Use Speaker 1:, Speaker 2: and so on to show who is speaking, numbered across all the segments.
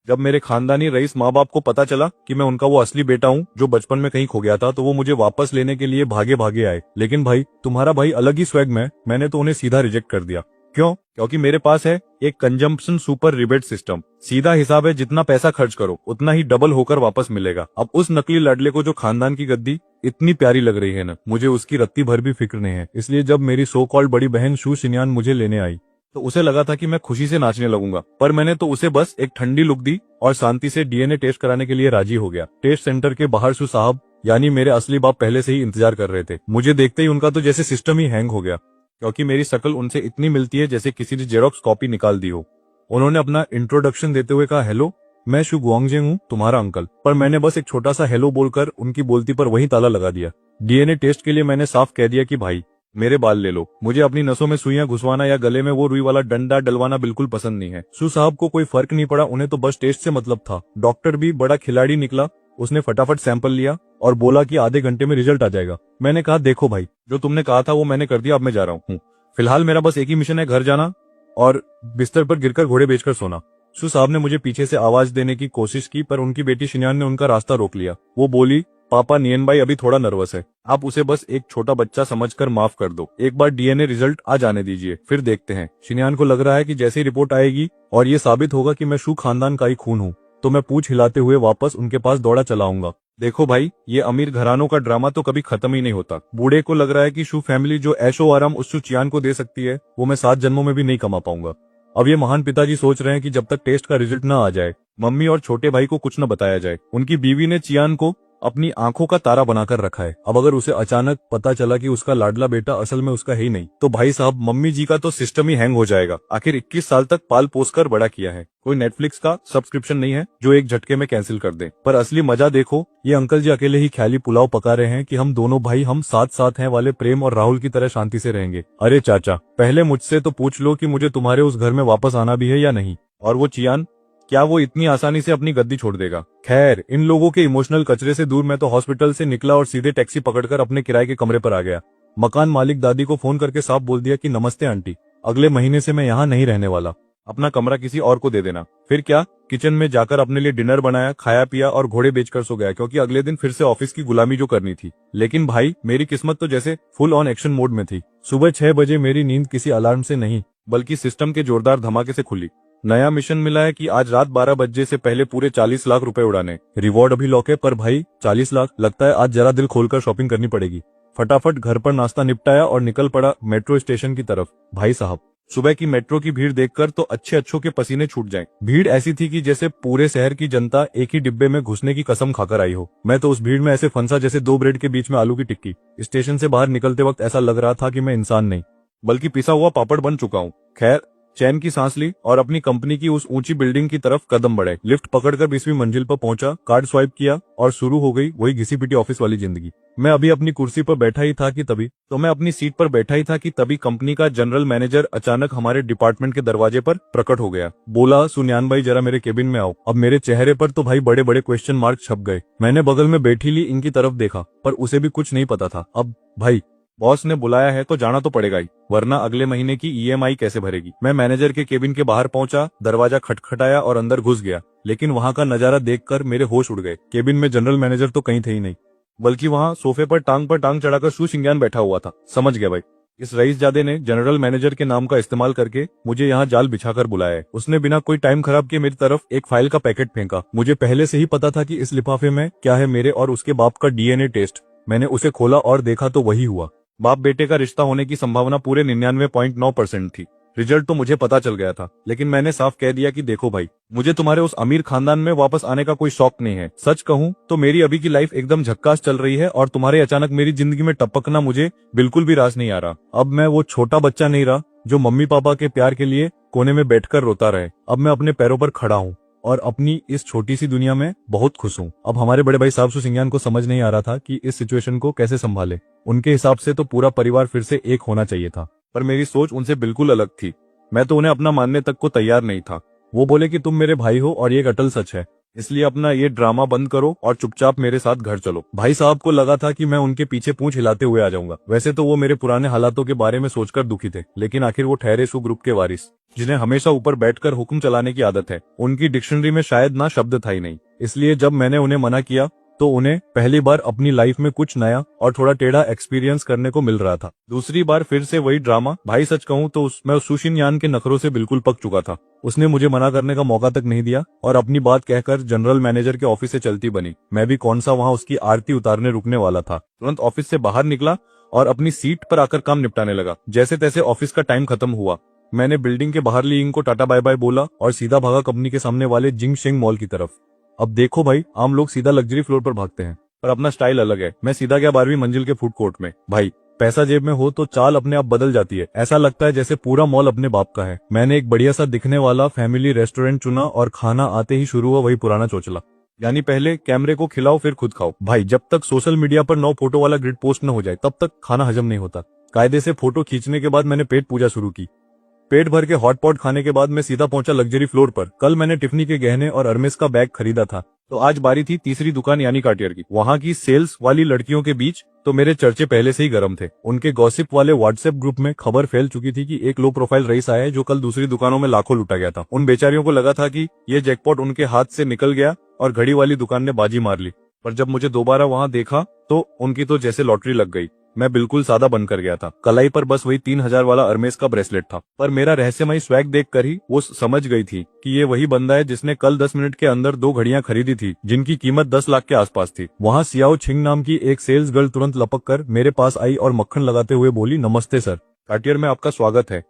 Speaker 1: जब मेरे खानदानी रईस माँ बाप को पता चला कि मैं उनका वो असली बेटा हूँ जो बचपन में कहीं खो गया था, तो वो मुझे वापस लेने के लिए भागे भागे आए। लेकिन भाई तुम्हारा भाई अलग ही स्वैग में, मैंने तो उन्हें सीधा रिजेक्ट कर दिया। क्यों? क्योंकि मेरे पास है एक कंजम्पशन सुपर रिबेट सिस्टम। सीधा हिसाब है, जितना पैसा खर्च करो उतना ही डबल होकर वापस मिलेगा। अब उस नकली लाडले को जो खानदान की गद्दी इतनी प्यारी लग रही है ना, मुझे उसकी रत्ती भर भी फिक्र नहीं है। इसलिए जब मेरी सो कॉल्ड बड़ी बहन शू शिन्यान मुझे लेने आई तो उसे लगा था कि मैं खुशी से नाचने लगूंगा, पर मैंने तो उसे बस एक ठंडी लुक दी और शांति से डीएनए टेस्ट कराने के लिए राजी हो गया। टेस्ट सेंटर के बाहर शू साहब यानी मेरे असली बाप पहले से ही इंतजार कर रहे थे। मुझे देखते ही उनका तो जैसे सिस्टम ही हैंग हो गया, क्योंकि मेरी शक्ल उनसे इतनी मिलती है जैसे किसी ने जेरोक्स कॉपी निकाल दी हो। उन्होंने अपना इंट्रोडक्शन देते हुए कहा, हेलो मैं शू गुआंगजेंग हूँ, तुम्हारा अंकल। पर मैंने बस एक छोटा सा हेलो बोलकर उनकी बोलती पर वही ताला लगा दिया। डीएनए टेस्ट के लिए मैंने साफ कह दिया कि भाई मेरे बाल ले लो, मुझे अपनी नसों में सुइयां घुसवाना या गले में वो रुई वाला डंडा डलवाना बिल्कुल पसंद नहीं है। शू साहब को कोई फर्क नहीं पड़ा, उन्हें तो बस टेस्ट से मतलब था। डॉक्टर भी बड़ा खिलाड़ी निकला, उसने फटाफट सैंपल लिया और बोला कि आधे घंटे में रिजल्ट आ जाएगा। मैंने कहा देखो भाई, जो तुमने कहा था वो मैंने कर दिया, अब मैं जा रहा हूँ। फिलहाल मेरा बस एक ही मिशन है, घर जाना और बिस्तर पर गिरकर घोड़े बेचकर सोना। शू साहब ने मुझे पीछे से आवाज देने की कोशिश की, पर उनकी बेटी शिन्यान ने उनका रास्ता रोक लिया। वो बोली, पापा नियन भाई अभी थोड़ा नर्वस है, आप उसे बस एक छोटा बच्चा समझकर माफ कर दो। एक बार डीएनए रिजल्ट आ जाने दीजिए, फिर देखते हैं। शिन्यान को लग रहा है कि जैसे ही रिपोर्ट आएगी और ये साबित होगा कि मैं शू खानदान का ही खून हूँ, तो मैं पूंछ हिलाते हुए वापस उनके पास दौड़ा चला आऊंगा। देखो भाई, ये अमीर घरानों का ड्रामा तो कभी खत्म ही नहीं होता। बूढ़े को लग रहा है कि शू फैमिली जो ऐशो आराम उस शू चियान को दे सकती है, वो मैं 7 जन्मों में भी नहीं कमा पाऊंगा। अब ये महान पिताजी सोच रहे हैं कि जब तक टेस्ट का रिजल्ट न आ जाए, मम्मी और छोटे भाई को कुछ न बताया जाए। उनकी बीवी ने चियान को अपनी आंखों का तारा बनाकर रखा है। अब अगर उसे अचानक पता चला कि उसका लाडला बेटा असल में उसका है ही नहीं, तो भाई साहब मम्मी जी का तो सिस्टम ही हैंग हो जाएगा। आखिर 21 साल तक पाल पोस कर बड़ा किया है, कोई नेटफ्लिक्स का सब्सक्रिप्शन नहीं है जो एक झटके में कैंसिल कर दे। पर असली मजा देखो, ये अंकल जी अकेले ही ख्याली पुलाव पका रहे हैं कि हम दोनों भाई हम साथ साथ हैं वाले प्रेम और राहुल की तरह शांति से रहेंगे। अरे चाचा, पहले मुझसे तो पूछ लो कि मुझे तुम्हारे उस घर में वापस आना भी है या नहीं। और वो चियान, क्या वो इतनी आसानी से अपनी गद्दी छोड़ देगा? खैर, इन लोगों के इमोशनल कचरे से दूर मैं तो हॉस्पिटल से निकला और सीधे टैक्सी पकड़कर अपने किराए के कमरे पर आ गया। मकान मालिक दादी को फोन करके साफ बोल दिया कि नमस्ते आंटी, अगले महीने से मैं यहाँ नहीं रहने वाला, अपना कमरा किसी और को दे देना। फिर क्या, किचन में जाकर अपने लिए डिनर बनाया, खाया पिया और घोड़े बेचकर सो गया, क्योंकि अगले दिन फिर से ऑफिस की गुलामी जो करनी थी। लेकिन भाई मेरी किस्मत तो जैसे फुल ऑन एक्शन मोड में थी। सुबह 6 बजे मेरी नींद किसी अलार्म से नहीं बल्कि सिस्टम के जोरदार धमाके से खुली। नया मिशन मिला है कि आज रात 12 बजे से पहले पूरे 40 लाख रुपए उड़ाने। रिवॉर्ड अभी लॉक है, पर भाई 40 लाख, लगता है आज जरा दिल खोलकर शॉपिंग करनी पड़ेगी। फटाफट घर पर नाश्ता निपटाया और निकल पड़ा मेट्रो स्टेशन की तरफ। भाई साहब, सुबह की मेट्रो की भीड़ देखकर तो अच्छे अच्छों के पसीने छूट जाएं। भीड़ ऐसी थी कि जैसे पूरे शहर की जनता एक ही डिब्बे में घुसने की कसम खाकर आई हो। मैं तो उस भीड़ में ऐसे फंसा जैसे 2 ब्रेड के बीच में आलू की टिक्की। स्टेशन से बाहर निकलते वक्त ऐसा लग रहा था कि मैं इंसान नहीं बल्कि पिसा हुआ पापड़ बन चुका हूँ। खैर, चैन की सांस ली और अपनी कंपनी की उस ऊंची बिल्डिंग की तरफ कदम बढ़ाए। लिफ्ट पकड़कर 20वीं मंजिल पर पहुंचा, कार्ड स्वाइप किया और शुरू हो गई वही घिसी पिटी ऑफिस वाली जिंदगी। मैं अभी अपनी कुर्सी पर बैठा ही था कि तभी कंपनी का जनरल मैनेजर अचानक हमारे डिपार्टमेंट के दरवाजे पर प्रकट हो गया। बोला, सुन्यान भाई जरा मेरे केबिन में आओ। अब मेरे चेहरे पर तो भाई बड़े बड़े क्वेश्चन मार्क छप गए। मैंने बगल में बैठी ली इनकी तरफ देखा, पर उसे भी कुछ नहीं पता था। अब भाई बॉस ने बुलाया है तो जाना तो पड़ेगा ही, वरना अगले महीने की ईएमआई कैसे भरेगी। मैं मैनेजर के केबिन के बाहर पहुंचा, दरवाजा खटखटाया और अंदर घुस गया। लेकिन वहां का नजारा देखकर मेरे होश उड़ गए। केबिन में जनरल मैनेजर तो कहीं थे ही नहीं, बल्कि वहां सोफे पर टांग चढ़ाकर शू शिंग्यान बैठा हुआ था। समझ गया भाई, इस रईसजादे ने जनरल मैनेजर के नाम का इस्तेमाल करके मुझे यहाँ जाल बिछाकर बुलाया है। उसने बिना कोई टाइम खराब किए मेरी तरफ एक फाइल का पैकेट फेंका। मुझे पहले से ही पता था कि इस लिफाफे में क्या है, मेरे और उसके बाप का डीएनए टेस्ट। मैंने उसे खोला और देखा तो वही हुआ। बाप बेटे का रिश्ता होने की संभावना पूरे 99.9% थी। रिजल्ट तो मुझे पता चल गया था, लेकिन मैंने साफ कह दिया कि देखो भाई, मुझे तुम्हारे उस अमीर खानदान में वापस आने का कोई शौक नहीं है। सच कहूं तो मेरी अभी की लाइफ एकदम झक्कास चल रही है और तुम्हारे अचानक मेरी जिंदगी में टपकना मुझे बिल्कुल भी रास नहीं आ रहा। अब मैं वो छोटा बच्चा नहीं रहा जो मम्मी पापा के प्यार के लिए कोने में बैठकर रोता रहे। अब मैं अपने पैरों पर खड़ा हूँ और अपनी इस छोटी सी दुनिया में बहुत खुश हूँ। अब हमारे बड़े भाई साहब शू शिंग्यान को समझ नहीं आ रहा था कि इस सिचुएशन को कैसे संभाले। उनके हिसाब से तो पूरा परिवार फिर से एक होना चाहिए था, पर मेरी सोच उनसे बिल्कुल अलग थी। मैं तो उन्हें अपना मानने तक को तैयार नहीं था। वो बोले कि तुम मेरे भाई हो और ये एक अटल सच है, इसलिए अपना ये ड्रामा बंद करो और चुपचाप मेरे साथ घर चलो। भाई साहब को लगा था कि मैं उनके पीछे पूंछ हिलाते हुए आ जाऊंगा। वैसे तो वो मेरे पुराने हालातों के बारे में सोचकर दुखी थे, लेकिन आखिर वो ठहरे सु ग्रुप के वारिस, जिन्हें हमेशा ऊपर बैठकर हुक्म चलाने की आदत है। उनकी डिक्शनरी में शायद ना शब्द था ही नहीं। इसलिए जब मैंने उन्हें मना किया तो उन्हें पहली बार अपनी लाइफ में कुछ नया और थोड़ा टेढ़ा एक्सपीरियंस करने को मिल रहा था। दूसरी बार फिर से वही ड्रामा। भाई सच कहूं तो मैं उस सुशिनयान के नखरों से बिल्कुल पक चुका था। उसने मुझे मना करने का मौका तक नहीं दिया और अपनी बात कहकर जनरल मैनेजर के ऑफिस से चलती बनी। मैं भी कौन सा वहां उसकी आरती उतारने रुकने वाला था। तुरंत ऑफिस से बाहर निकला और अपनी सीट पर आकर काम निपटाने लगा। जैसे तैसे ऑफिस का टाइम खत्म हुआ। मैंने बिल्डिंग के बाहर ली को टाटा बाय बाय बोला और सीधा भागा कंपनी के सामने वाले जिंग शेंग मॉल की तरफ। अब देखो भाई, आम लोग सीधा लग्जरी फ्लोर पर भागते हैं, पर अपना स्टाइल अलग है। मैं सीधा गया 12वीं मंजिल के फूड कोर्ट में। भाई पैसा जेब में हो तो चाल अपने आप बदल जाती है। ऐसा लगता है जैसे पूरा मॉल अपने बाप का है। मैंने एक बढ़िया सा दिखने वाला फैमिली रेस्टोरेंट चुना और खाना आते ही शुरू हुआ वही पुराना चोचला, यानी पहले कैमरे को खिलाओ फिर खुद खाओ। भाई जब तक सोशल मीडिया पर 9 फोटो वाला ग्रिड पोस्ट न हो जाए तब तक खाना हजम नहीं होता। कायदे से फोटो खींचने के बाद मैंने पेट पूजा शुरू की। पेट भर के हॉट पॉट खाने के बाद मैं सीधा पहुंचा लग्जरी फ्लोर पर। कल मैंने टिफनी के गहने और अर्मेस का बैग खरीदा था, तो आज बारी थी तीसरी दुकान यानी कार्टियर की। वहां की सेल्स वाली लड़कियों के बीच तो मेरे चर्चे पहले से ही गर्म थे। उनके गॉसिप वाले व्हाट्सएप ग्रुप में खबर फैल चुकी थी कि एक लो प्रोफाइल रईस आया है जो कल दूसरी दुकानों में लाखों लुटा गया था। उन बेचारियों को लगा था कि ये जैकपॉट उनके हाथ से निकल गया और घड़ी वाली दुकान ने बाजी मार ली। पर जब मुझे दोबारा वहां देखा तो उनकी तो जैसे लॉटरी लग गई। मैं बिल्कुल सादा बनकर गया था। कलाई पर बस वही 3000 वाला अर्मेस का ब्रेसलेट था, पर मेरा रहस्यमयी स्वैग देखकर ही वो समझ गई थी कि ये वही बंदा है जिसने कल 10 मिनट के अंदर 2 घड़ियां खरीदी थी जिनकी कीमत 10 लाख के आसपास थी। वहां सियाओ छिंग नाम की एक सेल्स गर्ल तुरंत लपक कर मेरे पास आई और मक्खन लगाते हुए बोली, नमस्ते सर, कार्टियर में आपका स्वागत है।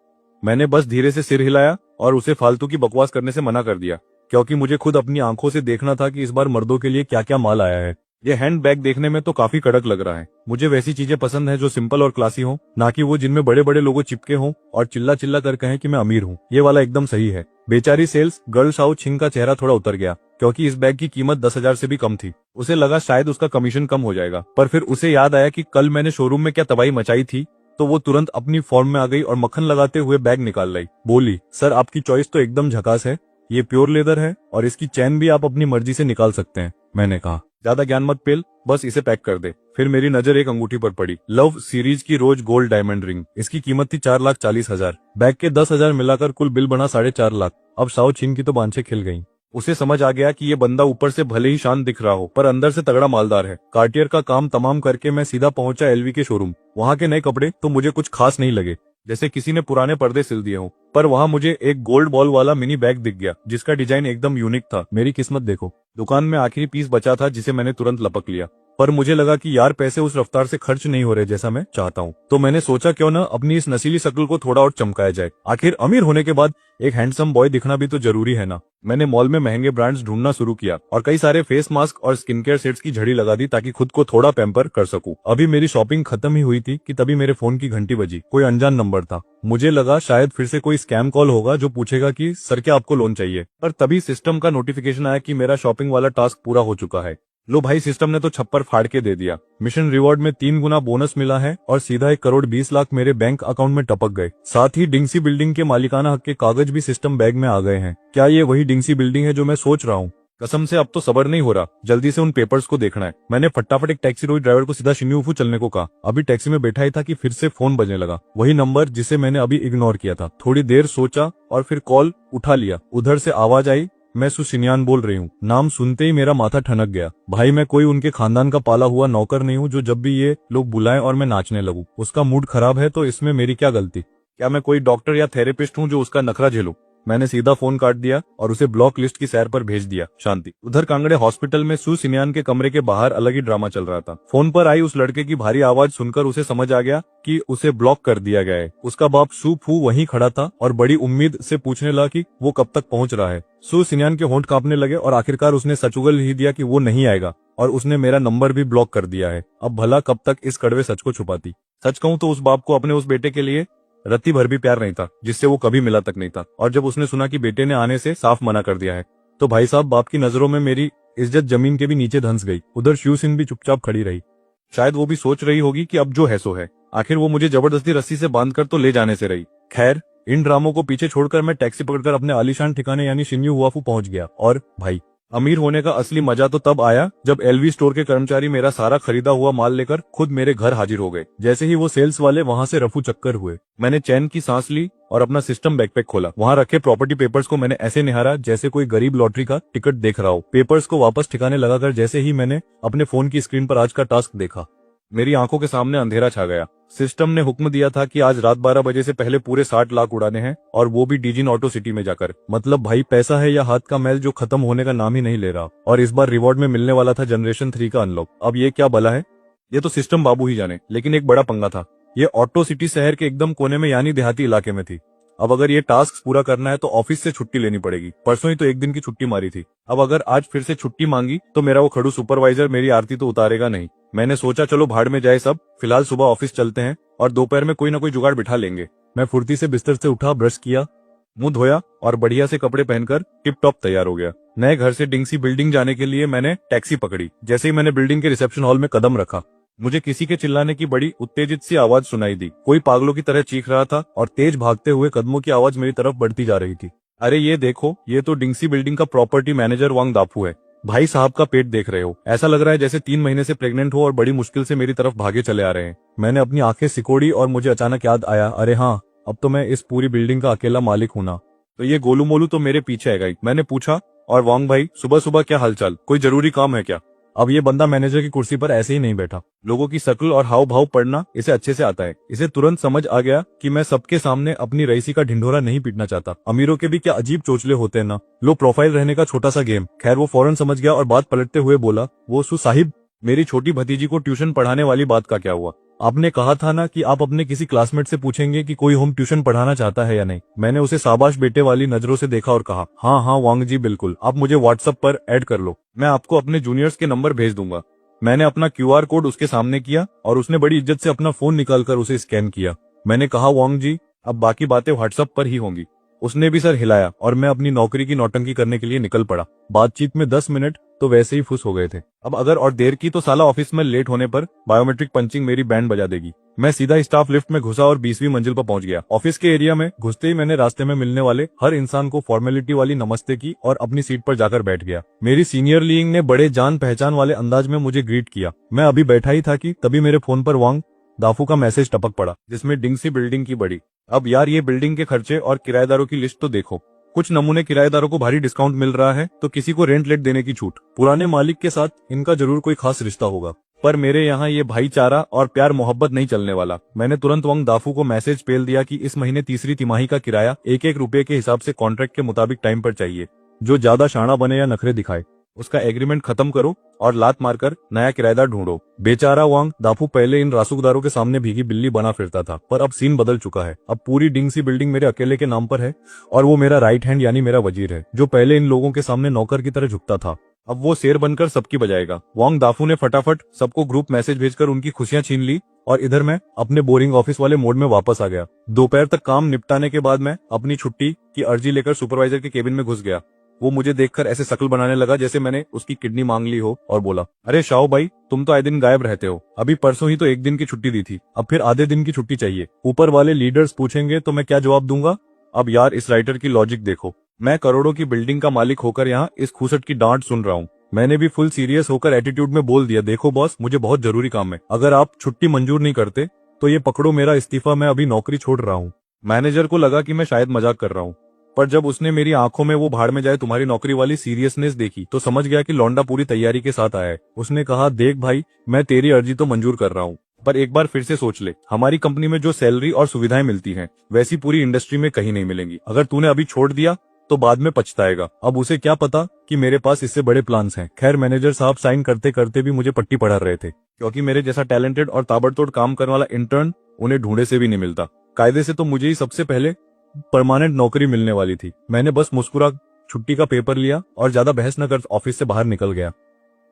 Speaker 1: मैंने बस धीरे से सिर हिलाया और उसे फालतू की बकवास करने से मना कर दिया, क्योंकि मुझे खुद अपनी आंखों से देखना था कि इस बार मर्दों के लिए क्या क्या माल आया है। ये हैंड बैग देखने में तो काफी कड़क लग रहा है। मुझे वैसी चीजें पसंद है जो सिंपल और क्लासी हो, ना कि वो जिनमें बड़े बड़े लोगो चिपके हों और चिल्ला चिल्ला कर कहें कि मैं अमीर हूँ। ये वाला एकदम सही है। बेचारी सेल्स गर्ल शाओ छिंग का चेहरा थोड़ा उतर गया, क्योंकि इस बैग की कीमत 10,000 से भी कम थी। उसे लगा शायद उसका कमीशन कम हो जाएगा, पर फिर उसे याद आया कि कल मैंने शोरूम में क्या तबाही मचाई थी, तो वो तुरंत अपनी फॉर्म में आ गई और मक्खन लगाते हुए बैग निकाल लाई। बोली, सर आपकी चॉइस तो एकदम झकास है, ये प्योर लेदर है और इसकी चैन भी आप अपनी मर्जी से निकाल सकते हैं। मैंने कहा, ज्यादा ज्ञान मत पेल, बस इसे पैक कर दे। फिर मेरी नजर एक अंगूठी पर पड़ी, लव सीरीज की रोज गोल्ड डायमंड रिंग। इसकी कीमत थी 4,40,000। बैग के 10,000 मिलाकर कुल बिल बना 4.5 लाख। अब शाओ छिंग की तो बांछें खिल गईं। उसे समझ आ गया कि ये बंदा ऊपर से भले ही शांत दिख रहा हो, पर अंदर से तगड़ा मालदार है। कार्टियर का काम तमाम करके मैं सीधा पहुंचा एलवी के शोरूम। वहां के नए कपड़े तो मुझे कुछ खास नहीं लगे, जैसे किसी ने पुराने पर्दे सिल दिए हों, पर वहां मुझे एक गोल्ड बॉल वाला मिनी बैग दिख गया जिसका डिजाइन एकदम यूनिक था। मेरी किस्मत देखो, दुकान में आखिरी पीस बचा था जिसे मैंने तुरंत लपक लिया। पर मुझे लगा कि यार पैसे उस रफ्तार से खर्च नहीं हो रहे जैसा मैं चाहता हूँ, तो मैंने सोचा क्यों ना अपनी इस नसीली शक्ल को थोड़ा और चमकाया जाए। आखिर अमीर होने के बाद एक हैंडसम बॉय दिखना भी तो जरूरी है ना। मैंने मॉल में महंगे ब्रांड्स ढूंढना शुरू किया और कई सारे फेस मास्क और स्किन केयर सेट्स की झड़ी लगा दी ताकि खुद को थोड़ा पैम्पर कर सकूं। अभी मेरी शॉपिंग खत्म ही हुई थी कि तभी मेरे फोन की घंटी बजी। कोई अनजान नंबर था। मुझे लगा शायद फिर से कोई स्कैम कॉल होगा जो पूछेगा कि सर क्या आपको लोन चाहिए, पर तभी सिस्टम का नोटिफिकेशन आया कि मेरा शॉपिंग वाला टास्क पूरा हो चुका है। लो भाई, सिस्टम ने तो छप्पर फाड़ के दे दिया। मिशन रिवॉर्ड में 3 गुना बोनस मिला है और सीधा 1,20,00,000 मेरे बैंक अकाउंट में टपक गए। साथ ही डिंगसी बिल्डिंग के मालिकाना हक के कागज भी सिस्टम बैग में आ गए हैं। क्या ये वही डिंगसी बिल्डिंग है जो मैं सोच रहा हूँ? कसम से अब तो सबर नहीं हो रहा, जल्दी से उन पेपर्स को देखना है। मैंने फटाफट एक टैक्सी रोई ड्राइवर को सीधा शिन्यूफू चलने को कहा। अभी टैक्सी में बैठा ही था कि फिर से फोन बजने लगा, वही नंबर जिसे मैंने अभी इग्नोर किया था। थोड़ी देर सोचा और फिर कॉल उठा लिया। उधर से आवाज आई, मैं सुशिन्यान बोल रही हूँ। नाम सुनते ही मेरा माथा ठनक गया। भाई मैं कोई उनके खानदान का पाला हुआ नौकर नहीं हूँ जो जब भी ये लोग बुलाएं और मैं नाचने लगूं। उसका मूड खराब है तो इसमें मेरी क्या गलती? क्या मैं कोई डॉक्टर या थेरेपिस्ट हूँ जो उसका नखरा झेलूं? मैंने सीधा फोन काट दिया और उसे ब्लॉक लिस्ट की सैर पर भेज दिया। शांति। उधर कांगड़े हॉस्पिटल में सू सिन्यान के कमरे के बाहर अलग ही ड्रामा चल रहा था। फोन पर आई उस लड़के की भारी आवाज सुनकर उसे समझ आ गया कि उसे ब्लॉक कर दिया गया है। उसका बाप सू फू वहीं खड़ा था और बड़ी उम्मीद से पूछने लगा कि वो कब तक पहुंच रहा है। सू सिन्यान के होंठ कांपने लगे और आखिरकार उसने सच उगल ही दिया कि वो नहीं आएगा और उसने मेरा नंबर भी ब्लॉक कर दिया है। अब भला कब तक इस कड़वे सच को छुपाती? सच कहूं तो उस बाप को अपने उस बेटे के लिए रत्ती भर भी प्यार नहीं था, जिससे वो कभी मिला तक नहीं था। और जब उसने सुना कि बेटे ने आने से साफ मना कर दिया है, तो भाई साहब बाप की नजरों में मेरी इज्जत जमीन के भी नीचे धंस गई। उधर शिवसिन भी चुपचाप खड़ी रही। शायद वो भी सोच रही होगी कि अब जो है सो है। आखिर वो मुझे जबरदस्ती रस्सी से बांधकर तो ले जाने से रही। खैर, इन ड्रामों को पीछे छोड़कर मैं टैक्सी पकड़कर अपने आलीशान ठिकाने यानी शिन्यू हुआफू पहुंच गया। और भाई अमीर होने का असली मजा तो तब आया जब एलवी स्टोर के कर्मचारी मेरा सारा खरीदा हुआ माल लेकर खुद मेरे घर हाजिर हो गए। जैसे ही वो सेल्स वाले वहां से रफू चक्कर हुए, मैंने चैन की सांस ली और अपना सिस्टम बैकपैक खोला। वहां रखे प्रॉपर्टी पेपर्स को मैंने ऐसे निहारा जैसे कोई गरीब लॉटरी का टिकट देख रहा हो। पेपर्स को वापस ठिकाने लगाकर जैसे ही मैंने अपने फोन की स्क्रीन पर आज का टास्क देखा, मेरी आंखों के सामने अंधेरा छा गया। सिस्टम ने हुक्म दिया था कि आज रात 12 बजे से पहले पूरे 60 लाख उड़ाने हैं, और वो भी डीजिन ऑटो सिटी में जाकर। मतलब भाई पैसा है या हाथ का मैल जो खत्म होने का नाम ही नहीं ले रहा। और इस बार रिवॉर्ड में मिलने वाला था जनरेशन 3 का अनलॉक। अब ये क्या भला है, ये तो सिस्टम बाबू ही जाने। लेकिन एक बड़ा पंगा था, ये ऑटो सिटी शहर के एकदम कोने में यानी देहाती इलाके में थी। अब अगर ये टास्क पूरा करना है तो ऑफिस से छुट्टी लेनी पड़ेगी। परसों ही तो एक दिन की छुट्टी मारी थी। अब अगर आज फिर से छुट्टी मांगी तो मेरा वो खड़ू सुपरवाइजर मेरी आरती तो उतारेगा नहीं। मैंने सोचा चलो भाड़ में जाए सब, फिलहाल सुबह ऑफिस चलते हैं और दोपहर में कोई ना कोई जुगाड़ बिठा लेंगे। मैं फुर्ती से बिस्तर से उठा, ब्रश किया, मुंह धोया और बढ़िया से कपड़े पहनकर टिप टॉप तैयार हो गया। नए घर से डिंगसी बिल्डिंग जाने के लिए मैंने टैक्सी पकड़ी। जैसे ही मैंने बिल्डिंग के रिसेप्शन हॉल में कदम रखा, मुझे किसी के चिल्लाने की बड़ी उत्तेजित सी आवाज सुनाई दी। कोई पागलों की तरह चीख रहा था और तेज भागते हुए कदमों की आवाज मेरी तरफ बढ़ती जा रही थी। अरे ये देखो, ये तो डिंगसी बिल्डिंग का प्रॉपर्टी मैनेजर वांग दाफू है। भाई साहब का पेट देख रहे हो, ऐसा लग रहा है जैसे 3 महीने से प्रेग्नेंट हो और बड़ी मुश्किल से मेरी तरफ भागे चले आ रहे हैं। मैंने अपनी आंखें सिकोड़ी और मुझे अचानक याद आया, अरे हाँ, अब तो मैं इस पूरी बिल्डिंग का अकेला मालिक हूं ना, तो ये गोलू मोलू तो मेरे पीछे आएगा ही। मैंने पूछा, और वांग भाई सुबह सुबह क्या हालचाल, कोई जरूरी काम है क्या? अब ये बंदा मैनेजर की कुर्सी पर ऐसे ही नहीं बैठा। लोगों की शक्ल और हाव भाव पढ़ना इसे अच्छे से आता है। इसे तुरंत समझ आ गया कि मैं सबके सामने अपनी रईसी का ढिंढोरा नहीं पीटना चाहता। अमीरों के भी क्या अजीब चोचले होते हैं ना, लो प्रोफाइल रहने का छोटा सा गेम। खैर वो फौरन समझ गया और बात पलटते हुए बोला, वो साहिब, मेरी छोटी भतीजी को ट्यूशन पढ़ाने वाली बात का क्या हुआ? आपने कहा था ना कि आप अपने किसी क्लासमेट से पूछेंगे कि कोई होम ट्यूशन पढ़ाना चाहता है या नहीं। मैंने उसे शाबाश बेटे वाली नजरों से देखा और कहा, हाँ हाँ वांग जी बिल्कुल, आप मुझे व्हाट्सएप पर ऐड कर लो, मैं आपको अपने जूनियर्स के नंबर भेज दूंगा। मैंने अपना क्यूआर कोड उसके सामने किया और उसने बड़ी इज्जत से अपना फोन निकालकर उसे स्कैन किया। मैंने कहा, वांग जी अब बाकी बातें व्हाट्सएप पर ही होंगी। उसने भी सर हिलाया और मैं अपनी नौकरी की नौटंकी करने के लिए निकल पड़ा। बातचीत में 10 मिनट तो वैसे ही फुस हो गए थे। अब अगर और देर की तो साला ऑफिस में लेट होने पर बायोमेट्रिक पंचिंग मेरी बैंड बजा देगी। मैं सीधा स्टाफ लिफ्ट में घुसा और 20वीं मंजिल पर पहुंच गया। ऑफिस के एरिया में घुसते ही मैंने रास्ते में मिलने वाले हर इंसान को फॉर्मेलिटी वाली नमस्ते की और अपनी सीट पर जाकर बैठ गया। मेरी सीनियर लीग ने बड़े जान पहचान वाले अंदाज में मुझे ग्रीट किया। मैं अभी बैठा ही था कि तभी मेरे फोन पर वांग दाफू का मैसेज टपक पड़ा, जिसमें डिंगसी बिल्डिंग की बड़ी। अब यार ये बिल्डिंग के खर्चे और किराएदारों की लिस्ट तो देखो। कुछ नमूने किराएदारों को भारी डिस्काउंट मिल रहा है तो किसी को रेंट लेट देने की छूट। पुराने मालिक के साथ इनका जरूर कोई खास रिश्ता होगा, पर मेरे यहाँ ये भाईचारा और प्यार मोहब्बत नहीं चलने वाला। मैंने तुरंत वांग दाफू को मैसेज पेल दिया कि इस महीने तीसरी तिमाही का किराया 1-1 रुपए के हिसाब से कॉन्ट्रैक्ट के मुताबिक टाइम पर चाहिए। जो ज्यादा शाना बने या नखरे दिखाए उसका एग्रीमेंट खत्म करो और लात मारकर नया किराएदार ढूंढो। बेचारा वांग दाफू पहले इन रासूखदारों के सामने भीगी बिल्ली बना फिरता था, पर अब सीन बदल चुका है। अब पूरी डिंगसी बिल्डिंग मेरे अकेले के नाम पर है और वो मेरा राइट हैंड यानी मेरा वजीर है। जो पहले इन लोगों के सामने नौकर की तरह झुकता था, अब वो शेर बनकर सबकी बजाएगा। वांग दाफू ने फटाफट सबको ग्रुप मैसेज भेजकर उनकी खुशियां छीन ली और इधर मैं अपने बोरिंग ऑफिस वाले मोड में वापस आ गया। दोपहर तक काम निपटाने के बाद मैं अपनी छुट्टी की अर्जी लेकर सुपरवाइजर के केबिन में घुस गया। वो मुझे देखकर ऐसे शक्ल बनाने लगा जैसे मैंने उसकी किडनी मांग ली हो और बोला, अरे शाओ भाई तुम तो आए दिन गायब रहते हो। अभी परसों ही तो 1 दिन की छुट्टी दी थी, अब फिर आधे दिन की छुट्टी चाहिए। ऊपर वाले लीडर्स पूछेंगे तो मैं क्या जवाब दूंगा? अब यार इस राइटर की लॉजिक देखो, मैं करोड़ों की बिल्डिंग का मालिक होकर यहाँ इस खूसट की डांट सुन रहा हूँ। मैंने भी फुल सीरियस होकर एटीट्यूड में बोल दिया, देखो बॉस मुझे बहुत जरूरी काम है, अगर आप छुट्टी मंजूर नहीं करते तो ये पकड़ो मेरा इस्तीफा, मैं अभी नौकरी छोड़ रहा हूँ। मैनेजर को लगा कि मैं शायद मजाक कर रहा हूँ, पर जब उसने मेरी आंखों में वो भाड़ में जाए तुम्हारी नौकरी वाली सीरियसनेस देखी तो समझ गया कि लौंडा पूरी तैयारी के साथ आया है। उसने कहा, देख भाई मैं तेरी अर्जी तो मंजूर कर रहा हूँ, पर एक बार फिर से सोच ले, हमारी कंपनी में जो सैलरी और सुविधाएं मिलती हैं वैसी पूरी इंडस्ट्री में कहीं नहीं मिलेंगी। अगर तूने अभी छोड़ दिया तो बाद में पछताएगा। अब उसे क्या पता कि मेरे पास इससे बड़े प्लान्स हैं। खैर मैनेजर साहब साइन करते करते भी मुझे पट्टी पढ़ा रहे थे, क्योंकि मेरे जैसा टैलेंटेड और ताबड़तोड़ काम करने वाला इंटर्न उन्हें ढूंढे से भी नहीं मिलता। कायदे से तो मुझे ही सबसे पहले परमानेंट नौकरी मिलने वाली थी। मैंने बस मुस्कुरा छुट्टी का पेपर लिया और ज्यादा बहस न कर ऑफिस से बाहर निकल गया।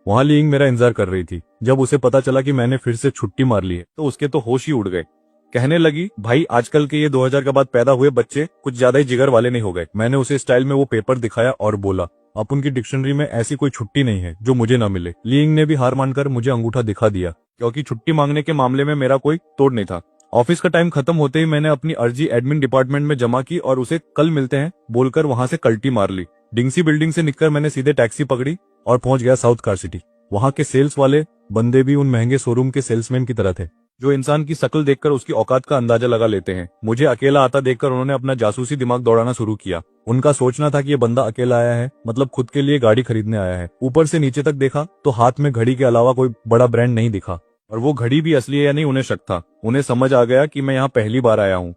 Speaker 1: वहां लीइंग मेरा इंतजार कर रही थी। जब उसे पता चला कि मैंने फिर से छुट्टी मार ली है तो उसके तो होश ही उड़ गए। कहने लगी, भाई आजकल के ये 2000 के बाद पैदा हुए बच्चे कुछ ज्यादा ही जिगर वाले नहीं हो गए। मैंने उसे स्टाइल में वो पेपर दिखाया और बोला, अपन की डिक्शनरी में ऐसी कोई छुट्टी नहीं है जो मुझे ना मिले। लीइंग ने भी हार मानकर मुझे अंगूठा दिखा दिया, क्योंकि छुट्टी मांगने के मामले में मेरा कोई तोड़ नहीं था। ऑफिस का टाइम खत्म होते ही मैंने अपनी अर्जी एडमिन डिपार्टमेंट में जमा की और उसे कल मिलते हैं बोलकर वहां से कल्टी मार ली। डिंगसी बिल्डिंग से निकलकर मैंने सीधे टैक्सी पकड़ी और पहुंच गया साउथ कार सिटी। वहां के सेल्स वाले बंदे भी उन महंगे शोरूम के सेल्समैन की तरह थे, जो इंसान की शक्ल देखकर उसकी औकात का अंदाजा लगा लेते हैं। मुझे अकेला आता देखकर उन्होंने अपना जासूसी दिमाग दौड़ाना शुरू किया। उनका सोचना था कि ये बंदा अकेला आया है, मतलब खुद के लिए गाड़ी खरीदने आया है। ऊपर से नीचे तक देखा तो हाथ में घड़ी के अलावा कोई बड़ा ब्रांड नहीं दिखा, और वो घड़ी भी असली है या नहीं उन्हें शक था। उन्हें समझ आ गया कि मैं यहाँ पहली बार आया हूँ,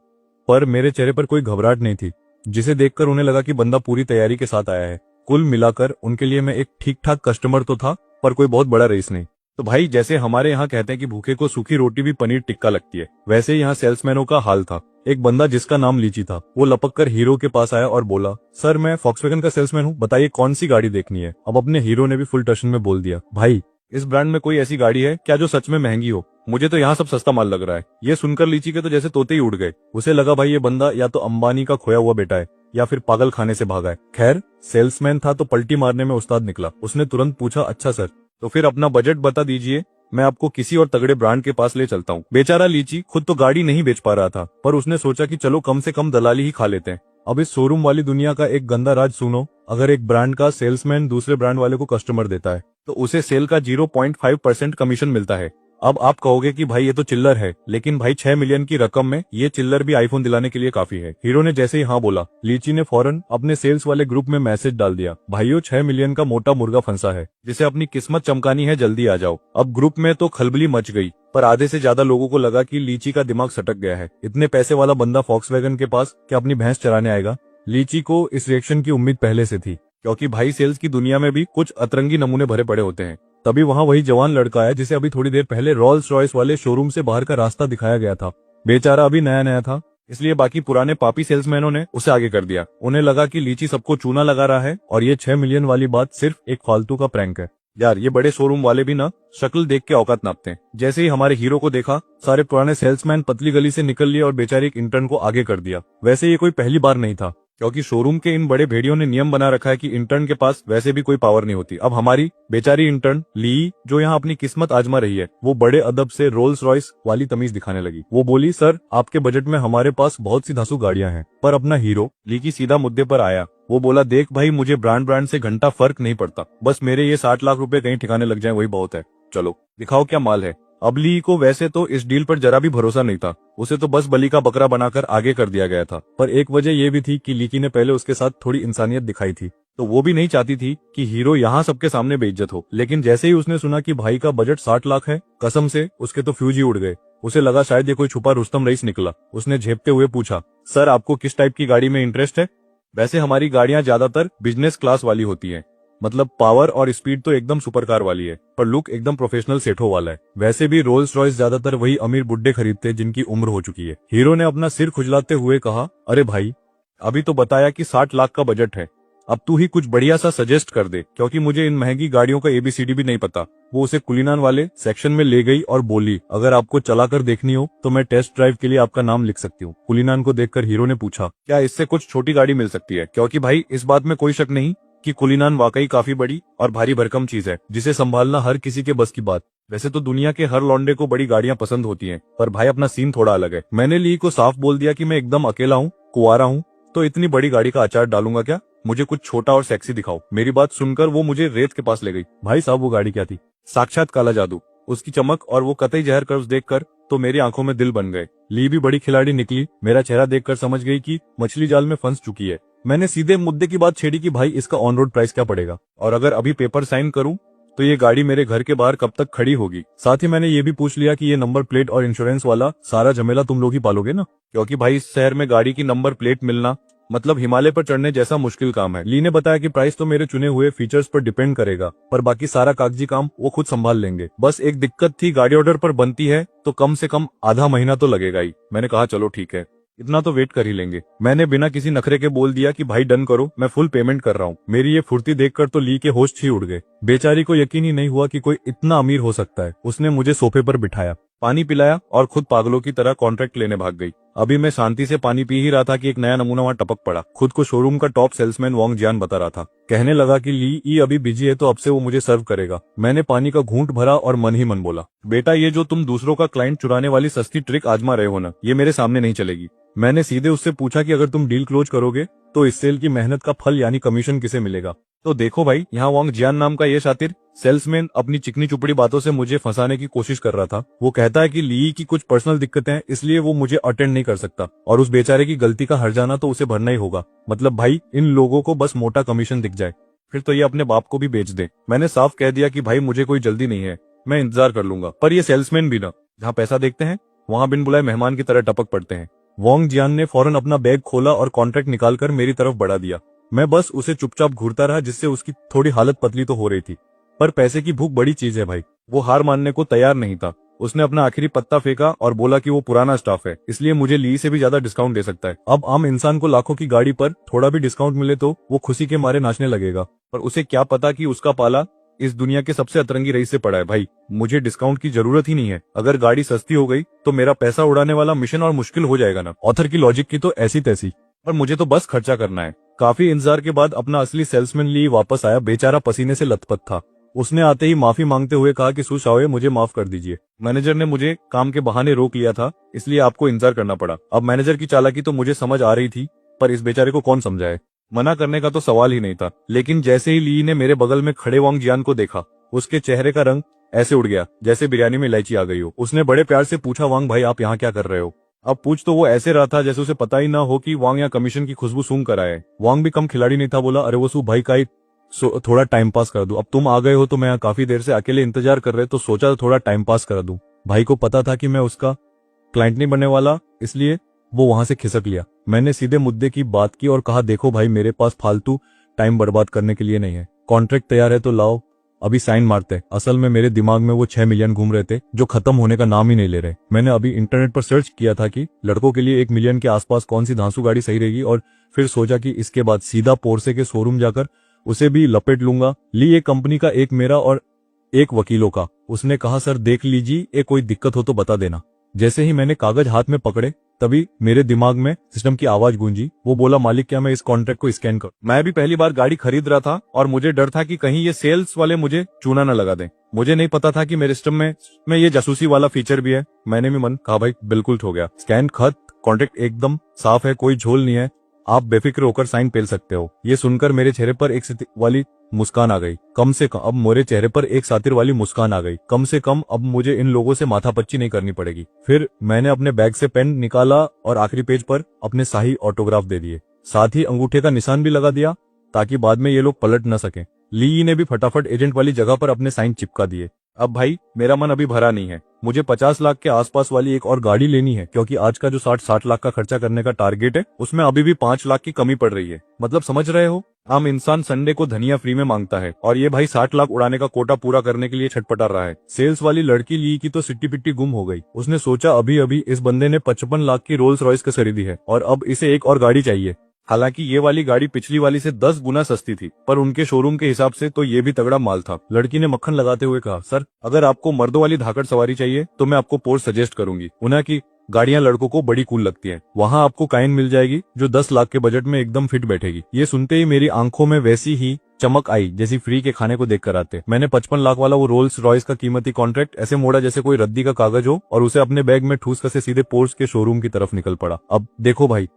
Speaker 1: पर मेरे चेहरे पर कोई घबराहट नहीं थी, जिसे देखकर उन्हें लगा कि बंदा पूरी तैयारी के साथ आया है। कुल मिलाकर उनके लिए मैं एक ठीक ठाक कस्टमर तो था, पर कोई बहुत बड़ा रईस नहीं। तो भाई, जैसे हमारे यहाँ कहते हैं कि भूखे को सूखी रोटी भी पनीर टिक्का लगती है, वैसे यहाँ सेल्समैनों का हाल था। एक बंदा जिसका नाम लीची था, वो लपक कर हीरो के पास आया और बोला, सर मैं फॉक्सवैगन का सेल्समैन हूँ, बताइए कौन सी गाड़ी देखनी है। अब अपने हीरो ने भी फुल टशन में बोल दिया, भाई इस ब्रांड में कोई ऐसी गाड़ी है क्या जो सच में महंगी हो? मुझे तो यहाँ सब सस्ता माल लग रहा है। ये सुनकर लीची के तो जैसे तोते ही उड़ गए। उसे लगा भाई ये बंदा या तो अंबानी का खोया हुआ बेटा है या फिर पागल खाने से भागा है। खैर, सेल्समैन था तो पलटी मारने में उस्ताद निकला। उसने तुरंत पूछा, अच्छा सर, तो फिर अपना बजट बता दीजिए, मैं आपको किसी और तगड़े ब्रांड के पास ले चलता हूँ। बेचारा लीची खुद तो गाड़ी नहीं बेच पा रहा था, पर उसने सोचा कि चलो कम से कम दलाली ही खा लेते हैं। अब इस शोरूम वाली दुनिया का एक गंदा राज सुनो, अगर एक ब्रांड का सेल्समैन दूसरे ब्रांड वाले को कस्टमर देता है तो उसे सेल का 0.5% कमीशन मिलता है। अब आप कहोगे कि भाई ये तो चिल्लर है, लेकिन भाई 6 मिलियन की रकम में ये चिल्लर भी आईफोन दिलाने के लिए काफी है। हीरो ने जैसे ही हाँ बोला, लीची ने फौरन अपने सेल्स वाले ग्रुप में मैसेज डाल दिया, भाइयों 6 मिलियन का मोटा मुर्गा फंसा है, जिसे अपनी किस्मत चमकानी है, जल्दी आ जाओ। अब ग्रुप में तो खलबली मच गई, पर आधे से ज्यादा लोगों को लगा कि लीची का दिमाग सटक गया है। इतने पैसे वाला बंदा फॉक्सवैगन के पास क्या अपनी भैंस चराने आएगा? लीची को इस रिएक्शन की उम्मीद पहले से थी, क्योंकि भाई सेल्स की दुनिया में भी कुछ अतरंगी नमूने भरे पड़े होते हैं। तभी वहां वही जवान लड़का आया जिसे अभी थोड़ी देर पहले रॉल्स रॉयस वाले शोरूम से बाहर का रास्ता दिखाया गया था। बेचारा अभी नया नया था, इसलिए बाकी पुराने पापी सेल्समैनों ने उसे आगे कर दिया। उन्हें लगा कि लीची सबको चूना लगा रहा है और ये 6 मिलियन वाली बात सिर्फ एक फालतू का प्रैंक है। यार, ये बड़े शोरूम वाले भी ना शक्ल देख के औकात नापते हैं। जैसे ही हमारे हीरो को देखा, सारे पुराने सेल्समैन पतली गली से निकल लिए और बेचारे एक इंटर्न को आगे कर दिया। वैसे ये कोई पहली बार नहीं था, क्योंकि शोरूम के इन बड़े भेड़ियों ने नियम बना रखा है कि इंटर्न के पास वैसे भी कोई पावर नहीं होती। अब हमारी बेचारी इंटर्न ली, जो यहाँ अपनी किस्मत आजमा रही है, वो बड़े अदब से रोल्स रॉयस वाली तमीज दिखाने लगी। वो बोली, सर आपके बजट में हमारे पास बहुत सी धांसू गाड़ियां हैं। पर अपना हीरो ली की सीधा मुद्दे पर आया। वो बोला, देख भाई, मुझे ब्रांड से घंटा फर्क नहीं पड़ता, बस मेरे ये 60 लाख रुपए कहीं ठिकाने लग जाए वही बहुत है। चलो दिखाओ क्या माल है। अब ली को वैसे तो इस डील पर जरा भी भरोसा नहीं था, उसे तो बस बलि का बकरा बनाकर आगे कर दिया गया था। पर एक वजह यह भी थी कि लीकी ने पहले उसके साथ थोड़ी इंसानियत दिखाई थी, तो वो भी नहीं चाहती थी कि हीरो यहाँ सबके सामने बेइज्जत हो। लेकिन जैसे ही उसने सुना कि भाई का बजट 60 लाख है, कसम से उसके तो फ्यूज ही उड़ गए। उसे लगा शायद ये कोई छुपा रुस्तम रईस निकला। उसने झेपते हुए पूछा, सर आपको किस टाइप की गाड़ी में इंटरेस्ट है? वैसे हमारी गाड़ियां ज्यादातर बिजनेस क्लास वाली होती हैं, मतलब पावर और स्पीड तो एकदम सुपर कार वाली है, पर लुक एकदम प्रोफेशनल सेठों वाला है। वैसे भी रोल्स रॉयस ज्यादातर वही अमीर बुड्ढे खरीदते हैं जिनकी उम्र हो चुकी है। हीरो ने अपना सिर खुजलाते हुए कहा, अरे भाई, अभी तो बताया कि 60 लाख का बजट है, अब तू ही कुछ बढ़िया सा सजेस्ट कर दे, क्योंकि मुझे इन महंगी गाड़ियों का ABCD भी नहीं पता। वो उसे कुलीनान वाले सेक्शन में ले गई और बोली, अगर आपको चलाकर देखनी हो तो मैं टेस्ट ड्राइव के लिए आपका नाम लिख सकती हूँ। कुलीनान को देखकर हीरो ने पूछा, क्या इससे कुछ छोटी गाड़ी मिल सकती है? क्योंकि भाई इस बात में कोई शक नहीं कि कुलीनान वाकई काफी बड़ी और भारी भरकम चीज है, जिसे संभालना हर किसी के बस की बात। वैसे तो दुनिया के हर लौंडे को बड़ी गाड़ियां पसंद होती हैं, पर भाई अपना सीन थोड़ा अलग है। मैंने ली को साफ बोल दिया कि मैं एकदम अकेला हूँ, कुंवारा हूँ, तो इतनी बड़ी गाड़ी का अचार डालूंगा क्या? मुझे कुछ छोटा और सेक्सी दिखाओ। मेरी बात सुनकर वो मुझे रेत के पास ले गई। भाई साहब, वो गाड़ी क्या थी? साक्षात काला जादू। उसकी चमक और वो कतई जहर कर्व्स देखकर तो मेरी आंखों में दिल बन गए। ली भी बड़ी खिलाड़ी निकली। मेरा चेहरा देखकर समझ गई कि मछली जाल में फंस चुकी है। मैंने सीधे मुद्दे की बात छेड़ी कि भाई इसका ऑन रोड प्राइस क्या पड़ेगा, और अगर अभी पेपर साइन करूं तो ये गाड़ी मेरे घर के बाहर कब तक खड़ी होगी। साथ ही मैंने ये भी पूछ लिया कि ये नंबर प्लेट और इंश्योरेंस वाला सारा झमेला तुम लोग ही पालोगे ना, क्योंकि भाई इस शहर में गाड़ी की नंबर प्लेट मिलना मतलब हिमालय पर चढ़ने जैसा मुश्किल काम है। ली ने बताया कि प्राइस तो मेरे चुने हुए फीचर्स पर डिपेंड करेगा, पर बाकी सारा कागजी काम वो खुद संभाल लेंगे। बस एक दिक्कत थी, गाड़ी ऑर्डर पर बनती है तो कम से कम आधा महीना तो लगेगा ही। मैंने कहा चलो ठीक है, इतना तो वेट कर ही लेंगे। मैंने बिना किसी नखरे के बोल दिया कि भाई डन करो, मैं फुल पेमेंट कर रहा हूँ। मेरी ये फुर्ती देखकर तो ली के होश ही उड़ गए। बेचारी को यकीन ही नहीं हुआ कि कोई इतना अमीर हो सकता है। उसने मुझे सोफे पर बिठाया, पानी पिलाया और खुद पागलों की तरह कॉन्ट्रैक्ट लेने भाग गई। अभी मैं शांति से पानी पी ही रहा था कि एक नया नमूना वहां टपक पड़ा। खुद को शोरूम का टॉप सेल्समैन वांग जियान बता रहा था। कहने लगा कि ली ई अभी बिजी है तो अब से वो मुझे सर्व करेगा। मैंने पानी का घूंट भरा और मन ही मन बोला, बेटा ये जो तुम दूसरों का क्लाइंट चुराने वाली सस्ती ट्रिक आजमा रहे हो ना, ये मेरे सामने नहीं चलेगी। मैंने सीधे उससे पूछा कि अगर तुम डील क्लोज करोगे तो इस सेल की मेहनत का फल यानी कमीशन किसे मिलेगा। तो देखो भाई, यहाँ वांग जियान नाम का ये शातिर सेल्समैन अपनी चिकनी चुपड़ी बातों से मुझे फंसाने की कोशिश कर रहा था। वो कहता है कि ली की कुछ पर्सनल दिक्कतें हैं इसलिए वो मुझे अटेंड नहीं कर सकता और उस बेचारे की गलती का हर्जाना तो उसे भरना ही होगा। मतलब भाई, इन लोगों को बस मोटा कमीशन दिख जाए फिर तो ये अपने बाप को भी बेच दे। मैंने साफ कह दिया कि भाई मुझे कोई जल्दी नहीं है, मैं इंतजार कर लूंगा। पर ये सेल्समैन भी ना, जहाँ पैसा देखते हैं वहां बिन बुलाए मेहमान की तरह टपक पड़ते हैं। वांग जियान ने फौरन अपना बैग खोला और कॉन्ट्रैक्ट निकालकर मेरी तरफ बढ़ा दिया। मैं बस उसे चुपचाप घूरता रहा, जिससे उसकी थोड़ी हालत पतली तो हो रही थी। पर पैसे की भूख बड़ी चीज है भाई। वो हार मानने को तैयार नहीं था। उसने अपना आखिरी पत्ता फेंका और बोला कि वो पुराना स्टाफ है इसलिए मुझे ली से भी ज्यादा डिस्काउंट दे सकता है। अब आम इंसान को लाखों की गाड़ी पर थोड़ा भी डिस्काउंट मिले तो वो खुशी के मारे नाचने लगेगा। पर उसे क्या पता कि उसका पाला इस दुनिया के सबसे अतरंगी रईस से पड़ा है। भाई मुझे डिस्काउंट की जरूरत ही नहीं है। अगर गाड़ी सस्ती हो गई तो मेरा पैसा उड़ाने वाला मिशन और मुश्किल हो जाएगा ना। ऑथर की लॉजिक की तो ऐसी तैसी, पर मुझे तो बस खर्चा करना है। काफी इंतजार के बाद अपना असली सेल्समैन ली वापस आया। बेचारा पसीने से लथपथ था। उसने आते ही माफी मांगते हुए कहा कि सुशाओ, मुझे माफ कर दीजिए। मैनेजर ने मुझे काम के बहाने रोक लिया था इसलिए आपको इंतजार करना पड़ा। अब मैनेजर की चालाकी तो मुझे समझ आ रही थी, पर इस बेचारे को कौन समझाए। मना करने का तो सवाल ही नहीं था। लेकिन जैसे ही ली ने मेरे बगल में खड़े वांग जियान को देखा, उसके चेहरे का रंग ऐसे उड़ गया जैसे बिरयानी में इलायची आ गई हो। उसने बड़े प्यार से पूछा, वांग भाई आप यहाँ क्या कर रहे हो? अब पूछ तो वो ऐसे रहा था जैसे उसे पता ही ना हो कि वांग यहाँ कमीशन की खुशबू सूंघ कर आए। वांग भी कम खिलाड़ी नहीं था। बोला, अरे वो सू भाई का ही थोड़ा टाइम पास कर दूं। अब तुम आ गए हो तो मैं यहाँ काफी देर से अकेले इंतजार कर रहे तो सोचा थोड़ा टाइम पास कर दूं। भाई को पता था कि मैं उसका क्लाइंट नहीं बनने वाला, इसलिए वो वहां से खिसक लिया। मैंने सीधे मुद्दे की बात की और कहा, देखो भाई मेरे पास फालतू टाइम बर्बाद करने के लिए नहीं है। कॉन्ट्रैक्ट तैयार है तो लाओ, अभी साइन मारते। असल में मेरे दिमाग में वो 6 मिलियन घूम रहे थे जो खत्म होने का नाम ही नहीं ले रहे। मैंने अभी इंटरनेट पर सर्च किया था कि लड़कों के लिए 1 मिलियन के आसपास कौन सी धांसू गाड़ी सही रहेगी और फिर सोचा कि इसके बाद सीधा पोर्से के शोरूम जाकर उसे भी लपेट लूंगा। ली एक कंपनी का, एक मेरा और एक वकीलों का। उसने कहा, सर देख लीजिए, कोई दिक्कत हो तो बता देना। जैसे ही मैंने कागज हाथ में पकड़े तभी मेरे दिमाग में सिस्टम की आवाज गूंजी। वो बोला, मालिक क्या मैं इस कॉन्ट्रैक्ट को स्कैन कर? मैं भी पहली बार गाड़ी खरीद रहा था और मुझे डर था कि कहीं ये सेल्स वाले मुझे चूना न लगा दें। मुझे नहीं पता था कि मेरे सिस्टम में ये जासूसी वाला फीचर भी है। मैंने भी मन कहा, भाई बिल्कुल हो गया। स्कैन खत, कॉन्ट्रैक्ट एकदम साफ है, कोई झोल नहीं है, आप बेफिक्र होकर साइन पेल सकते हो। ये सुनकर मेरे चेहरे पर एक वाली मुस्कान आ गई। कम से कम अब मेरे चेहरे पर एक सातिर वाली मुस्कान आ गई। कम से कम अब मुझे इन लोगों से माथापच्ची नहीं करनी पड़ेगी। फिर मैंने अपने बैग से पेन निकाला और आखिरी पेज पर अपने शाही ऑटोग्राफ दे दिए। साथ ही अंगूठे का निशान भी लगा दिया ताकि बाद में ये लोग पलट न सकें। ली ने भी फटाफट एजेंट वाली जगह पर अपने साइन चिपका दिए। अब भाई मेरा मन अभी भरा नहीं है। मुझे 50 लाख के आसपास वाली एक और गाड़ी लेनी है, क्योंकि आज का जो 60 लाख का खर्चा करने का टारगेट है उसमें अभी भी 5 लाख की कमी पड़ रही है। मतलब समझ रहे हो, आम इंसान संडे को धनिया फ्री में मांगता है और ये भाई 60 लाख उड़ाने का कोटा पूरा करने के लिए छटपटा रहा है। सेल्स वाली लड़की ली की तो सिट्टी पिट्टी गुम हो गई। उसने सोचा अभी अभी इस बंदे ने 55 लाख की रोल्स रॉयस खरीदी है और अब इसे एक और गाड़ी चाहिए। हालांकि ये वाली गाड़ी पिछली वाली से 10 गुना सस्ती थी, पर उनके शोरूम के हिसाब से तो ये भी तगड़ा माल था। लड़की ने मक्खन लगाते हुए कहा, सर अगर आपको मर्दों वाली धाकड़ सवारी चाहिए तो मैं आपको पोर्श सजेस्ट करूंगी। उन्हें की गाड़ियां लड़कों को बड़ी कूल लगती हैं। वहां आपको काइन मिल जाएगी जो 10 लाख के बजट में एकदम फिट बैठेगी। ये सुनते ही मेरी आंखों में वैसी ही चमक आई जैसी फ्री के खाने को देखकर आते। मैंने 55 लाख वाला वो रोल्स रॉयस का कीमती कॉन्ट्रैक्ट ऐसे मोड़ा जैसे कोई रद्दी का कागज हो और उसे अपने बैग में ठूस कसे सीधे पोर्श के शोरूम की तरफ निकल पड़ा। अब देखो भाई,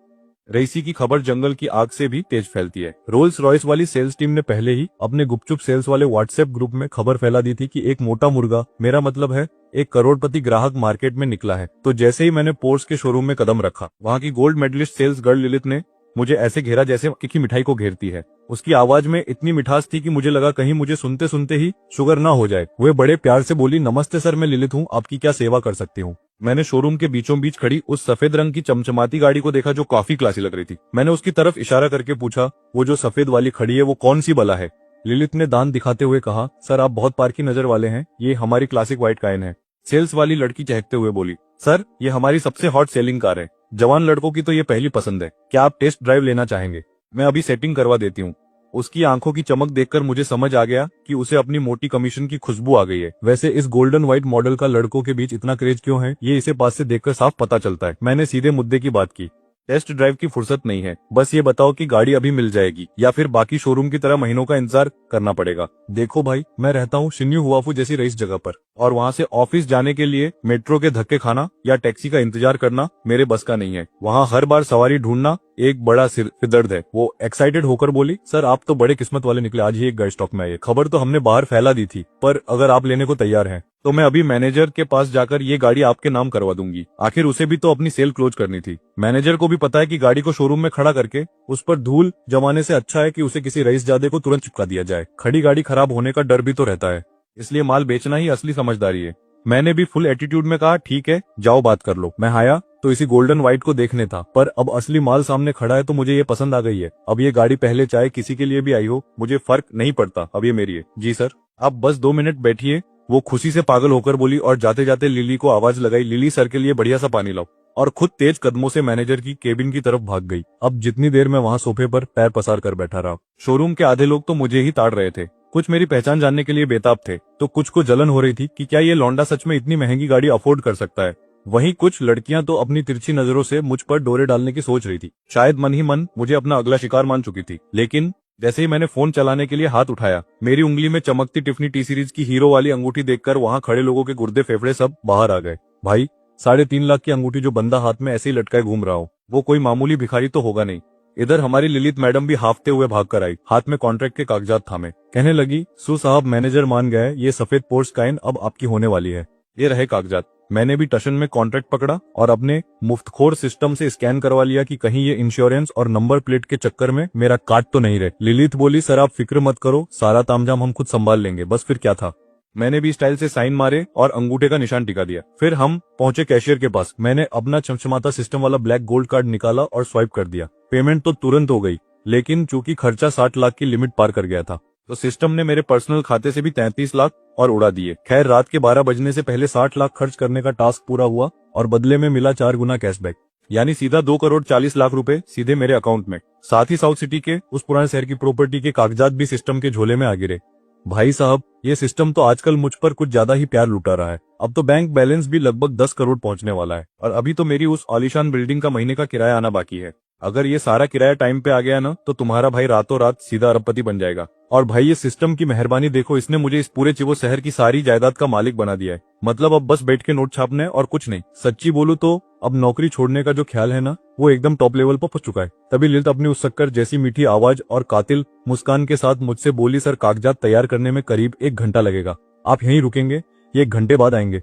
Speaker 1: रईसी की खबर जंगल की आग से भी तेज फैलती है। रोल्स रॉयस वाली सेल्स टीम ने पहले ही अपने गुपचुप सेल्स वाले व्हाट्सएप ग्रुप में खबर फैला दी थी कि एक मोटा मुर्गा, मेरा मतलब है एक करोड़पति ग्राहक मार्केट में निकला है। तो जैसे ही मैंने पोर्स के शोरूम में कदम रखा, वहां की गोल्ड मेडलिस्ट सेल्स गर्ल लिलित ने मुझे ऐसे घेरा जैसे की मिठाई को घेरती है। उसकी आवाज में इतनी मिठास थी कि मुझे लगा कहीं मुझे सुनते सुनते ही शुगर ना हो जाए। वे बड़े प्यार से बोली, नमस्ते सर, मैं लिलित हूँ, आपकी क्या सेवा कर सकती हूँ? मैंने शोरूम के बीचों बीच खड़ी उस सफेद रंग की चमचमाती गाड़ी को देखा जो काफी क्लासी लग रही थी। मैंने उसकी तरफ इशारा करके पूछा, वो जो सफेद वाली खड़ी है वो कौन सी बला है? लिलित ने दांत दिखाते हुए कहा, सर आप बहुत पार की नजर वाले हैं, ये हमारी क्लासिक व्हाइट काइन है। सेल्स वाली लड़की चहकते हुए बोली, सर ये हमारी सबसे हॉट सेलिंग कार है, जवान लड़कों की तो ये पहली पसंद है। क्या आप टेस्ट ड्राइव लेना चाहेंगे? मैं अभी सेटिंग करवा देती हूँ। उसकी आंखों की चमक देखकर मुझे समझ आ गया कि उसे अपनी मोटी कमीशन की खुशबू आ गई है। वैसे इस गोल्डन व्हाइट मॉडल का लड़कों के बीच इतना क्रेज क्यों है, ये इसे पास से देखकर साफ पता चलता है। मैंने सीधे मुद्दे की बात की। टेस्ट ड्राइव की फुर्सत नहीं है, बस ये बताओ कि गाड़ी अभी मिल जाएगी या फिर बाकी शोरूम की तरह महीनों का इंतजार करना पड़ेगा। देखो भाई, मैं रहता हूँ शिन्यू हुआफू जैसी रईस जगह पर, और वहाँ से ऑफिस जाने के लिए मेट्रो के धक्के खाना या टैक्सी का इंतजार करना मेरे बस का नहीं है। वहाँ हर बार सवारी ढूंढना एक बड़ा सिर दर्द है। वो एक्साइटेड होकर बोली, सर आप तो बड़े किस्मत वाले निकले, आज ही एक गाड़ी स्टॉक में आई है। खबर तो हमने बाहर फैला दी थी, पर अगर आप लेने को तैयार हैं तो मैं अभी मैनेजर के पास जाकर ये गाड़ी आपके नाम करवा दूंगी। आखिर उसे भी तो अपनी सेल क्लोज करनी थी। मैनेजर को भी पता है कि गाड़ी को शोरूम में खड़ा करके उस पर धूल जमाने से अच्छा है कि उसे किसी रईसजादे को तुरंत चिपका दिया जाए। खड़ी गाड़ी खराब होने का डर भी तो रहता है, इसलिए माल बेचना ही असली समझदारी है। मैंने भी फुल एटीट्यूड में कहा, ठीक है जाओ बात कर लो। मैं आया तो इसी गोल्डन व्हाइट को देखने था, पर अब असली माल सामने खड़ा है तो मुझे ये पसंद आ गई है। अब ये गाड़ी पहले चाहे किसी के लिए भी आई हो, मुझे फर्क नहीं पड़ता, अब ये मेरी है। जी सर, आप बस 2 मिनट बैठिए। वो खुशी से पागल होकर बोली और जाते जाते लिली को आवाज लगाई, लिली सर के लिए बढ़िया सा पानी लाओ, और खुद तेज कदमों से मैनेजर की केबिन की तरफ भाग गई। अब जितनी देर मैं वहां सोफे पर पैर पसार कर बैठा रहा, शोरूम के आधे लोग तो मुझे ही ताड़ रहे थे। कुछ मेरी पहचान जानने के लिए बेताब थे, तो कुछ को जलन हो रही थी कि क्या ये लौंडा सच में इतनी महंगी गाड़ी अफोर्ड कर सकता है। वहीं कुछ लड़कियां तो अपनी तिरछी नजरों से मुझ पर डोरे डालने की सोच रही थी। शायद मन ही मन मुझे अपना अगला शिकार मान चुकी थी। लेकिन जैसे ही मैंने फोन चलाने के लिए हाथ उठाया, मेरी उंगली में चमकती टिफनी टी सीरीज की हीरो वाली अंगूठी देखकर वहां खड़े लोगों के गुर्दे फेफड़े सब बाहर आ गए। भाई, 3.5 लाख की अंगूठी जो बंदा हाथ में ऐसे ही लटकाए घूम रहा हो, वो कोई मामूली भिखारी तो होगा नहीं। इधर हमारी ललित मैडम भी हाफते हुए भाग कर आई, हाथ में कॉन्ट्रैक्ट के कागजात थामे। कहने लगी, सु साहब मैनेजर मान गए, ये सफेद पोर्स काइन अब आपकी होने वाली है। ये रहे कागजात। मैंने भी टशन में कॉन्ट्रैक्ट पकड़ा और अपने मुफ्तखोर सिस्टम से स्कैन करवा लिया कि कहीं ये इंश्योरेंस और नंबर प्लेट के चक्कर में मेरा काट तो नहीं रहे। लिलित बोली, सर आप फिक्र मत करो, सारा तामझाम हम खुद संभाल लेंगे। बस फिर क्या था, मैंने भी स्टाइल से साइन मारे और अंगूठे का निशान टिका दिया। फिर हम पहुंचे कैशियर के पास। मैंने अपना चमचमाता सिस्टम वाला ब्लैक गोल्ड कार्ड निकाला और स्वाइप कर दिया। पेमेंट तो तुरंत हो गई, लेकिन चूंकि खर्चा 60 लाख की लिमिट पार कर गया था, तो सिस्टम ने मेरे पर्सनल खाते से भी 33 लाख और उड़ा दिए। खैर, रात के 12 बजने से पहले 60 लाख खर्च करने का टास्क पूरा हुआ और बदले में मिला 4 गुना कैशबैक, यानी सीधा 2 करोड़ 40 लाख रुपए सीधे मेरे अकाउंट में। साथ ही साउथ सिटी के उस पुराने शहर की प्रॉपर्टी के कागजात भी सिस्टम के झोले में आ गिरे। भाई साहब, ये सिस्टम तो आजकल मुझ पर कुछ ज्यादा ही प्यार लुटा रहा है। अब तो बैंक बैलेंस भी लगभग 10 करोड़ पहुंचने वाला है, और अभी तो मेरी उस आलीशान बिल्डिंग का महीने का किराया आना बाकी है। अगर ये सारा किराया टाइम पे आ गया ना, तो तुम्हारा भाई रातों रात सीधा अरबपति बन जाएगा। और भाई, ये सिस्टम की मेहरबानी देखो, इसने मुझे इस पूरे चिवो शहर की सारी जायदाद का मालिक बना दिया है। मतलब अब बस बैठ के नोट छापने और कुछ नहीं। सच्ची बोलूं तो अब नौकरी छोड़ने का जो ख्याल है ना, वो एकदम टॉप लेवल पर पहुंच चुका है। तभी ललित अपनी उस शक्कर जैसी मीठी आवाज और कातिल मुस्कान के साथ मुझसे बोली, सर कागजात तैयार करने में करीब 1 घंटा लगेगा, आप यहीं रुकेंगे? ये 1 घंटे बाद आएंगे,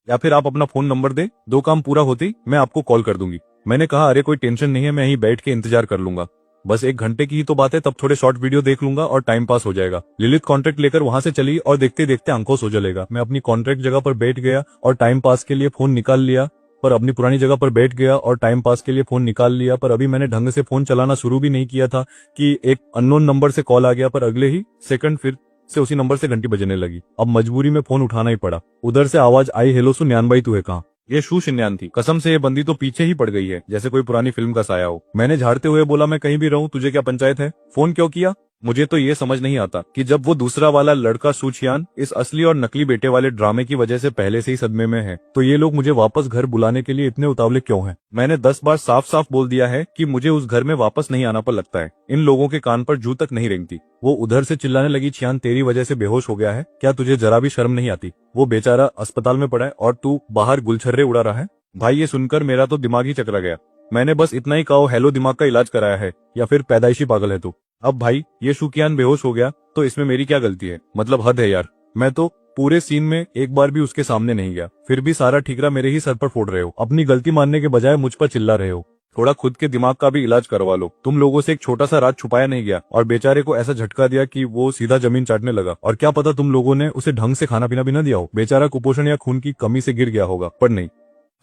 Speaker 1: या फिर आप अपना फोन नंबर दे, 2 काम पूरा होते ही मैं आपको कॉल कर दूंगी। मैंने कहा, अरे कोई टेंशन नहीं है, मैं यहीं बैठ के इंतजार कर लूंगा। बस 1 घंटे की ही तो बात है, तब थोड़े शॉर्ट वीडियो देख लूंगा और टाइम पास हो जाएगा। ललित कॉन्ट्रैक्ट लेकर वहां से चली और देखते देखते आंखों सो जलेगा। मैं अपनी कॉन्ट्रैक्ट जगह पर बैठ गया और टाइम पास के लिए फोन निकाल लिया, पर अपनी पुरानी जगह पर बैठ गया और टाइम पास के लिए फोन निकाल लिया, पर अभी मैंने ढंग से फोन चलाना शुरू भी नहीं किया था कि एक अननोन नंबर से कॉल आ गया, पर अगले ही सेकंड फिर से उसी नंबर से घंटी बजने लगी। अब मजबूरी में फोन उठाना ही पड़ा। उधर से आवाज आई, हेलो सुन्यान भाई, तू है कहाँ? ये शू शिन्यान थी। कसम से ये बंदी तो पीछे ही पड़ गई है, जैसे कोई पुरानी फिल्म का साया हो। मैंने झाड़ते हुए बोला, मैं कहीं भी रहूं, तुझे क्या पंचायत है? फोन क्यों किया? मुझे तो ये समझ नहीं आता कि जब वो दूसरा वाला लड़का सूचियान इस असली और नकली बेटे वाले ड्रामे की वजह से पहले से ही सदमे में है, तो ये लोग मुझे वापस घर बुलाने के लिए इतने उतावले क्यों हैं? मैंने 10 बार साफ साफ बोल दिया है कि मुझे उस घर में वापस नहीं आना, पर लगता है इन लोगों के कान पर जू तक नहीं रेंगती। वो उधर से चिल्लाने लगी, छियान तेरी वजह से बेहोश हो गया है, क्या तुझे जरा भी शर्म नहीं आती? वो बेचारा अस्पताल में पड़ा है और तू बाहर गुलछर्रे उड़ा रहा है। भाई, ये सुनकर मेरा तो दिमाग ही चकरा गया। मैंने बस इतना ही कहा, हेलो दिमाग का इलाज कराया है या फिर पैदाइशी पागल है तू? अब भाई, ये शुकियान बेहोश हो गया तो इसमें मेरी क्या गलती है? मतलब हद है यार। मैं तो पूरे सीन में एक बार भी उसके सामने नहीं गया, फिर भी सारा ठीकरा मेरे ही सर पर फोड़ रहे हो। अपनी गलती मानने के बजाय मुझ पर चिल्ला रहे हो। थोड़ा खुद के दिमाग का भी इलाज करवा लो। तुम लोगों से एक छोटा सा राज छुपाया नहीं गया और बेचारे को ऐसा झटका दिया कि वो सीधा जमीन चाटने लगा। और क्या पता तुम लोगों ने उसे ढंग से खाना पीना भी न दिया हो। बेचारा कुपोषण या खून की कमी से गिर गया होगा, पर नहीं,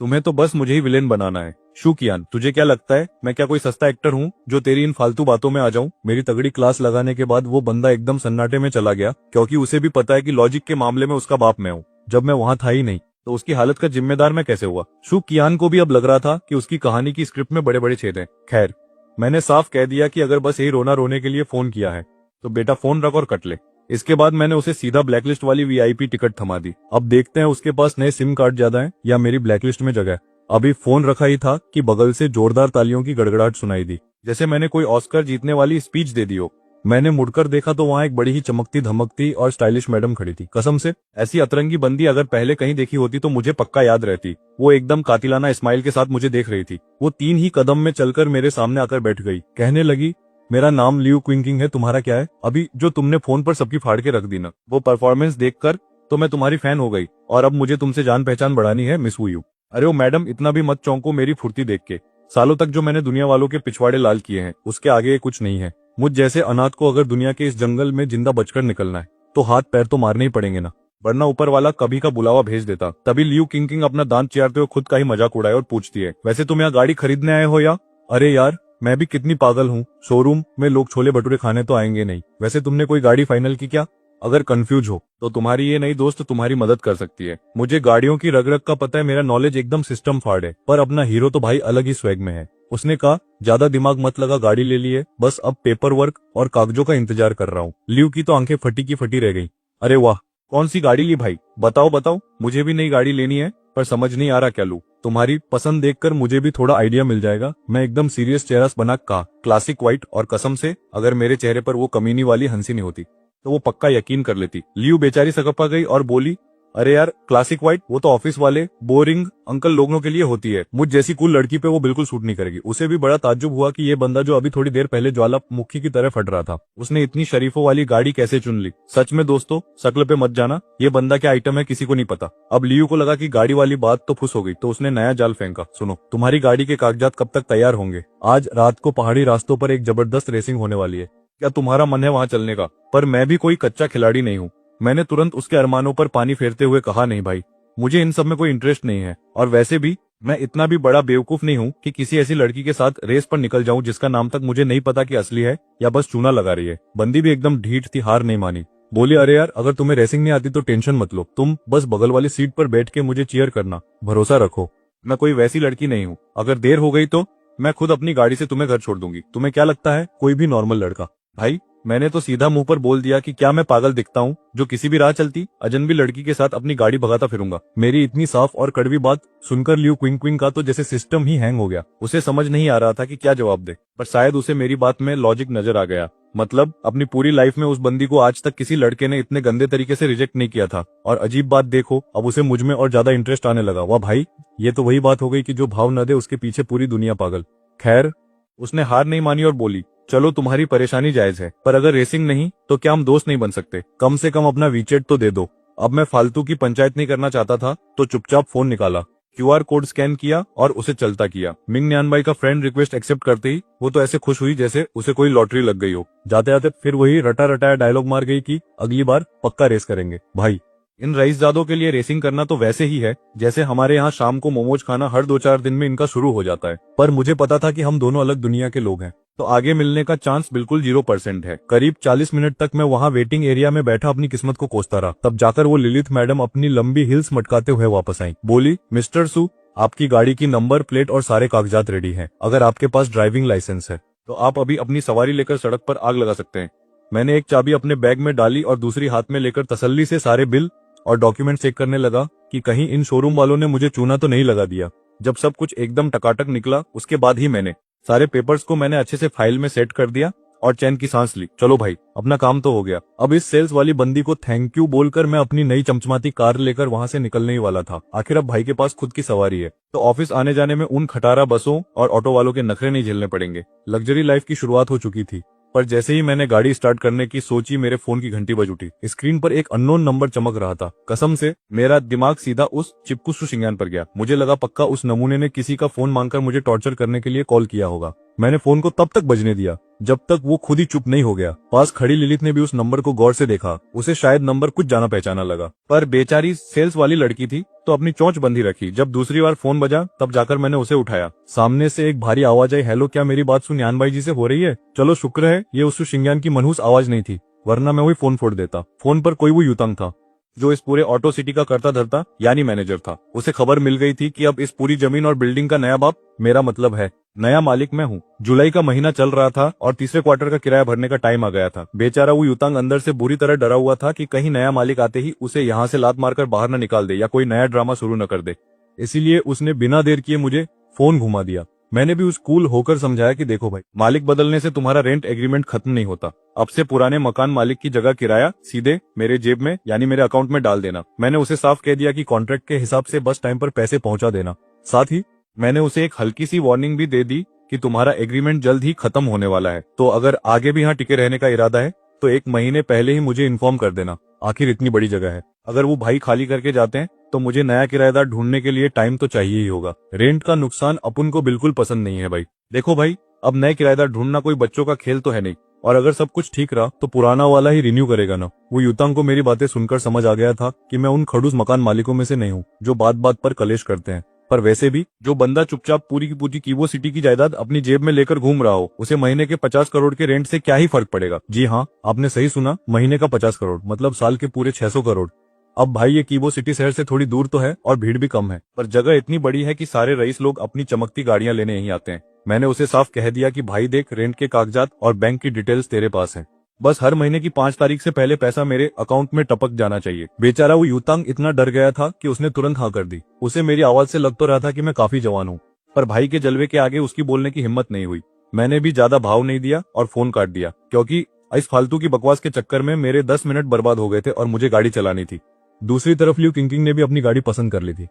Speaker 1: तुम्हें तो बस मुझे ही विलेन बनाना है। शुकियान, तुझे क्या लगता है मैं क्या कोई सस्ता एक्टर हूँ जो तेरी इन फालतू बातों में आ जाऊं? मेरी तगड़ी क्लास लगाने के बाद वो बंदा एकदम सन्नाटे में चला गया, क्योंकि उसे भी पता है कि लॉजिक के मामले में उसका बाप मैं हूँ। जब मैं वहां था ही नहीं, तो उसकी हालत का जिम्मेदार मैं कैसे हुआ? शुकियान को भी अब लग रहा था कि उसकी कहानी की स्क्रिप्ट में बड़े बड़े छेद हैं। खैर, मैंने साफ कह दिया कि अगर बस यही रोना रोने के लिए फोन किया है तो बेटा फोन रख और कट ले। इसके बाद मैंने उसे सीधा ब्लैकलिस्ट वाली वीआईपी टिकट थमा दी। अब देखते हैं उसके पास नए सिम कार्ड ज्यादा है या मेरी ब्लैकलिस्ट में जगह है। अभी फोन रखा ही था कि बगल से जोरदार तालियों की गड़गड़ाहट सुनाई दी, जैसे मैंने कोई ऑस्कर जीतने वाली स्पीच दे दी हो। मैंने मुड़कर देखा तो वहां एक बड़ी ही चमकती धमकती और स्टाइलिश मैडम खड़ी थी। कसम से ऐसी अतरंगी बंदी अगर पहले कहीं देखी होती तो मुझे पक्का याद रहती। वो एकदम कातिलाना स्माइल के साथ मुझे देख रही थी। वो 3 ही कदम में चलकर मेरे सामने आकर बैठ गई। कहने लगी, मेरा नाम लियू क्विंकिंग है, तुम्हारा क्या है? अभी जो तुमने फोन पर सबकी फाड़ के रख दी ना, वो परफॉर्मेंस देखकर तो मैं तुम्हारी फैन हो गई और अब मुझे तुमसे जान पहचान बढ़ानी है, मिस वू। अरे ओ मैडम, इतना भी मत चौंको मेरी फुर्ती देख के। सालों तक जो मैंने दुनिया वालों के पिछवाड़े लाल किए हैं उसके आगे ये कुछ नहीं है। मुझ जैसे अनाथ को अगर दुनिया के इस जंगल में जिंदा बचकर निकलना है तो हाथ पैर तो मारने ही पड़ेंगे ना, वरना ऊपर वाला कभी का बुलावा भेज देता। तभी लियू किंग अपना दांत चियारते हुए खुद का ही मजाक उड़ाए और पूछती है, वैसे तुम यहाँ गाड़ी खरीदने आए हो या? अरे यार, मैं भी कितनी पागल हूँ, शोरूम में लोग छोले भटूरे खाने तो आएंगे नहीं। वैसे तुमने कोई गाड़ी फाइनल की क्या? अगर कंफ्यूज हो तो तुम्हारी ये नई दोस्त तुम्हारी मदद कर सकती है। मुझे गाड़ियों की रग रग का पता है, मेरा नॉलेज एकदम सिस्टम फाड़ है। पर अपना हीरो तो भाई अलग ही स्वैग में है। उसने कहा, ज्यादा दिमाग मत लगा, गाड़ी ले ली है, बस अब पेपर वर्क और कागजों का इंतजार कर रहा हूँ। लियू की तो आंखें फटी की फटी रह गई। अरे वाह, कौन सी गाड़ी ली भाई? बताओ बताओ, मुझे भी नई गाड़ी लेनी है पर समझ नहीं आ रहा क्या लूं। तुम्हारी पसंद देखकर मुझे भी थोड़ा आइडिया मिल जाएगा। मैं एकदम सीरियस चेहरा बना कहा, क्लासिक व्हाइट, और कसम से अगर मेरे चेहरे पर वो कमीनी वाली हंसी नहीं होती तो वो पक्का यकीन कर लेती। लियू बेचारी सकपा गई और बोली, अरे यार, क्लासिक व्हाइट वो तो ऑफिस वाले बोरिंग अंकल लोगों के लिए होती है, मुझ जैसी कूल लड़की पे वो बिल्कुल सूट नहीं करेगी। उसे भी बड़ा ताज्जुब हुआ कि ये बंदा जो अभी थोड़ी देर पहले ज्वालामुखी की तरह फट रहा था, उसने इतनी शरीफों वाली गाड़ी कैसे चुन ली। सच में दोस्तों, शक्ल पे मत जाना, ये बंदा क्या आइटम है किसी को नहीं पता। अब लियू को लगा कि गाड़ी वाली बात तो फुस हो गई, तो उसने नया जाल फेंका। सुनो, तुम्हारी गाड़ी के कागजात कब तक तैयार होंगे? आज रात को पहाड़ी रास्तों पर एक जबरदस्त रेसिंग होने वाली है, क्या तुम्हारा मन है वहां चलने का? पर मैं भी कोई कच्चा खिलाड़ी नहीं हूँ। मैंने तुरंत उसके अरमानों पर पानी फेरते हुए कहा, नहीं भाई, मुझे इन सब में कोई इंटरेस्ट नहीं है। और वैसे भी मैं इतना भी बड़ा बेवकूफ नहीं हूँ कि किसी ऐसी लड़की के साथ रेस पर निकल जाऊं जिसका नाम तक मुझे नहीं पता कि असली है या बस चूना लगा रही है। बंदी भी एकदम ढीठ थी, हार नहीं मानी। बोली, अरे यार, अगर तुम्हें रेसिंग नहीं आती तो टेंशन मत लो, तुम बस बगल वाली सीट पर बैठ के मुझे चीयर करना, भरोसा रखो, मैं कोई वैसी लड़की नहीं हूँ। अगर देर हो गई तो मैं खुद अपनी गाड़ी से तुम्हें घर छोड़ दूंगी। तुम्हें क्या लगता है कोई भी नॉर्मल लड़का? भाई, मैंने तो सीधा मुंह पर बोल दिया कि क्या मैं पागल दिखता हूँ जो किसी भी राह चलती अजनबी लड़की के साथ अपनी गाड़ी भगाता फिरूंगा। मेरी इतनी साफ और कड़वी बात सुनकर लियू क्विंग का तो जैसे सिस्टम ही हैंग हो गया। उसे समझ नहीं आ रहा था कि क्या जवाब दे, पर शायद उसे मेरी बात में लॉजिक नजर आ गया। मतलब अपनी पूरी लाइफ में उस बंदी को आज तक किसी लड़के ने इतने गंदे तरीके से रिजेक्ट नहीं किया था। और अजीब बात देखो, अब उसे मुझ में और ज्यादा इंटरेस्ट आने लगा। वाह भाई, ये तो वही बात हो गई कि जो भाव न दे उसके पीछे पूरी दुनिया पागल। खैर, उसने हार नहीं मानी और बोली, चलो तुम्हारी परेशानी जायज है, पर अगर रेसिंग नहीं तो क्या हम दोस्त नहीं बन सकते? कम से कम अपना वीचेट तो दे दो। अब मैं फालतू की पंचायत नहीं करना चाहता था तो चुपचाप फोन निकाला, क्यूआर कोड स्कैन किया और उसे चलता किया। मिंग न्यानबाई का फ्रेंड रिक्वेस्ट एक्सेप्ट करते ही वो तो ऐसे खुश हुई जैसे उसे कोई लॉटरी लग गई हो। जाते जाते फिर वही रटा रटाया डायलॉग मार गई कि अगली बार पक्का रेस करेंगे। भाई, इन रईसजादों के लिए रेसिंग करना तो वैसे ही है जैसे हमारे यहाँ शाम को मोमोज खाना हर 2-4 दिन में इनका शुरू हो जाता है। पर मुझे पता था कि हम दोनों अलग दुनिया के लोग हैं, तो आगे मिलने का चांस बिल्कुल 0% है। करीब 40 मिनट तक मैं वहाँ वेटिंग एरिया में बैठा अपनी किस्मत को कोसता रहा। तब जाकर वो लिलित मैडम अपनी लंबी हिल्स मटकाते हुए वापस आई। बोली, मिस्टर सू, आपकी गाड़ी की नंबर प्लेट और सारे कागजात रेडी हैं। अगर आपके पास ड्राइविंग लाइसेंस है तो आप अभी अपनी सवारी लेकर सड़क पर आग लगा सकते हैं। मैंने एक चाबी अपने बैग में डाली और दूसरी हाथ में लेकर तसल्ली से सारे बिल और डॉक्यूमेंट चेक करने लगा कि कहीं इन शोरूम वालों ने मुझे चूना तो नहीं लगा दिया। जब सब कुछ एकदम टकाटक निकला उसके बाद ही मैंने सारे पेपर्स को मैंने अच्छे से फाइल में सेट कर दिया और चैन की सांस ली। चलो भाई, अपना काम तो हो गया। अब इस सेल्स वाली बंदी को थैंक यू बोलकर मैं अपनी नई चमचमाती कार लेकर वहां से निकलने ही वाला था। आखिर अब भाई के पास खुद की सवारी है तो ऑफिस आने जाने में उन खटारा बसों और ऑटो वालों के नखरे नहीं झेलने पड़ेंगे। लग्जरी लाइफ की शुरुआत हो चुकी थी। पर जैसे ही मैंने गाड़ी स्टार्ट करने की सोची, मेरे फोन की घंटी बज उठी। स्क्रीन पर एक अननोन नंबर चमक रहा था। कसम से मेरा दिमाग सीधा उस चिपकुसु शिंगान पर गया। मुझे लगा पक्का उस नमूने ने किसी का फोन मांगकर मुझे टॉर्चर करने के लिए कॉल किया होगा। मैंने फोन को तब तक बजने दिया जब तक वो खुद ही चुप नहीं हो गया। पास खड़ी लिलित ने भी उस नंबर को गौर से देखा। उसे शायद नंबर कुछ जाना पहचाना लगा, पर बेचारी सेल्स वाली लड़की थी तो अपनी चोंच बंधी रखी। जब दूसरी बार फोन बजा तब जाकर मैंने उसे उठाया। सामने से एक भारी आवाज आई, हेलो, क्या मेरी बात सुन्यान बाई जी से हो रही है? चलो शुक्र है ये उस शिंगान की मनहूस आवाज नहीं थी, वरना मैं वही फोन फोड़ देता। फोन पर कोई वो युतंग था जो इस पूरे ऑटो सिटी का करता धरता यानी मैनेजर था। उसे खबर मिल गई थी कि अब इस पूरी जमीन और बिल्डिंग का नया बाप मेरा मतलब है। नया मालिक मैं हूँ। जुलाई का महीना चल रहा था और तीसरे क्वार्टर का किराया भरने का टाइम आ गया था। बेचारा वो युतांग अंदर से बुरी तरह डरा हुआ था कि कहीं नया मालिक आते ही उसे यहाँ से लात मारकर बाहर न निकाल दे या कोई नया ड्रामा शुरू न कर दे। इसीलिए उसने बिना देर किए मुझे फोन घुमा दिया। मैंने भी उस कूल होकर समझाया कि देखो भाई, मालिक बदलने से तुम्हारा रेंट एग्रीमेंट खत्म नहीं होता। अब से पुराने मकान मालिक की जगह किराया सीधे मेरे जेब में यानी मेरे अकाउंट में डाल देना। मैंने उसे साफ कह दिया कि कॉन्ट्रैक्ट के हिसाब से बस टाइम पर पैसे पहुंचा देना। साथ ही मैंने उसे एक हल्की सी वार्निंग भी दे दी कि तुम्हारा एग्रीमेंट जल्द ही खत्म होने वाला है, तो अगर आगे भी यहाँ टिके रहने का इरादा है तो 1 महीने पहले ही मुझे इन्फॉर्म कर देना। आखिर इतनी बड़ी जगह है, अगर वो भाई खाली करके जाते हैं तो मुझे नया किराएदार ढूंढने के लिए टाइम तो चाहिए ही होगा। रेंट का नुकसान अपन को बिल्कुल पसंद नहीं है भाई। देखो भाई, अब नए किराएदार ढूंढना कोई बच्चों का खेल तो है नहीं, और अगर सब कुछ ठीक रहा तो पुराना वाला ही रिन्यू करेगा ना। वो युतांग को मेरी बातें सुनकर समझ आ गया था कि मैं उन खड़ूस मकान मालिकों में से नहीं हूँ जो बात बात पर कलेश करते हैं। पर वैसे भी जो बंदा चुपचाप पूरी की पूरी कीवो सिटी की जायदाद अपनी जेब में लेकर घूम रहा हो, उसे महीने के 50 करोड़ के रेंट से क्या ही फर्क पड़ेगा। जी हाँ, आपने सही सुना, महीने का 50 करोड़ मतलब साल के पूरे 600 करोड़। अब भाई ये कीवो सिटी शहर से थोड़ी दूर तो है और भीड़ भी कम है, पर जगह इतनी बड़ी है कि सारे रईस लोग अपनी चमकती गाड़ियां लेने यहीं आते हैं। मैंने उसे साफ कह दिया कि भाई देख, रेंट के कागजात और बैंक की डिटेल्स तेरे पास है, बस हर महीने की 5 तारीख से पहले पैसा मेरे अकाउंट में टपक जाना चाहिए। बेचारा वो युतांग इतना डर गया था कि उसने तुरंत हाँ कर दी। उसे मेरी आवाज से लग तो रहा था कि मैं काफी जवान हूँ, पर भाई के जलवे के आगे उसकी बोलने की हिम्मत नहीं हुई। मैंने भी ज्यादा भाव नहीं दिया और फोन काट दिया, क्योंकि इस फालतू की बकवास के चक्कर में मेरे 10 मिनट बर्बाद हो गए थे और मुझे गाड़ी चलानी थी। दूसरी तरफ ल्यू किंकिंग ने भी अपनी गाड़ी पसंद कर ली थी,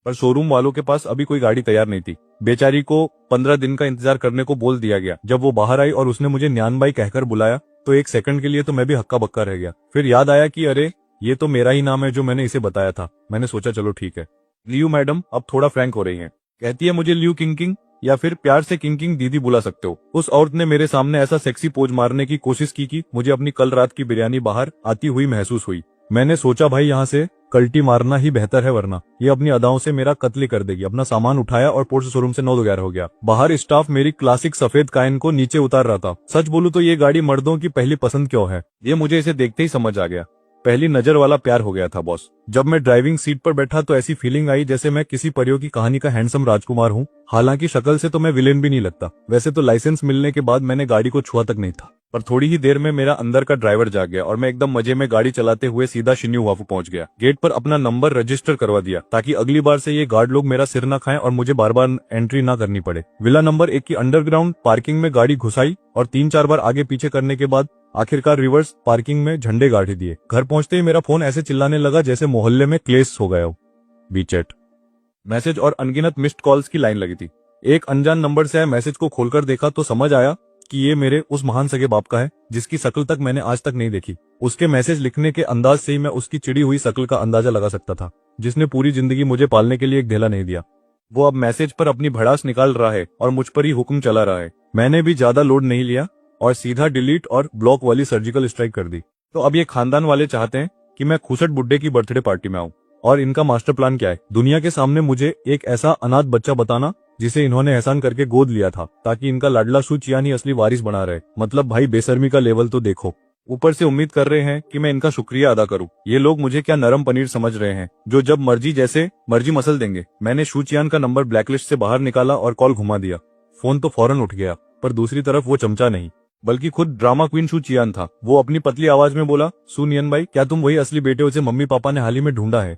Speaker 1: पर शोरूम वालों के पास अभी कोई गाड़ी तैयार नहीं थी। बेचारी को 15 दिन का इंतजार करने को बोल दिया गया। जब वो बाहर आई और उसने मुझे न्यान भाई कहकर बुलाया तो एक सेकंड के लिए तो मैं भी हक्का बक्का रह गया। फिर याद आया कि अरे, ये तो मेरा ही नाम है जो मैंने इसे बताया था। मैंने सोचा चलो ठीक है, लियू मैडम अब थोड़ा फ्रैंक हो रही हैं। कहती है मुझे लियू किंकिंग या फिर प्यार से किंकिंग दीदी बुला सकते हो। उस औरत ने मेरे सामने ऐसा सेक्सी पोज मारने की कोशिश की कि मुझे अपनी कल रात की बिरयानी बाहर आती हुई महसूस हुई। मैंने सोचा भाई यहाँ से कल्टी मारना ही बेहतर है, वरना ये अपनी अदाओं से मेरा कत्ल कर देगी। अपना सामान उठाया और पोर्ट शोरूम से 9 हो गया। बाहर स्टाफ मेरी क्लासिक सफेद कायन को नीचे उतार रहा था। सच बोलूं तो ये गाड़ी मर्दों की पहली पसंद क्यों है, ये मुझे इसे देखते ही समझ आ गया। पहली नजर वाला प्यार हो गया था बॉस। जब मैं ड्राइविंग सीट पर बैठा तो ऐसी फीलिंग आई जैसे मैं किसी परियों की कहानी का हैंडसम राजकुमार हूँ। हालांकि शक्ल से तो मैं विलेन भी नहीं लगता। वैसे तो लाइसेंस मिलने के बाद मैंने गाड़ी को छुआ तक नहीं था, पर थोड़ी ही देर में मेरा अंदर का ड्राइवर जाग गया और मैं एकदम मजे में गाड़ी चलाते हुए सीधा शिन्यू वाफू पहुंच गया। गेट पर अपना नंबर रजिस्टर करवा दिया ताकि अगली बार से ये गार्ड लोग मेरा सिर न खाएं और मुझे बार बार एंट्री ना करनी पड़े। विला नंबर 1 की अंडरग्राउंड पार्किंग में गाड़ी घुसाई और 3-4 बार आगे पीछे करने के बाद आखिरकार रिवर्स पार्किंग में झंडे गाड़ दिए। घर पहुंचते ही मेरा फोन ऐसे चिल्लाने लगा जैसे मोहल्ले में क्लेश हो गया हो। बीचेट मैसेज और अनगिनत मिस्ड कॉल्स की लाइन लगी थी। एक अनजान नंबर से आए मैसेज को खोलकर देखा तो समझ आया कि ये मेरे उस महान सगे बाप का है जिसकी शक्ल तक मैंने आज तक नहीं देखी। उसके मैसेज लिखने के अंदाज से ही मैं उसकी चिड़ी हुई शक्ल का अंदाजा लगा सकता था, जिसने पूरी जिंदगी मुझे पालने के लिए एक ढेला नहीं दिया। वो अब मैसेज पर अपनी भड़ास निकाल रहा है और मुझ पर ही हुक्म चला रहा है। मैंने भी ज्यादा लोड नहीं लिया और सीधा डिलीट और ब्लॉक वाली सर्जिकल स्ट्राइक कर दी। तो अब ये खानदान वाले चाहते हैं कि मैं खुसट बुड्ढे की बर्थडे पार्टी में आऊं। और इनका मास्टर प्लान क्या है? दुनिया के सामने मुझे एक ऐसा अनाथ बच्चा बताना जिसे इन्होंने एहसान करके गोद लिया था, ताकि इनका लाडला शू चियान ही असली वारिस बना रहे। मतलब भाई बेशर्मी का लेवल तो देखो। ऊपर से उम्मीद कर रहे हैं कि मैं इनका शुक्रिया अदा करूं। ये लोग मुझे क्या नरम पनीर समझ रहे हैं जो जब मर्जी जैसे मर्जी मसल देंगे। मैंने शू चियान का नंबर ब्लैकलिस्ट से बाहर निकाला और कॉल घुमा दिया। फोन तो फौरन उठ गया, पर दूसरी तरफ वो चमचा नहीं बल्कि खुद ड्रामा क्वीन शू चियान था। वो अपनी पतली आवाज में बोला, सू नियन भाई, क्या तुम वही असली बेटे हो जिसे मम्मी पापा ने हाल ही में ढूंढा है?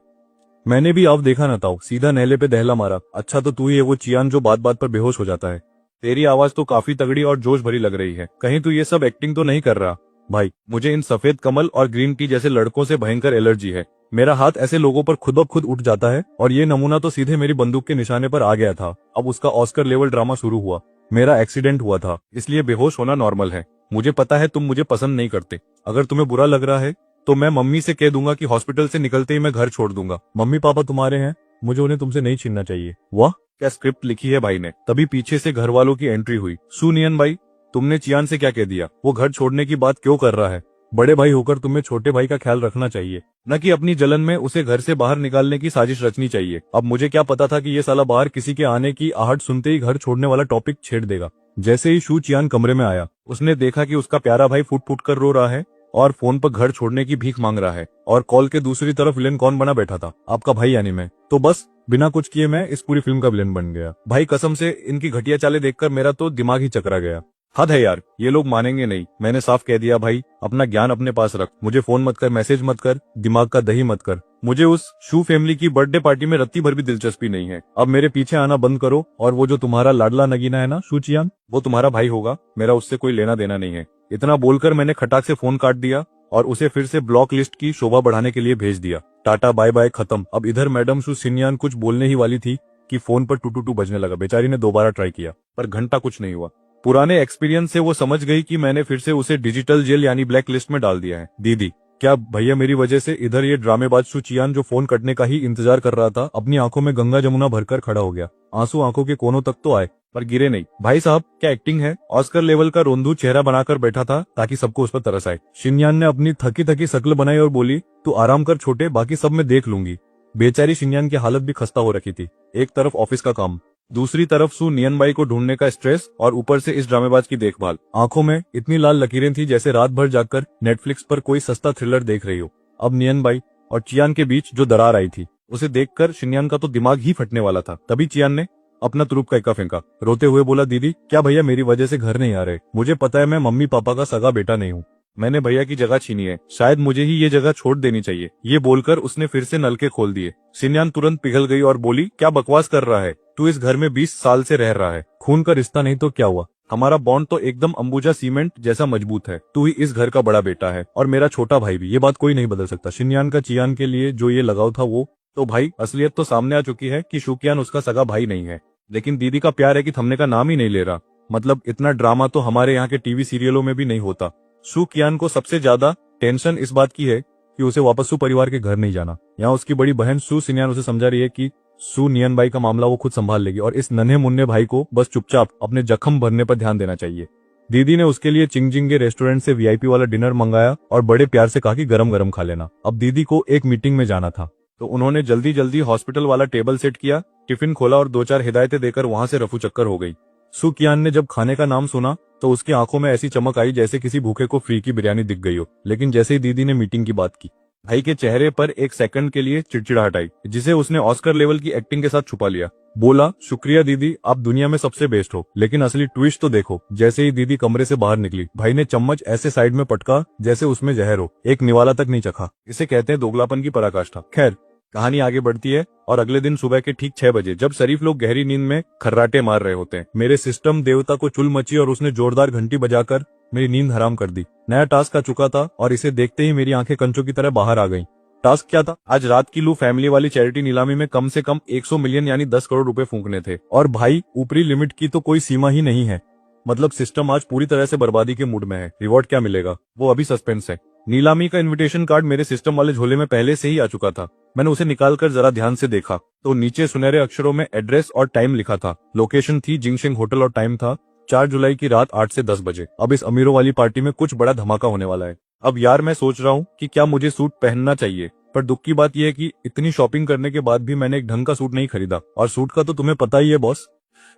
Speaker 1: मैंने भी अब देखा न था, सीधा नहले पे दहला मारा। अच्छा तो तू ही है वो चियान जो बात बात पर बेहोश हो जाता है। तेरी आवाज तो काफी तगड़ी और जोश भरी लग रही है, कहीं तू ये सब एक्टिंग तो नहीं कर रहा? भाई मुझे इन सफेद कमल और ग्रीन टी जैसे लड़कों से भयंकर एलर्जी है। मेरा हाथ ऐसे लोगों पर खुद ब खुद उठ जाता है और ये नमूना तो सीधे मेरी बंदूक के निशाने पर आ गया था। अब उसका ऑस्कर लेवल ड्रामा शुरू हुआ। मेरा एक्सीडेंट हुआ था, इसलिए बेहोश होना नॉर्मल है। मुझे पता है तुम मुझे पसंद नहीं करते। अगर तुम्हें बुरा लग रहा है तो मैं मम्मी से कह दूंगा कि हॉस्पिटल से निकलते ही मैं घर छोड़ दूंगा। मम्मी पापा तुम्हारे हैं, मुझे उन्हें तुमसे नहीं छीनना चाहिए। वाह क्या स्क्रिप्ट लिखी है भाई ने। तभी पीछे से घर वालों की एंट्री हुई। सू नियन भाई, तुमने चियान से क्या कह दिया? वो घर छोड़ने की बात क्यों कर रहा है? बड़े भाई होकर तुम्हें छोटे भाई का ख्याल रखना चाहिए, न कि अपनी जलन में उसे घर से बाहर निकालने की साजिश रचनी चाहिए। अब मुझे क्या पता था कि ये साला बाहर किसी के आने की आहट सुनते ही घर छोड़ने वाला टॉपिक छेड़ देगा। जैसे ही शू चियान कमरे में आया, उसने देखा कि उसका प्यारा भाई फुट फुट कर रो रहा है और फोन पर घर छोड़ने की भीख मांग रहा है। और कॉल के दूसरी तरफ विलेन कौन बना बैठा था? आपका भाई यानी मैं। तो बस बिना कुछ किए मैं इस पूरी फिल्म का विलेन बन गया। भाई कसम से इनकी घटिया चालें देखकर मेरा तो दिमाग ही चकरा गया। हद है यार, ये लोग मानेंगे नहीं। मैंने साफ कह दिया भाई, अपना ज्ञान अपने पास रख, मुझे फोन मत कर, मैसेज मत कर, दिमाग का दही मत कर। मुझे उस शू फैमिली की बर्थडे पार्टी में रत्ती भर भी दिलचस्पी नहीं है। अब मेरे पीछे आना बंद करो, और वो जो तुम्हारा लाडला नगीना है ना शू चियान, वो तुम्हारा भाई होगा, मेरा उससे कोई लेना देना नहीं है। इतना बोलकर मैंने खटाक से फोन काट दिया और उसे फिर से ब्लॉक लिस्ट की शोभा बढ़ाने के लिए भेज दिया। टाटा बाय बाय खत्म। अब इधर मैडम शू सिन्यान कुछ बोलने ही वाली थी कि फोन पर टू टू टू बजने लगा। बेचारी ने दोबारा ट्राई किया पर घंटा कुछ नहीं हुआ। पुराने एक्सपीरियंस से वो समझ गई कि मैंने फिर से उसे डिजिटल जेल यानी ब्लैक लिस्ट में डाल दिया है। दीदी, क्या भैया मेरी वजह से इधर ये ड्रामेबाज शू चियान जो फोन कटने का ही इंतजार कर रहा था, अपनी आंखों में गंगा जमुना भरकर खड़ा हो गया। आंसू आंखों के कोनों तक तो आए पर गिरे नहीं। भाई साहब क्या एक्टिंग है। ऑस्कर लेवल का रोंदू चेहरा बनाकर बैठा था ताकि सबको उस पर तरस आए। शिनयान ने अपनी थकी थकी शक्ल बनाई और बोली, तू आराम कर छोटे, बाकी सब मैं देख लूंगी। बेचारी शिनयान की हालत भी खस्ता हो रखी थी। एक तरफ ऑफिस का काम, दूसरी तरफ सू नियनबाई को ढूंढने का स्ट्रेस और ऊपर से इस ड्रामेबाज की देखभाल। आंखों में इतनी लाल लकीरें थी जैसे रात भर जाकर नेटफ्लिक्स पर कोई सस्ता थ्रिलर देख रही हो। अब नियनबाई और चियान के बीच जो दरार आई थी उसे देखकर शिनयान का तो दिमाग ही फटने वाला था। तभी चियान ने अपना तुरुप का इक्का फेंका, रोते हुए बोला, दीदी क्या भैया मेरी वजह से घर नहीं आ रहे? मुझे पता है मैं मम्मी पापा का सगा बेटा नहीं हूँ, मैंने भैया की जगह छीनी है, शायद मुझे ही ये जगह छोड़ देनी चाहिए। ये बोलकर उसने फिर से नलके खोल दिए। शिनयान तुरंत पिघल गई और बोली, क्या बकवास कर रहा है तू? इस घर में 20 साल से रह रहा है, खून का रिश्ता नहीं तो क्या हुआ? हमारा बॉन्ड तो एकदम अंबुजा सीमेंट जैसा मजबूत है। तू ही इस घर का बड़ा बेटा है और मेरा छोटा भाई भी, ये बात कोई नहीं बदल सकता। शिनयान का चियान के लिए जो ये लगाव था वो तो भाई असलियत तो सामने आ चुकी है कि शुकियान उसका सगा भाई नहीं है, लेकिन दीदी का प्यार है कि थमने का नाम ही नहीं ले रहा। मतलब इतना ड्रामा तो हमारे यहाँ के टीवी सीरियलों में भी नहीं होता। सू कियान को सबसे ज्यादा टेंशन इस बात की है कि उसे वापस सू परिवार के घर नहीं जाना। यहाँ उसकी बड़ी बहन सू सिन्यान उसे समझा रही है कि सू नियन बाई का मामला वो खुद संभाल लेगी और इस नन्हे मुन्ने भाई को बस चुपचाप अपने जख्म भरने पर ध्यान देना चाहिए। दीदी ने उसके लिए चिंगजिंगे रेस्टोरेंट से वीआईपी वाला डिनर मंगाया और बड़े प्यार से कहा कि गरम गरम खा लेना। अब दीदी को एक मीटिंग में जाना था तो उन्होंने जल्दी जल्दी हॉस्पिटल वाला टेबल सेट किया, टिफिन खोला और 2-4 हिदायतें देकर वहां से रफू चक्कर हो गई। सू कियान ने जब खाने का नाम सुना तो उसकी आंखों में ऐसी चमक आई जैसे किसी भूखे को फ्री की बिरयानी दिख गई हो। लेकिन जैसे ही दीदी ने मीटिंग की बात की, भाई के चेहरे पर एक सेकंड के लिए चिड़चिड़ाहट आई जिसे उसने ऑस्कर लेवल की एक्टिंग के साथ छुपा लिया। बोला, शुक्रिया दीदी, आप दुनिया में सबसे बेस्ट हो, लेकिन असली ट्विस्ट तो देखो। जैसे ही दीदी कमरे से बाहर निकली, भाई ने चम्मच ऐसे साइड में पटका जैसे उसमें जहर हो, एक निवाला तक नहीं चखा। इसे कहते हैं दोगलापन की पराकाष्ठा। खैर कहानी आगे बढ़ती है और अगले दिन सुबह के ठीक 6 बजे जब शरीफ लोग गहरी नींद में खर्राटे मार रहे होते हैं, मेरे सिस्टम देवता को चुल मची और उसने जोरदार घंटी बजाकर मेरी नींद हराम कर दी। नया टास्क आ चुका था और इसे देखते ही मेरी आंखें कंचों की तरह बाहर आ गईं। टास्क क्या था? आज रात की लू फैमिली वाली चैरिटी नीलामी में कम से कम 100 मिलियन यानी 10 करोड़ रुपए फूंकने थे। और भाई ऊपरी लिमिट की तो कोई सीमा ही नहीं है। मतलब सिस्टम आज पूरी तरह से बर्बादी के मूड में है। रिवॉर्ड क्या मिलेगा वो अभी सस्पेंस है। नीलामी का इनविटेशन कार्ड मेरे सिस्टम वाले झोले में पहले से ही आ चुका था। मैंने उसे निकालकर जरा ध्यान से देखा तो नीचे सुनहरे अक्षरों में एड्रेस और टाइम लिखा था। लोकेशन थी जिंगशेंग होटल और टाइम था 4 जुलाई की रात 8 से 10 बजे। अब इस अमीरों वाली पार्टी में कुछ बड़ा धमाका होने वाला है। अब यार मैं सोच रहा हूँ कि क्या मुझे सूट पहनना चाहिए, पर दुख की बात यह है कि इतनी शॉपिंग करने के बाद भी मैंने एक ढंग का सूट नहीं खरीदा। और सूट का तो तुम्हें पता ही है बॉस,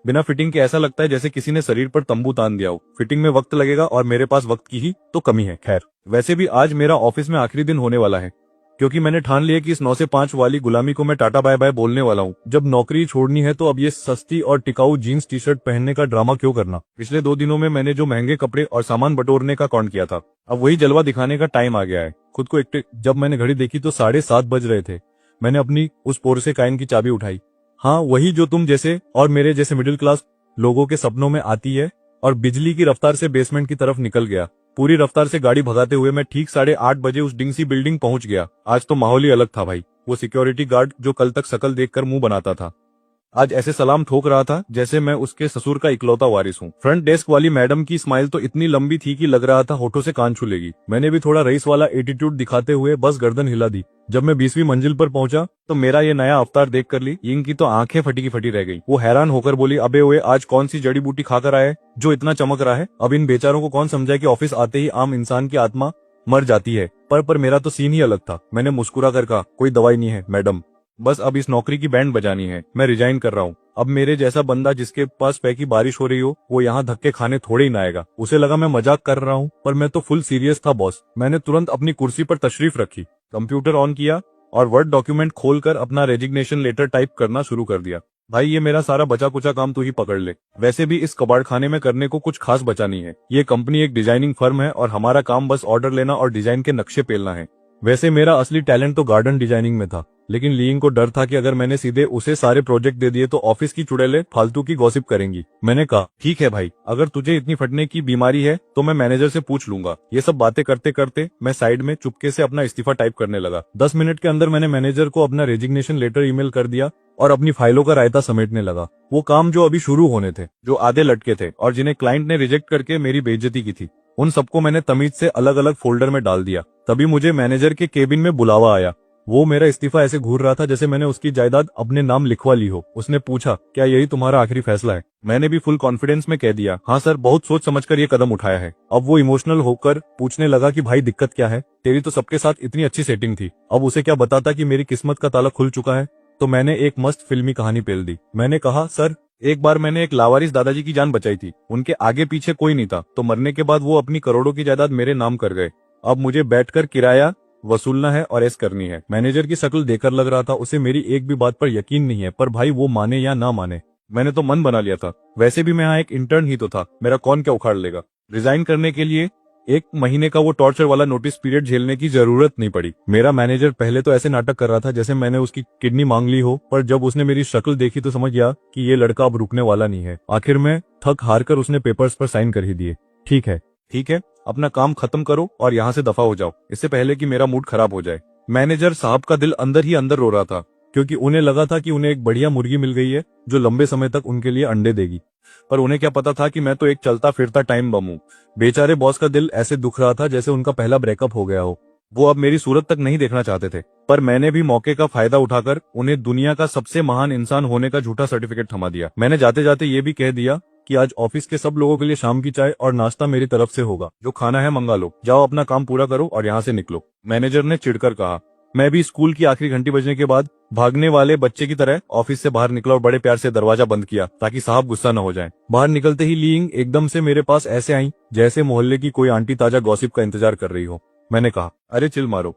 Speaker 1: बिना फिटिंग के ऐसा लगता है जैसे किसी ने शरीर पर तंबू तान दिया हो। फिटिंग में वक्त लगेगा और मेरे पास वक्त की ही तो कमी है। खैर वैसे भी आज मेरा ऑफिस में आखिरी दिन होने वाला है, क्योंकि मैंने ठान लिया कि इस 9 से 5 वाली गुलामी को मैं टाटा बाय बाय बोलने वाला हूँ। जब नौकरी छोड़नी है तो अब ये सस्ती और टिकाऊ जीन्स टी शर्ट पहनने का ड्रामा क्यों करना। पिछले 2 दिनों में मैंने जो महंगे कपड़े और सामान बटोरने का कॉन्ट किया था, अब वही जलवा दिखाने का टाइम आ गया है। खुद को जब मैंने घड़ी देखी तो 7:30 बज रहे थे। मैंने अपनी उस पोर्शे कायन की चाबी उठाई, हाँ वही जो तुम जैसे और मेरे जैसे मिडिल क्लास लोगों के सपनों में आती है, और बिजली की रफ्तार से बेसमेंट की तरफ निकल गया। पूरी रफ्तार से गाड़ी भगाते हुए मैं ठीक 8:30 बजे उस डिंगसी बिल्डिंग पहुंच गया। आज तो माहौल ही अलग था भाई। वो सिक्योरिटी गार्ड जो कल तक शकल देखकर मुंह बनाता था, आज ऐसे सलाम ठोक रहा था जैसे मैं उसके ससुर का इकलौता वारिस हूँ। फ्रंट डेस्क वाली मैडम की स्माइल तो इतनी लंबी थी कि लग रहा था होठों से कान छू लेगी। मैंने भी थोड़ा रईस वाला एटीट्यूड दिखाते हुए बस गर्दन हिला दी। जब मैं 20वीं मंजिल पर पहुंचा तो मेरा ये नया अवतार देख कर ली यिंग की तो आंखें फटी की फटी रह गई। वो हैरान होकर बोली, अबे ओए आज कौन सी जड़ी बूटी खाकर आए जो इतना चमक रहा है? अब इन बेचारों को कौन समझाए कि ऑफिस आते ही आम इंसान की आत्मा मर जाती है। पर मेरा तो सीन ही अलग था। मैंने मुस्कुरा कर कहा, कोई दवाई नहीं है मैडम, बस अब इस नौकरी की बैंड बजानी है। मैं रिजाइन कर रहा हूँ। अब मेरे जैसा बंदा जिसके पास पैकी बारिश हो रही हो वो यहाँ धक्के खाने थोड़े ही ना आएगा। उसे लगा मैं मजाक कर रहा हूँ, पर मैं तो फुल सीरियस था बॉस। मैंने तुरंत अपनी कुर्सी पर तशरीफ रखी, कंप्यूटर ऑन किया और वर्ड डॉक्यूमेंट खोलकर अपना रेजिग्नेशन लेटर टाइप करना शुरू कर दिया। भाई ये मेरा सारा बचा कुचा काम तू ही पकड़ ले। वैसे भी इस कबाड़ खाने में करने को कुछ खास बचा नहीं है। ये कंपनी एक डिजाइनिंग फर्म है और हमारा काम बस ऑर्डर लेना और डिजाइन के नक्शे पेलना है। वैसे मेरा असली टैलेंट तो गार्डन डिजाइनिंग में था, लेकिन लीइंग को डर था कि अगर मैंने सीधे उसे सारे प्रोजेक्ट दे दिए तो ऑफिस की चुड़ैलें फालतू की गॉसिप करेंगी। मैंने कहा ठीक है भाई, अगर तुझे इतनी फटने की बीमारी है तो मैं मैनेजर से पूछ लूंगा। ये सब बातें करते करते मैं साइड में चुपके से अपना इस्तीफा टाइप करने लगा। 10 मिनट के अंदर मैंने मैनेजर को अपना रेजिग्नेशन लेटर ईमेल कर दिया और अपनी फाइलों का रायता समेटने लगा। वो काम जो अभी शुरू होने थे, जो आधे लटके थे और जिन्हें क्लाइंट ने रिजेक्ट करके मेरी बेइज्जती की थी, उन सबको मैंने तमीज से अलग अलग फोल्डर में डाल दिया। तभी मुझे मैनेजर के केबिन में बुलावा आया। वो मेरा इस्तीफा ऐसे घूर रहा था जैसे मैंने उसकी जायदाद अपने नाम लिखवा ली हो। उसने पूछा, क्या यही तुम्हारा आखिरी फैसला है? मैंने भी फुल कॉन्फिडेंस में कह दिया, हाँ सर, बहुत सोच समझकर ये कदम उठाया है। अब वो इमोशनल होकर पूछने लगा कि भाई दिक्कत क्या है? तेरी तो सबके साथ इतनी अच्छी सेटिंग थी। अब उसे क्या बताता कि मेरी किस्मत का ताला खुल चुका है? तो मैंने एक मस्त फिल्मी कहानी पेल दी। मैंने कहा, सर एक बार मैंने एक लावारिस दादाजी की जान बचाई थी। उनके आगे पीछे कोई नहीं था, तो मरने के बाद वो अपनी करोड़ों की जायदाद मेरे नाम कर गए। अब मुझे बैठकर किराया वसूलना है और ऐश करनी है। मैनेजर की शक्ल देखकर लग रहा था उसे मेरी एक भी बात पर यकीन नहीं है, पर भाई वो माने या ना माने, मैंने तो मन बना लिया था। वैसे भी मैं यहाँ एक इंटर्न ही तो था, मेरा कौन क्या उखाड़ लेगा। रिजाइन करने के लिए 1 महीने का वो टॉर्चर वाला नोटिस पीरियड झेलने की जरूरत नहीं पड़ी। मेरा मैनेजर पहले तो ऐसे नाटक कर रहा था जैसे मैंने उसकी किडनी मांग ली हो, पर जब उसने मेरी शक्ल देखी तो समझ गया कि ये लड़का अब रुकने वाला नहीं है। आखिर में थक हार कर उसने पेपर्स पर साइन कर ही दिए। ठीक है, अपना काम खत्म करो और यहाँ से दफा हो जाओ, इससे पहले कि मेरा मूड खराब हो जाए। मैनेजर साहब का दिल अंदर ही अंदर रो रहा था, क्योंकि उन्हें लगा था कि उन्हें एक बढ़िया मुर्गी मिल गई है जो लंबे समय तक उनके लिए अंडे देगी। पर उन्हें क्या पता था कि मैं तो एक चलता फिरता टाइम बम हूँ। बेचारे बॉस का दिल ऐसे दुख रहा था जैसे उनका पहला ब्रेकअप हो गया हो। वो अब मेरी सूरत तक नहीं देखना चाहते थे, पर मैंने भी मौके का फायदा उठाकर उन्हें दुनिया का सबसे महान इंसान होने का झूठा सर्टिफिकेट थमा दिया। मैंने जाते जाते ये भी कह दिया कि आज ऑफिस के सब लोगों के लिए शाम की चाय और नाश्ता मेरी तरफ से होगा। जो खाना है मंगा लो, जाओ अपना काम पूरा करो और यहाँ से निकलो। मैनेजर ने चिढ़कर कहा। मैं भी स्कूल की आखिरी घंटी बजने के बाद भागने वाले बच्चे की तरह ऑफिस से बाहर निकला और बड़े प्यार से दरवाजा बंद किया ताकि साहब गुस्सा न हो जाएं। बाहर निकलते ही लीइंग एकदम से मेरे पास ऐसे आई जैसे मोहल्ले की कोई आंटी ताजा गॉसिप का इंतजार कर रही हो। मैंने कहा, अरे चिल मारो,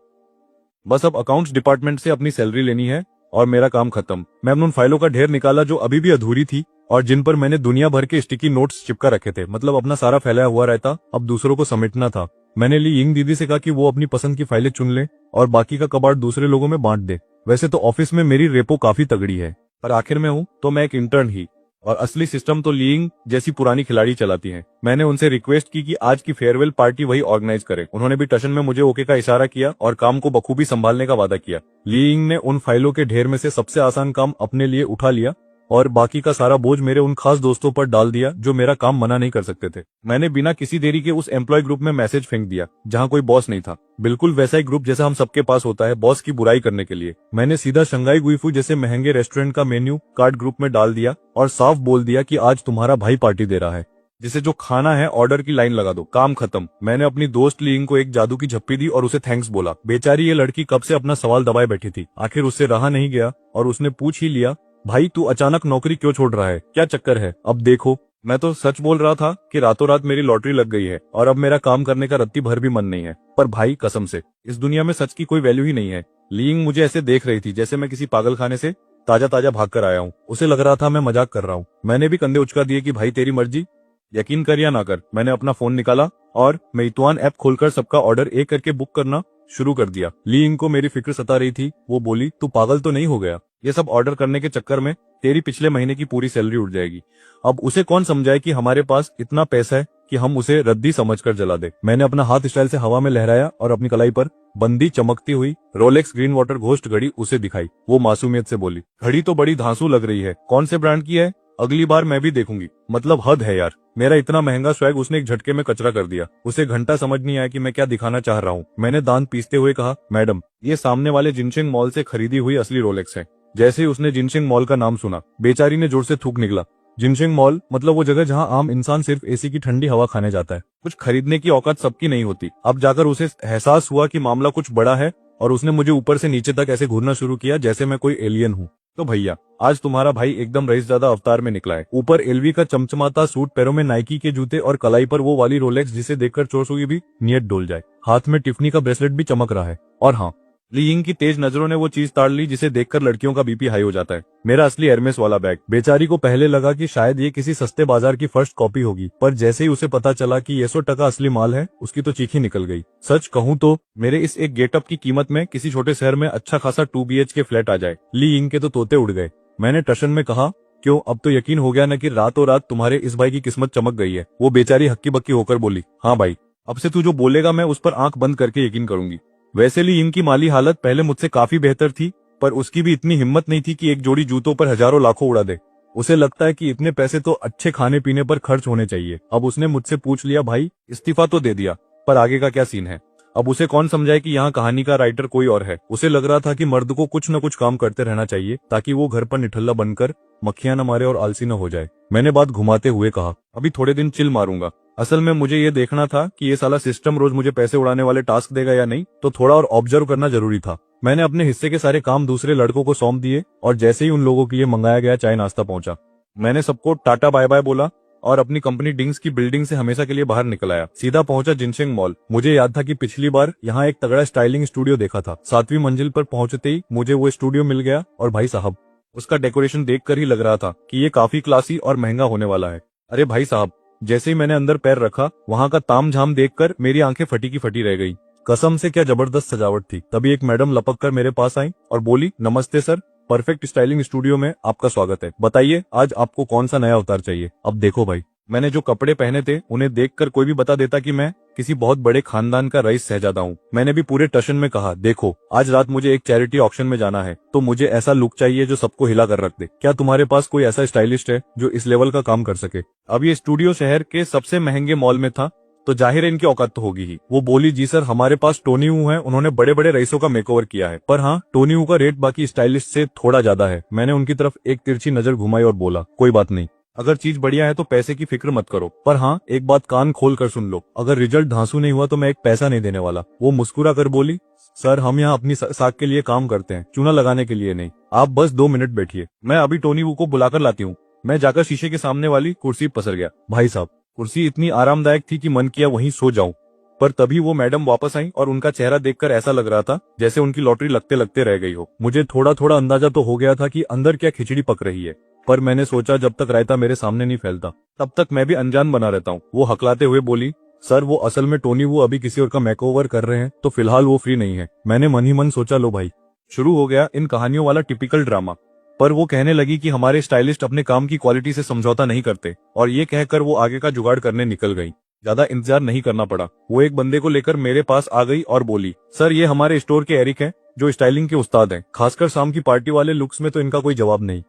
Speaker 1: बस अब अकाउंट्स डिपार्टमेंट से अपनी सैलरी लेनी है और मेरा काम खत्म। मैंने उन फाइलों का ढेर निकाला जो अभी भी अधूरी थी और जिन पर मैंने दुनिया भर के स्टिकी नोट्स चिपका रखे थे। मतलब अपना सारा फैलाया हुआ रहता अब दूसरों को समेटना था। मैंने लीइंग दीदी से कहा कि वो अपनी पसंद की फाइलें चुन ले और बाकी का कबाड़ दूसरे लोगों में बांट दे। वैसे तो ऑफिस में मेरी रेपो काफी तगड़ी है, पर आखिर में हूँ तो मैं एक इंटर्न ही, और असली सिस्टम तो लीइंग जैसी पुरानी खिलाड़ी चलाती हैं। मैंने उनसे रिक्वेस्ट की कि आज की फेयरवेल पार्टी वही ऑर्गेनाइज करे। उन्होंने भी टशन में मुझे ओके का इशारा किया और काम को बखूबी संभालने का वादा किया। लीइंग ने उन फाइलों के ढेर में से सबसे आसान काम अपने लिए उठा लिया और बाकी का सारा बोझ मेरे उन खास दोस्तों पर डाल दिया जो मेरा काम मना नहीं कर सकते थे। मैंने बिना किसी देरी के उस एम्प्लॉय ग्रुप में मैसेज फेंक दिया जहां कोई बॉस नहीं था। बिल्कुल वैसा ही ग्रुप जैसा हम सबके पास होता है बॉस की बुराई करने के लिए। मैंने सीधा शंघाई गुइफू जैसे महंगे रेस्टोरेंट का मेन्यू कार्ड ग्रुप में डाल दिया और साफ बोल दिया कि आज तुम्हारा भाई पार्टी दे रहा है, जिसे जो खाना है ऑर्डर की लाइन लगा दो, काम खत्म। मैंने अपनी दोस्त लीइंग को एक जादू की झप्पी दी और उसे थैंक्स बोला। बेचारी ये लड़की कब से अपना सवाल दबाए बैठी थी, आखिर उससे रहा नहीं गया और उसने पूछ ही लिया, भाई तू अचानक नौकरी क्यों छोड़ रहा है, क्या चक्कर है? अब देखो, मैं तो सच बोल रहा था कि रातों रात मेरी लॉटरी लग गई है और अब मेरा काम करने का रत्ती भर भी मन नहीं है। पर भाई कसम से इस दुनिया में सच की कोई वैल्यू ही नहीं है। लीइंग मुझे ऐसे देख रही थी जैसे मैं किसी पागल खाने से ताजा ताजा भाग कर आया हूँ। उसे लग रहा था मैं मजाक कर रहा हूँ। मैंने भी कंधे उचका दिए कि भाई तेरी मर्जी, यकीन कर या ना कर। मैंने अपना फोन निकाला और मेituan ऐप खोलकर सबका ऑर्डर एक करके बुक करना शुरू कर दिया। लीइंग को मेरी फिक्र सता रही थी। वो बोली, तू पागल तो नहीं हो गया? ये सब ऑर्डर करने के चक्कर में तेरी पिछले महीने की पूरी सैलरी उड़ जाएगी। अब उसे कौन समझाए कि हमारे पास इतना पैसा है कि हम उसे रद्दी समझकर जला दे। मैंने अपना हाथ स्टाइल से हवा में लहराया और अपनी कलाई पर बंदी चमकती हुई रोलेक्स ग्रीन वाटर घोस्ट घड़ी उसे दिखाई। वो मासूमियत से बोली, घड़ी तो बड़ी धांसू लग रही है, कौन से ब्रांड की है? अगली बार मैं भी देखूंगी। मतलब हद है यार, मेरा इतना महंगा स्वैग उसने एक झटके में कचरा कर दिया। उसे घंटा समझ नहीं आया कि मैं क्या दिखाना चाह रहा हूँ। मैंने दांत पीसते हुए कहा, मैडम ये सामने वाले जिनशिंग मॉल से खरीदी हुई असली रोलेक्स है। जैसे ही उसने जिनशिंग मॉल का नाम सुना, बेचारी ने जोर से थूक निकला। जिनशिंग मॉल मतलब वो जगह जहां आम इंसान सिर्फ एसी की ठंडी हवा खाने जाता है। कुछ खरीदने की औकात सबकी नहीं होती। अब जाकर उसे एहसास हुआ कि मामला कुछ बड़ा है और उसने मुझे ऊपर से नीचे तक ऐसे घूरना शुरू किया जैसे मैं कोई एलियन हूँ। तो भैया आज तुम्हारा भाई एकदम रईसजादा अवतार में निकला है। ऊपर एलवी का चमचमाता सूट, पैरों में नाइकी के जूते और कलाई पर वो वाली रोलेक्स जिसे देखकर चोरसुगी भी नियत डोल जाए। हाथ में टिफनी का ब्रेसलेट भी चमक रहा है। और हाँ, ली यिंग की तेज नजरों ने वो चीज ताड़ ली जिसे देखकर लड़कियों का बीपी हाई हो जाता है। मेरा असली एरमेस वाला बैग। बेचारी को पहले लगा कि शायद ये किसी सस्ते बाजार की फर्स्ट कॉपी होगी, पर जैसे ही उसे पता चला कि ये 100% असली माल है, उसकी तो चीख ही निकल गई। सच कहूं तो मेरे इस एक गेटअप की कीमत में किसी छोटे शहर में अच्छा खासा 2 BHK फ्लैट आ जाए। ली यिंग के तो तोते उड़ गए। मैंने टशन में कहा, क्यों, अब तो यकीन हो गया ना कि रातों रात तुम्हारे इस भाई की किस्मत चमक गई है। वो बेचारी हक्की बक्की होकर बोली, हाँ भाई, अब से तू जो बोलेगा मैं उस पर आंख बंद करके यकीन करूंगी। वैसे ली यिंग की माली हालत पहले मुझसे काफी बेहतर थी, पर उसकी भी इतनी हिम्मत नहीं थी कि एक जोड़ी जूतों पर हजारों लाखों उड़ा दे। उसे लगता है कि इतने पैसे तो अच्छे खाने पीने पर खर्च होने चाहिए। अब उसने मुझसे पूछ लिया, भाई इस्तीफा तो दे दिया, पर आगे का क्या सीन है। अब उसे कौन समझाए कि यहाँ कहानी का राइटर कोई और है। उसे लग रहा था कि मर्द को कुछ न कुछ काम करते रहना चाहिए ताकि वो घर पर निठल्ला बनकर मक्खियां न मारे और आलसी न हो जाए। मैंने बात घुमाते हुए कहा, अभी थोड़े दिन चिल मारूंगा। असल में मुझे ये देखना था कि ये साला सिस्टम रोज मुझे पैसे उड़ाने वाले टास्क देगा या नहीं, तो थोड़ा और ऑब्जर्व करना जरूरी था। मैंने अपने हिस्से के सारे काम दूसरे लड़कों को सौंप दिए और जैसे ही उन लोगों के लिए मंगाया गया चाय नाश्ता पहुंचा, मैंने सबको टाटा बाय बाय बोला और अपनी कंपनी डिंग्स की बिल्डिंग से हमेशा के लिए बाहर निकल आया। सीधा पहुंचा जिनशेंग मॉल। मुझे याद था कि पिछली बार यहाँ एक तगड़ा स्टाइलिंग स्टूडियो देखा था। 7वीं मंजिल पर पहुंचते ही मुझे वो स्टूडियो मिल गया और भाई साहब, उसका डेकोरेशन देखकर ही लग रहा था कि ये काफी क्लासी और महंगा होने वाला है। अरे भाई साहब, जैसे ही मैंने अंदर पैर रखा, वहाँ का ताम झाम देखकर मेरी आंखें फटी की फटी रह गई। कसम से क्या जबरदस्त सजावट थी। तभी एक मैडम लपक कर मेरे पास आई और बोली, नमस्ते सर, परफेक्ट स्टाइलिंग स्टूडियो में आपका स्वागत है। बताइए आज आपको कौन सा नया अवतार चाहिए। अब देखो भाई, मैंने जो कपड़े पहने थे उन्हें देखकर कोई भी बता देता कि मैं किसी बहुत बड़े खानदान का रईस शहजादा हूँ। मैंने भी पूरे टशन में कहा, देखो आज रात मुझे एक चैरिटी ऑक्शन में जाना है, तो मुझे ऐसा लुक चाहिए जो सबको हिला कर रख दे। क्या तुम्हारे पास कोई ऐसा स्टाइलिस्ट है जो इस लेवल का काम कर सके। अब ये स्टूडियो शहर के सबसे महंगे मॉल में था, तो जाहिर है इनकी औकात तो होगी ही। वो बोली, जी सर, हमारे पास टोनी वू है, उन्होंने बड़े बड़े रईसों का मेकओवर किया है, पर हाँ, टोनी वू का रेट बाकी स्टाइलिस्ट से थोड़ा ज्यादा है। मैंने उनकी तरफ एक तिरछी नजर घुमाई और बोला, कोई बात नहीं, अगर चीज बढ़िया है तो पैसे की फिक्र मत करो, पर हाँ एक बात कान खोल कर सुन लो, अगर रिजल्ट धांसू नहीं हुआ तो मैं एक पैसा नहीं देने वाला। वो मुस्कुरा कर बोली, सर हम यहाँ अपनी साख के लिए काम करते हैं, चूना लगाने के लिए नहीं। आप बस 2 मिनट बैठिए, मैं अभी टोनी वू को बुलाकर लाती हूँ। मैं जाकर शीशे के सामने वाली कुर्सी पसर गया। भाई साहब, कुर्सी इतनी आरामदायक थी कि मन किया वहीं सो जाऊं, पर तभी वो मैडम वापस आई और उनका चेहरा देखकर ऐसा लग रहा था जैसे उनकी लॉटरी लगते लगते रह गई हो। मुझे थोड़ा थोड़ा अंदाजा तो हो गया था कि अंदर क्या खिचड़ी पक रही है, पर मैंने सोचा जब तक रायता मेरे सामने नहीं फैलता तब तक मैं भी अनजान बना रहता हूँ। वो हकलाते हुए बोली, सर वो असल में टोनी वो अभी किसी और का मेकओवर कर रहे हैं, तो फिलहाल वो फ्री नहीं है। मैंने मन ही मन सोचा, लो भाई, शुरू हो गया इन कहानियों वाला टिपिकल ड्रामा। पर वो कहने लगी कि हमारे स्टाइलिस्ट अपने काम की क्वालिटी से समझौता नहीं करते, और ये कहकर वो आगे का जुगाड़ करने निकल गई। ज्यादा इंतजार नहीं करना पड़ा। वो एक बंदे को लेकर मेरे पास आ गई और बोली, सर ये हमारे स्टोर के एरिक हैं, जो स्टाइलिंग के उस्ताद हैं, खासकर शाम की पार्टी वाले लुक्स में तो इनका कोई जवाब नहीं।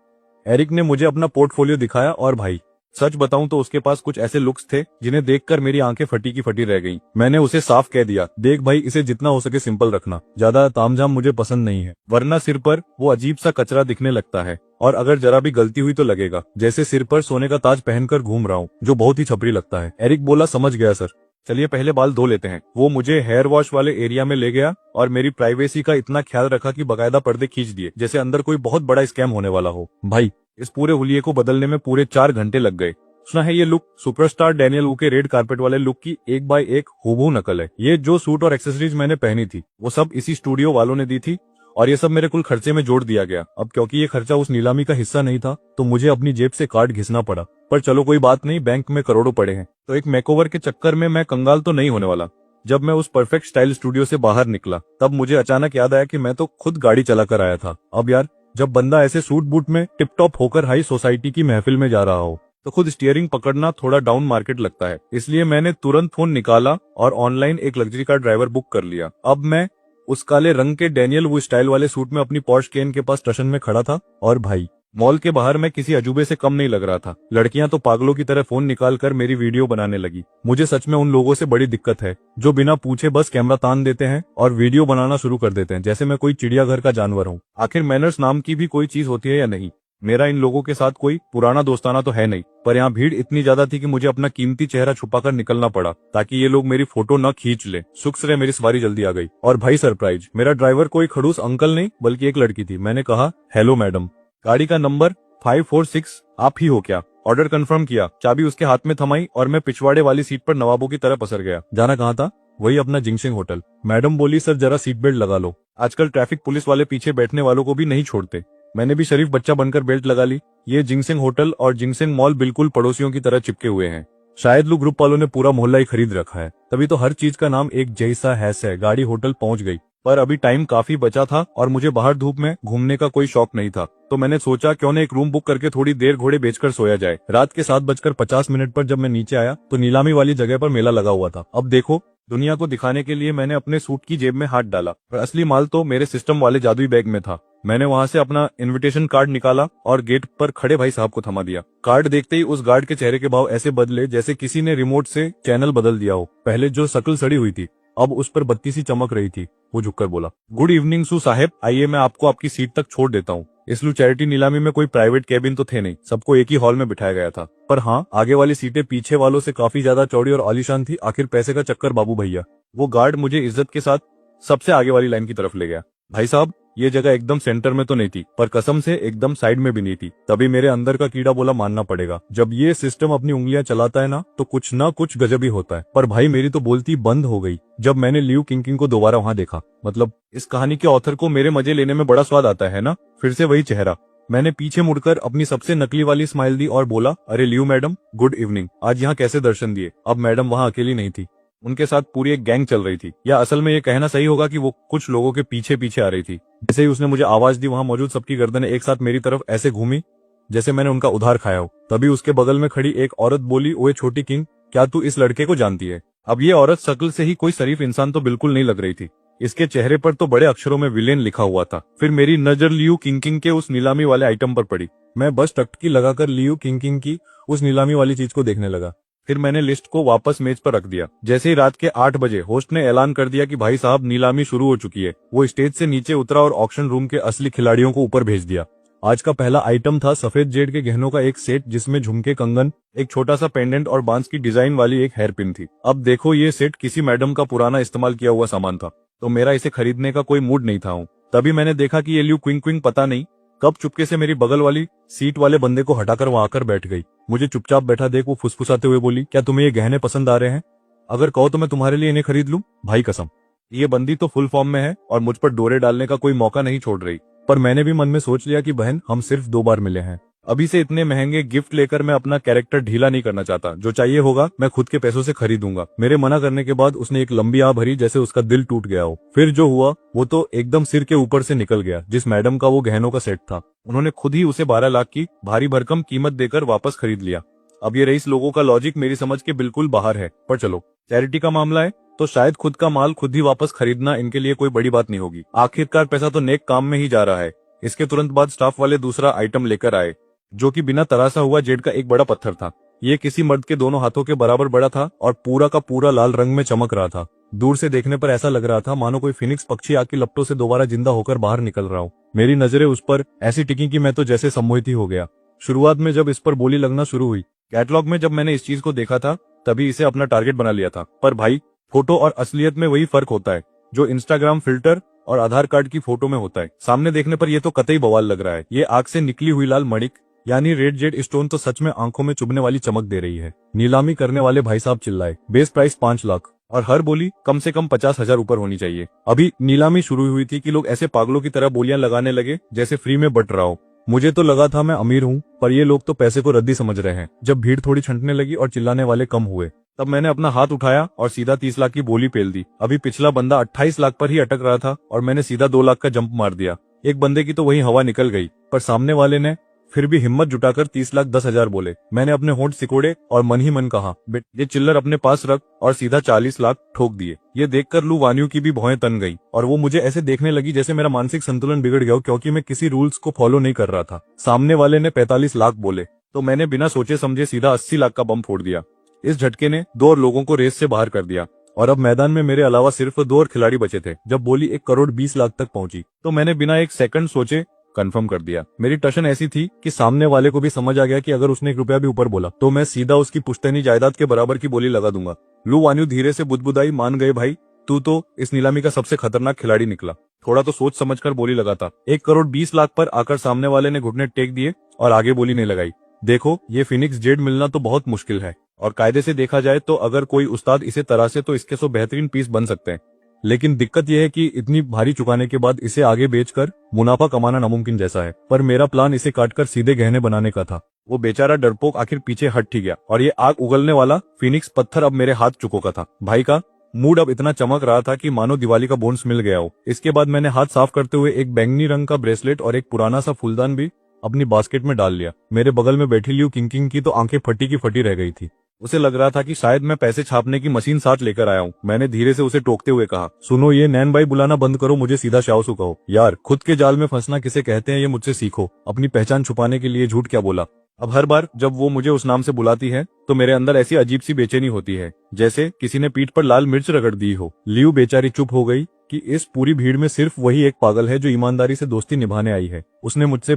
Speaker 1: एरिक ने मुझे अपना पोर्टफोलियो दिखाया और भाई सच बताऊं तो उसके पास कुछ ऐसे लुक्स थे जिन्हें देखकर मेरी आंखें फटी की फटी रह गईं। मैंने उसे साफ कह दिया, देख भाई, इसे जितना हो सके सिंपल रखना, ज्यादा तामझाम मुझे पसंद नहीं है, वरना सिर पर वो अजीब सा कचरा दिखने लगता है, और अगर जरा भी गलती हुई तो लगेगा जैसे सिर पर सोने का ताज पहनकर घूम रहा हूँ, जो बहुत ही छपरी लगता है। एरिक बोला, समझ गया सर, चलिए पहले बाल धो लेते हैं। वो मुझे हेयर वॉश वाले एरिया में ले गया और मेरी प्राइवेसी का इतना ख्याल रखा कि बकायदा पर्दे खींच दिए जैसे अंदर कोई बहुत बड़ा स्कैम होने वाला हो। भाई इस पूरे हुलिये को बदलने में पूरे 4 घंटे लग गए। सुना है ये लुक सुपरस्टार डैनियल वू के रेड कार्पेट वाले लुक की 1 बाय 1 हूबहू नकल है। ये जो सूट और एक्सेसरीज मैंने पहनी थी वो सब इसी स्टूडियो वालों ने दी थी, और ये सब मेरे कुल खर्चे में जोड़ दिया गया। अब क्योंकि ये खर्चा उस नीलामी का हिस्सा नहीं था तो मुझे अपनी जेब से कार्ड घिसना पड़ा, पर चलो कोई बात नहीं, बैंक में करोड़ों पड़े हैं, तो एक मेकओवर के चक्कर में मैं कंगाल तो नहीं होने वाला। जब मैं उस परफेक्ट स्टाइल स्टूडियो से बाहर निकला तब मुझे अचानक याद आया कि मैं तो खुद गाड़ी चला कर आया था। अब यार, जब बंदा ऐसे सूट बूट में टिप टॉप होकर हाई सोसाइटी की महफिल में जा रहा हो तो खुद स्टीयरिंग पकड़ना थोड़ा डाउन मार्केट लगता है। इसलिए मैंने तुरंत फोन निकाला और ऑनलाइन एक लग्जरी कार ड्राइवर बुक कर लिया। अब मैं उस काले रंग के डैनियल वू स्टाइल वाले सूट में अपनी पॉर्श केन के पास स्टेशन में खड़ा था, और भाई मॉल के बाहर मैं किसी अजूबे से कम नहीं लग रहा था। लड़कियां तो पागलों की तरह फोन निकाल कर मेरी वीडियो बनाने लगी। मुझे सच में उन लोगों से बड़ी दिक्कत है जो बिना पूछे बस कैमरा तान देते हैं और वीडियो बनाना शुरू कर देते हैं जैसे मैं कोई चिड़ियाघर का जानवर हूँ। आखिर मैनर्स नाम की भी कोई चीज होती है या नहीं। मेरा इन लोगों के साथ कोई पुराना दोस्ताना तो है नहीं, पर यहाँ भीड़ इतनी ज्यादा थी कि मुझे अपना कीमती चेहरा छुपाकर निकलना पड़ा ताकि ये लोग मेरी फोटो न खींच ले। शुक्र है मेरी सवारी जल्दी आ गई। और भाई सरप्राइज, मेरा ड्राइवर कोई खड़ूस अंकल नहीं बल्कि एक लड़की थी। मैंने कहा, हेलो मैडम, गाड़ी का नंबर 546 आप ही हो क्या? ऑर्डर कंफर्म किया, चाबी उसके हाथ में थमाई और मैं पिछवाड़े वाली सीट पर नवाबों की तरह पसर गया। जाना कहाँ था? वही अपना जिंगशिंग होटल। मैडम बोली, सर जरा सीट बेल्ट लगा लो। आजकल ट्रैफिक पुलिस वाले पीछे बैठने वालों को भी नहीं छोड़ते। मैंने भी शरीफ बच्चा बनकर बेल्ट लगा ली। ये जिंगसेंग होटल और जिंगसेंग मॉल बिल्कुल पड़ोसियों की तरह चिपके हुए हैं। शायद लू ग्रुप वालों ने पूरा मोहल्ला ही खरीद रखा है, तभी तो हर चीज का नाम एक जैसा है। गाड़ी होटल पहुंच गई, पर अभी टाइम काफी बचा था और मुझे बाहर धूप में घूमने का कोई शौक नहीं था, तो मैंने सोचा क्यों न एक रूम बुक करके थोड़ी देर घोड़े बेचकर सोया जाए। रात के 7:50 पर जब मैं नीचे आया तो नीलामी वाली जगह पर मेला लगा हुआ था। अब देखो, दुनिया को दिखाने के लिए मैंने अपने सूट की जेब में हाथ डाला, पर असली माल तो मेरे सिस्टम वाले जादुई बैग में था। मैंने वहां से अपना इनविटेशन कार्ड निकाला और गेट पर खड़े भाई साहब को थमा दिया। कार्ड देखते ही उस गार्ड के चेहरे के भाव ऐसे बदले जैसे किसी ने रिमोट से चैनल बदल दिया हो। पहले जो शक्ल सड़ी हुई थी, अब उस पर बत्ती सी चमक रही थी। वो झुककर बोला, गुड इवनिंग सू साहेब, आइए मैं आपको आपकी सीट तक छोड़ देता हूँ। इस लू चैरिटी नीलामी में कोई प्राइवेट कैबिन तो थे नहीं, सबको एक ही हॉल में बिठाया गया था। पर हाँ, आगे वाली सीटें पीछे वालों से काफी ज्यादा चौड़ी और आलीशान थी। आखिर पैसे का चक्कर बाबू भैया। वो गार्ड मुझे इज्जत के साथ सबसे आगे वाली लाइन की तरफ ले गया। भाई साहब, ये जगह एकदम सेंटर में तो नहीं थी, पर कसम से एकदम साइड में भी नहीं थी। तभी मेरे अंदर का कीड़ा बोला, मानना पड़ेगा, जब ये सिस्टम अपनी उंगलियां चलाता है ना तो कुछ ना कुछ गजब ही होता है। पर भाई मेरी तो बोलती बंद हो गई जब मैंने लियू किंग को दोबारा वहां देखा। मतलब इस कहानी के ऑथर को मेरे मजे लेने में बड़ा स्वाद आता है ना। फिर से वही चेहरा। मैंने पीछे मुड़कर अपनी सबसे नकली वाली स्माइल दी और बोला, अरे लियू मैडम, गुड इवनिंग। आज यहाँ कैसे दर्शन दिए? अब मैडम वहाँ अकेली नहीं थी, उनके साथ पूरी एक गैंग चल रही थी, या असल में ये कहना सही होगा कि वो कुछ लोगों के पीछे पीछे आ रही थी। जैसे ही उसने मुझे आवाज दी, वहां मौजूद सबकी गर्दनें एक साथ मेरी तरफ ऐसे घूमी जैसे मैंने उनका उधार खाया हो। तभी उसके बगल में खड़ी एक औरत बोली, ओए छोटी किंग, क्या तू इस लड़के को जानती है? अब ये औरत शक्ल से ही कोई शरीफ इंसान तो बिल्कुल नहीं लग रही थी। इसके चेहरे पर तो बड़े अक्षरों में विलेन लिखा हुआ था। फिर मेरी नजर लियू किंग के उस नीलामी वाले आइटम पर पड़ी। मैं बस टकटकी लगाकर लियू किंग की उस नीलामी वाली चीज को देखने लगा। फिर मैंने लिस्ट को वापस मेज पर रख दिया। जैसे ही रात के 8 बजे होस्ट ने ऐलान कर दिया कि भाई साहब, नीलामी शुरू हो चुकी है, वो स्टेज से नीचे उतरा और ऑक्शन रूम के असली खिलाड़ियों को ऊपर भेज दिया। आज का पहला आइटम था सफेद जेड के गहनों का एक सेट, जिसमें झुमके, कंगन, एक छोटा सा पेंडेंट और बांस की डिजाइन वाली एक हेयर पिन थी। अब देखो, ये सेट किसी मैडम का पुराना इस्तेमाल किया हुआ सामान था, तो मेरा इसे खरीदने का कोई मूड नहीं था। तभी मैंने देखा कि ये लियू क्विंग पता नहीं कब चुपके से मेरी बगल वाली सीट वाले बंदे को हटाकर वहां आकर बैठ गई। मुझे चुपचाप बैठा देख वो फुसफुसाते हुए बोली, क्या तुम्हें ये गहने पसंद आ रहे हैं? अगर कहो तो मैं तुम्हारे लिए इन्हें खरीद लूं। भाई कसम, ये बंदी तो फुल फॉर्म में है और मुझ पर डोरे डालने का कोई मौका नहीं छोड़ रही। पर मैंने भी मन में सोच लिया कि बहन, हम सिर्फ 2 बार मिले हैं, अभी से इतने महंगे गिफ्ट लेकर मैं अपना कैरेक्टर ढीला नहीं करना चाहता। जो चाहिए होगा मैं खुद के पैसों से खरीदूंगा। मेरे मना करने के बाद उसने एक लंबी आह भरी जैसे उसका दिल टूट गया हो। फिर जो हुआ वो तो एकदम सिर के ऊपर से निकल गया। जिस मैडम का वो गहनों का सेट था, उन्होंने खुद ही उसे 12 लाख की भारी भरकम कीमत देकर वापस खरीद लिया। अब ये रईस लोगों का लॉजिक मेरी समझ के बिल्कुल बाहर है, पर चलो, चैरिटी का मामला है तो शायद खुद का माल खुद ही वापस खरीदना इनके लिए कोई बड़ी बात नहीं होगी। आखिरकार पैसा तो नेक काम में ही जा रहा है। इसके तुरंत बाद स्टाफ वाले दूसरा आइटम लेकर आए, जो कि बिना तरासा हुआ जेड का एक बड़ा पत्थर था। ये किसी मर्द के दोनों हाथों के बराबर बड़ा था और पूरा का पूरा लाल रंग में चमक रहा था। दूर से देखने पर ऐसा लग रहा था मानो कोई फिनिक्स पक्षी आग की लपटों से दोबारा जिंदा होकर बाहर निकल रहा हो। मेरी नजरें उस पर ऐसी टिकी कि मैं तो जैसे सम्मोहित ही हो गया। शुरुआत में जब इस पर बोली लगना शुरू हुई, कैटलॉग में जब मैंने इस चीज को देखा था, तभी इसे अपना टारगेट बना लिया था। पर भाई, फोटो और असलियत में वही फर्क होता है जो इंस्टाग्राम फिल्टर और आधार कार्ड की फोटो में होता है। सामने देखने पर यह तो कतई बवाल लग रहा है। ये आग से निकली हुई लाल मणिक यानी रेड जेड स्टोन तो सच में आंखों में चुभने वाली चमक दे रही है। नीलामी करने वाले भाई साहब चिल्लाए, बेस प्राइस 5 लाख और हर बोली कम से कम 50,000 ऊपर होनी चाहिए। अभी नीलामी शुरू हुई थी कि लोग ऐसे पागलों की तरह बोलियां लगाने लगे जैसे फ्री में बट रहा हो। मुझे तो लगा था मैं अमीर हूँ, पर ये लोग तो पैसे को रद्दी समझ रहे हैं। जब भीड़ थोड़ी छंटने लगी और चिल्लाने वाले कम हुए, तब मैंने अपना हाथ उठाया और सीधा 30 लाख की बोली पेल दी। अभी पिछला बंदा 28 लाख पर ही अटक रहा था और मैंने सीधा 2 लाख का जंप मार दिया। एक बंदे की तो वही हवा निकल गई, पर सामने वाले ने फिर भी हिम्मत जुटाकर 30,10,000 बोले। मैंने अपने होंठ सिकोड़े और मन ही मन कहा, बेट ये चिल्लर अपने पास रख, और सीधा 40 लाख ठोक दिए। ये देखकर लू वान्यू की भी भौहें तन गई और वो मुझे ऐसे देखने लगी जैसे मेरा मानसिक संतुलन बिगड़ गया, क्योंकि मैं किसी रूल्स को फॉलो नहीं कर रहा था। सामने वाले ने 45 लाख बोले तो मैंने बिना सोचे समझे सीधा 80 लाख का बम फोड़ दिया। इस झटके ने 2 और लोगों को रेस से बाहर कर दिया और अब मैदान में मेरे अलावा सिर्फ 2 और खिलाड़ी बचे थे। जब बोली 1 करोड़ 20 लाख तक पहुंची तो मैंने बिना एक सेकंड सोचे कंफर्म कर दिया। मेरी टशन ऐसी थी कि सामने वाले को भी समझ आ गया कि अगर उसने 1 रुपया भी ऊपर बोला तो मैं सीधा उसकी पुश्तैनी जायदाद के बराबर की बोली लगा दूंगा। लू वान्यू धीरे से बुदबुदाई, मान गए भाई, तू तो इस नीलामी का सबसे खतरनाक खिलाड़ी निकला। थोड़ा तो सोच समझकर बोली लगाता। 1 करोड़ 20 लाख पर आकर सामने वाले ने घुटने टेक दिए और आगे बोली नहीं लगाई। देखो, ये फिनिक्स जेड मिलना तो बहुत मुश्किल है और कायदे से देखा जाए तो अगर कोई उस्ताद इसे तरासे तो इसके 100 बेहतरीन पीस बन सकते हैं। लेकिन दिक्कत यह है कि इतनी भारी चुकाने के बाद इसे आगे बेचकर मुनाफा कमाना नामुमकिन जैसा है। पर मेरा प्लान इसे काटकर सीधे गहने बनाने का था। वो बेचारा डरपोक आखिर पीछे हट ही गया और ये आग उगलने वाला फिनिक्स पत्थर अब मेरे हाथ चुका था। भाई का मूड अब इतना चमक रहा था कि मानो दिवाली का बोनस मिल गया हो। इसके बाद मैंने हाथ साफ करते हुए एक बैंगनी रंग का ब्रेसलेट और एक पुराना सा फूलदान भी अपनी बास्केट में डाल लिया। मेरे बगल में बैठी लियू किंकिंग की तो आंखें फटी की फटी रह गई थी। उसे लग रहा था कि शायद मैं पैसे छापने की मशीन साथ लेकर आया हूँ। मैंने धीरे से उसे टोकते हुए कहा, सुनो, ये नैन भाई बुलाना बंद करो, मुझे सीधा शाओसु कहो। यार, खुद के जाल में फंसना किसे कहते हैं ये मुझसे सीखो। अपनी पहचान छुपाने के लिए झूठ क्या बोला। अब हर बार जब वो मुझे उस नाम से बुलाती है तो मेरे अंदर ऐसी अजीब सी बेचैनी होती है जैसे किसी ने पीठ पर लाल मिर्च रगड़ दी हो। लियू बेचारी चुप हो गई कि इस पूरी भीड़ में सिर्फ वही एक पागल है जो ईमानदारी से दोस्ती निभाने आई है। उसने मुझसे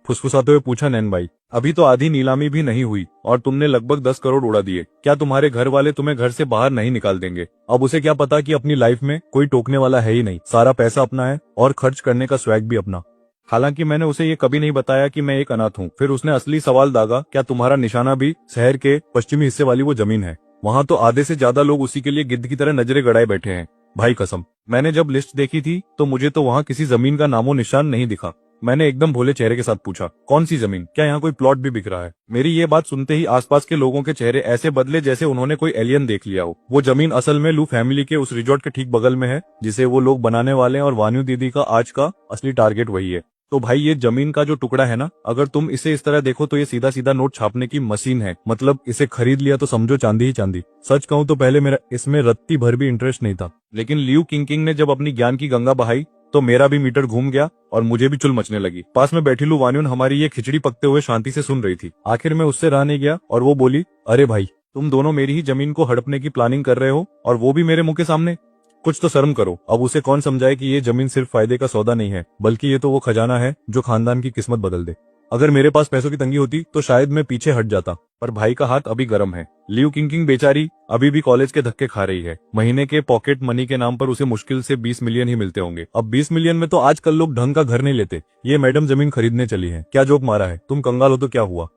Speaker 1: फुसफुसाते हुए पूछा, नैन भाई, अभी तो आधी नीलामी भी नहीं हुई और तुमने लगभग 10 करोड़ उड़ा दिए। क्या तुम्हारे घर वाले तुम्हें घर से बाहर नहीं निकाल देंगे? अब उसे क्या पता कि अपनी लाइफ में कोई टोकने वाला है ही नहीं। सारा पैसा अपना है और खर्च करने का स्वैग भी अपना। हालांकि मैंने उसे ये कभी नहीं बताया कि मैं एक अनाथ हूँ। फिर उसने असली सवाल दागा, क्या तुम्हारा निशाना भी शहर के पश्चिमी हिस्से वाली वो जमीन है? वहाँ तो आधे से ज्यादा लोग उसी के लिए गिद्ध की तरह नजरें गड़ाए बैठे हैं। भाई कसम, मैंने जब लिस्ट देखी थी तो मुझे तो वहाँ किसी जमीन का नामो निशान नहीं दिखा। मैंने एकदम भोले चेहरे के साथ पूछा, कौन सी जमीन? क्या यहाँ कोई प्लॉट भी बिक रहा है? मेरी ये बात सुनते ही आसपास के लोगों के चेहरे ऐसे बदले जैसे उन्होंने कोई एलियन देख लिया हो। वो जमीन असल में लू फैमिली के उस रिजॉर्ट के ठीक बगल में है जिसे वो लोग बनाने वाले हैं और वान्यू दीदी का आज का असली टारगेट वही है। तो भाई, ये जमीन का जो टुकड़ा है ना, अगर तुम इसे इस तरह देखो तो ये सीधा सीधा नोट छापने की मशीन है। मतलब इसे खरीद लिया तो समझो चांदी ही चांदी। सच कहूं तो पहले मेरा इसमें रत्ती भर भी इंटरेस्ट नहीं था, लेकिन लियू किंकिंग ने जब अपनी ज्ञान की गंगा बहाई तो मेरा भी मीटर घूम गया और मुझे भी चुल मचने लगी। पास में बैठी लू वान्यून हमारी ये खिचड़ी पकते हुए शांति से सुन रही थी। आखिर में उससे रह नहीं गया और वो बोली, अरे भाई, तुम दोनों मेरी ही जमीन को हड़पने की प्लानिंग कर रहे हो और वो भी मेरे मुंह के सामने। कुछ तो शर्म करो। अब उसे कौन समझाए कि ये जमीन सिर्फ फायदे का सौदा नहीं है, बल्कि ये तो वो खजाना है जो खानदान की किस्मत बदल दे। अगर मेरे पास पैसों की तंगी होती तो शायद मैं पीछे हट जाता, पर भाई का हाथ अभी गर्म है। लियू किंकिंग बेचारी अभी भी कॉलेज के धक्के खा रही है। महीने के पॉकेट मनी के नाम पर उसे मुश्किल से 20 मिलियन ही मिलते होंगे। अब 20 मिलियन में तो आजकल लोग ढंग का घर नहीं लेते। ये मैडम जमीन खरीदने चली है। क्या जोक मारा है? तुम कंगाल हो तो क्या हुआ?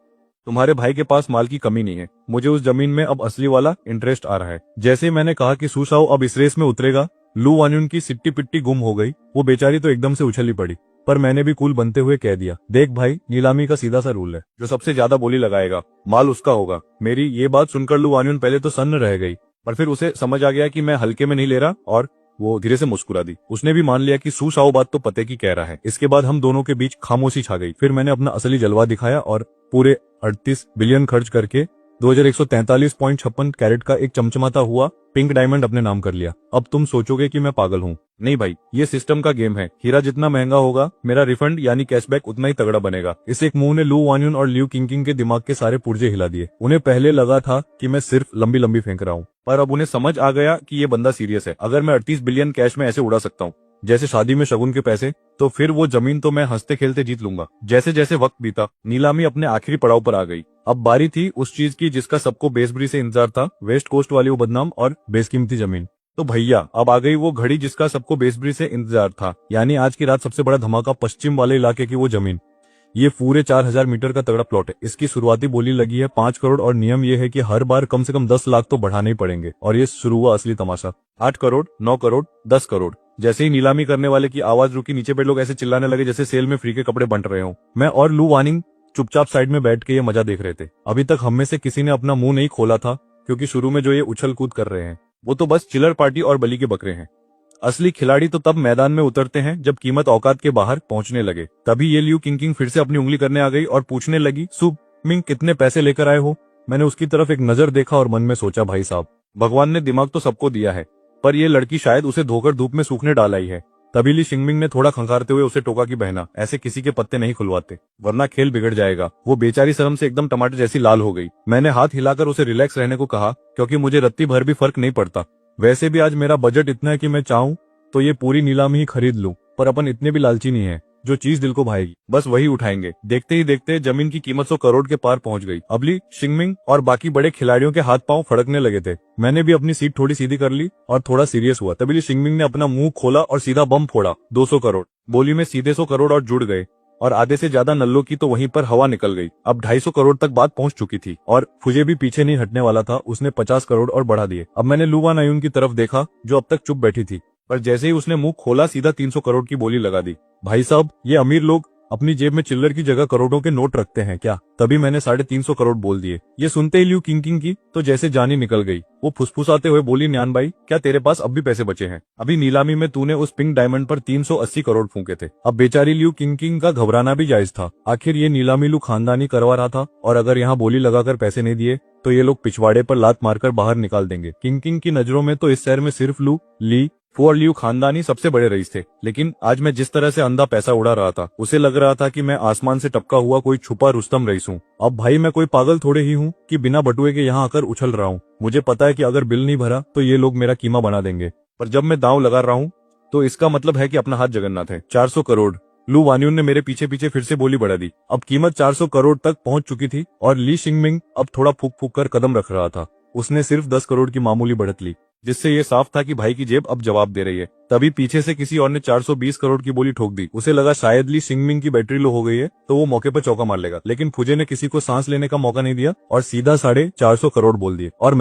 Speaker 1: तुम्हारे भाई के पास माल की कमी नहीं है। मुझे उस जमीन में अब असली वाला इंटरेस्ट आ रहा है। जैसे ही मैंने कहा कि सुशाओ अब इस रेस में उतरेगा, लू वान्यून की सिट्टी पिट्टी गुम हो गई। वो बेचारी तो एकदम से उछली पड़ी, पर मैंने भी कूल बनते हुए कह दिया, देख भाई, नीलामी का सीधा सा रूल है, जो सबसे ज्यादा बोली लगाएगा माल उसका होगा। मेरी ये बात सुनकर लू वान्यून पहले तो सन्न रह गई, पर फिर उसे समझ आ गया कि मैं हल्के में नहीं ले रहा और वो धीरे से मुस्कुरा दी। उसने भी मान लिया कि सुशाओ बात तो पते की कह रहा है। इसके बाद हम दोनों के बीच खामोशी छा गई। फिर मैंने अपना असली जलवा दिखाया और पूरे 38 बिलियन खर्च करके 2143.56 कैरेट का एक चमचमाता हुआ पिंक डायमंड अपने नाम कर लिया। अब तुम सोचोगे कि मैं पागल हूँ। नहीं भाई, ये सिस्टम का गेम है। हीरा जितना महंगा होगा, मेरा रिफंड यानी कैशबैक उतना ही तगड़ा बनेगा। इस एक मूव ने लू वान्यून और लियू किंकिंग के दिमाग के सारे पुर्जे हिला दिए। उन्हें पहले लगा था कि मैं सिर्फ लंबी लंबी फेंक रहा हूँ, पर अब उन्हें समझ आ गया कि ये बंदा सीरियस है। अगर मैं 38 बिलियन कैश में ऐसे उड़ा सकता हूँ जैसे शादी में शगुन के पैसे, तो फिर वो जमीन तो मैं हंसते खेलते जीत लूंगा। जैसे जैसे वक्त बीता, नीलामी अपने आखिरी पड़ाव पर आ गई। अब बारी थी उस चीज की जिसका सबको बेसब्री से इंतजार था, वेस्ट कोस्ट वाली वो बदनाम और बेसकीमती जमीन। तो भैया, अब आ गई वो घड़ी जिसका सबको बेसब्री से इंतजार था, यानी आज की रात सबसे बड़ा धमाका, पश्चिम वाले इलाके की वो जमीन। ये पूरे 4000 मीटर का तगड़ा प्लॉट है। इसकी शुरुआती बोली लगी है 5 करोड़ और नियम ये है कि हर बार कम से कम 10 लाख तो बढ़ाने ही पड़ेंगे। और ये शुरू हुआ असली तमाशा। 8 करोड़, 9 करोड़, 10 करोड़। जैसे ही नीलामी करने वाले की आवाज रुकी, नीचे पे लोग ऐसे चिल्लाने लगे जैसे सेल में फ्री के कपड़े बंट रहे हो। मैं और लू वानिंग चुपचाप साइड में बैठ के ये मजा देख रहे थे। अभी तक हम में से किसी ने अपना मुंह नहीं खोला था, क्योंकि शुरू में जो ये उछल कूद कर रहे हैं वो तो बस चिलर पार्टी और बलि के बकरे हैं। असली खिलाड़ी तो तब मैदान में उतरते हैं जब कीमत औकात के बाहर पहुंचने लगे। तभी ये लियू किंकिंग फिर से अपनी उंगली करने आ गई और पूछने लगी, सुब मिंग, कितने पैसे लेकर आए हो? मैंने उसकी तरफ एक नजर देखा और मन में सोचा, भाई साहब, भगवान ने दिमाग तो सबको दिया है, पर ये लड़की शायद उसे धोकर धूप में सूखने डाल आई है। तभी ली शिंगमिंग ने थोड़ा खंखारते हुए उसे टोका कि बहना, ऐसे किसी के पत्ते नहीं खुलवाते, वरना खेल बिगड़ जाएगा। वो बेचारी शर्म से एकदम टमाटर जैसी लाल हो गई। मैंने हाथ हिलाकर उसे रिलैक्स रहने को कहा, क्योंकि मुझे रत्ती भर भी फर्क नहीं पड़ता। वैसे भी आज मेरा बजट इतना है कि मैं चाहूं तो ये पूरी नीलामी ही खरीद लूं, पर अपन इतने भी लालची नहीं है। जो चीज दिल को भाएगी बस वही उठाएंगे। देखते ही देखते जमीन की कीमत 100 करोड़ के पार पहुंच गई। अबली, शिंगमिंग और बाकी बड़े खिलाड़ियों के हाथ पांव फड़कने लगे थे। मैंने भी अपनी सीट थोड़ी सीधी कर ली और थोड़ा सीरियस हुआ। तभी शिंगमिंग ने अपना मुंह खोला और सीधा बम फोड़ा, 200 करोड़। बोली में सीधे 100 करोड़ और जुड़ गए और आधे से ज्यादा नल्लों की तो वहीं पर हवा निकल गई। अब 250 करोड़ तक बात पहुंच चुकी थी और फुजे भी पीछे नहीं हटने वाला था। उसने 50 करोड़ और बढ़ा दिए। अब मैंने लू वान्यून की तरफ देखा जो अब तक चुप बैठी थी। पर जैसे ही उसने मुंह खोला सीधा 300 करोड़ की बोली लगा दी। भाई साहब, ये अमीर लोग अपनी जेब में चिल्लर की जगह करोड़ों के नोट रखते हैं क्या? तभी मैंने 350 करोड़ बोल दिए। ये सुनते ही ल्यू किंग की तो जैसे जानी निकल गई। वो फुसफुसाते हुए बोली, न्यान भाई, क्या तेरे पास अब भी पैसे बचे हैं? अभी नीलामी में तूने उस पिंक डायमंड पर 380 करोड़ फूके थे। अब बेचारी ल्यू किंग का घबराना भी जायज था। आखिर ये नीलामी लू खानदानी करवा रहा था, और अगर यहाँ बोली लगाकर पैसे नहीं दिए तो ये लोग पिछवाड़े पर लात मारकर बाहर निकाल देंगे। किंग की नजरों में तो इस शहर में सिर्फ लू, ली, फू और लियू खानदानी सबसे बड़े रईस थे। लेकिन आज मैं जिस तरह से अंधा पैसा उड़ा रहा था, उसे लग रहा था कि मैं आसमान से टपका हुआ कोई छुपा रुस्तम रईस हूँ। अब भाई मैं कोई पागल थोड़े ही हूँ कि बिना बटुए के यहाँ आकर उछल रहा हूँ। मुझे पता है कि अगर बिल नहीं भरा तो ये लोग मेरा कीमा बना देंगे, पर जब मैं दांव लगा रहा हूँ तो इसका मतलब है कि अपना हाथ जगन्नाथ है। 400 करोड़। लू वान्यून ने मेरे पीछे पीछे फिर से बोली बढ़ा दी। अब कीमत 400 करोड़ तक पहुंच चुकी थी और ली शिंगमिंग अब थोड़ा फूक फूक कर कदम रख रहा था। उसने सिर्फ 10 करोड़ की मामूली बढ़त ली, जिससे ये साफ था कि भाई की जेब अब जवाब दे रही है। तभी पीछे से किसी और ने 420 करोड़ की बोली ठोक दी। उसे लगा शायद ली शिंगमिंग की बैटरी लो हो गई है तो वो मौके पर चौका मार लेगा, लेकिन फुजे ने किसी को सांस लेने का मौका नहीं दिया और सीधा 450 करोड़ बोल दिए। और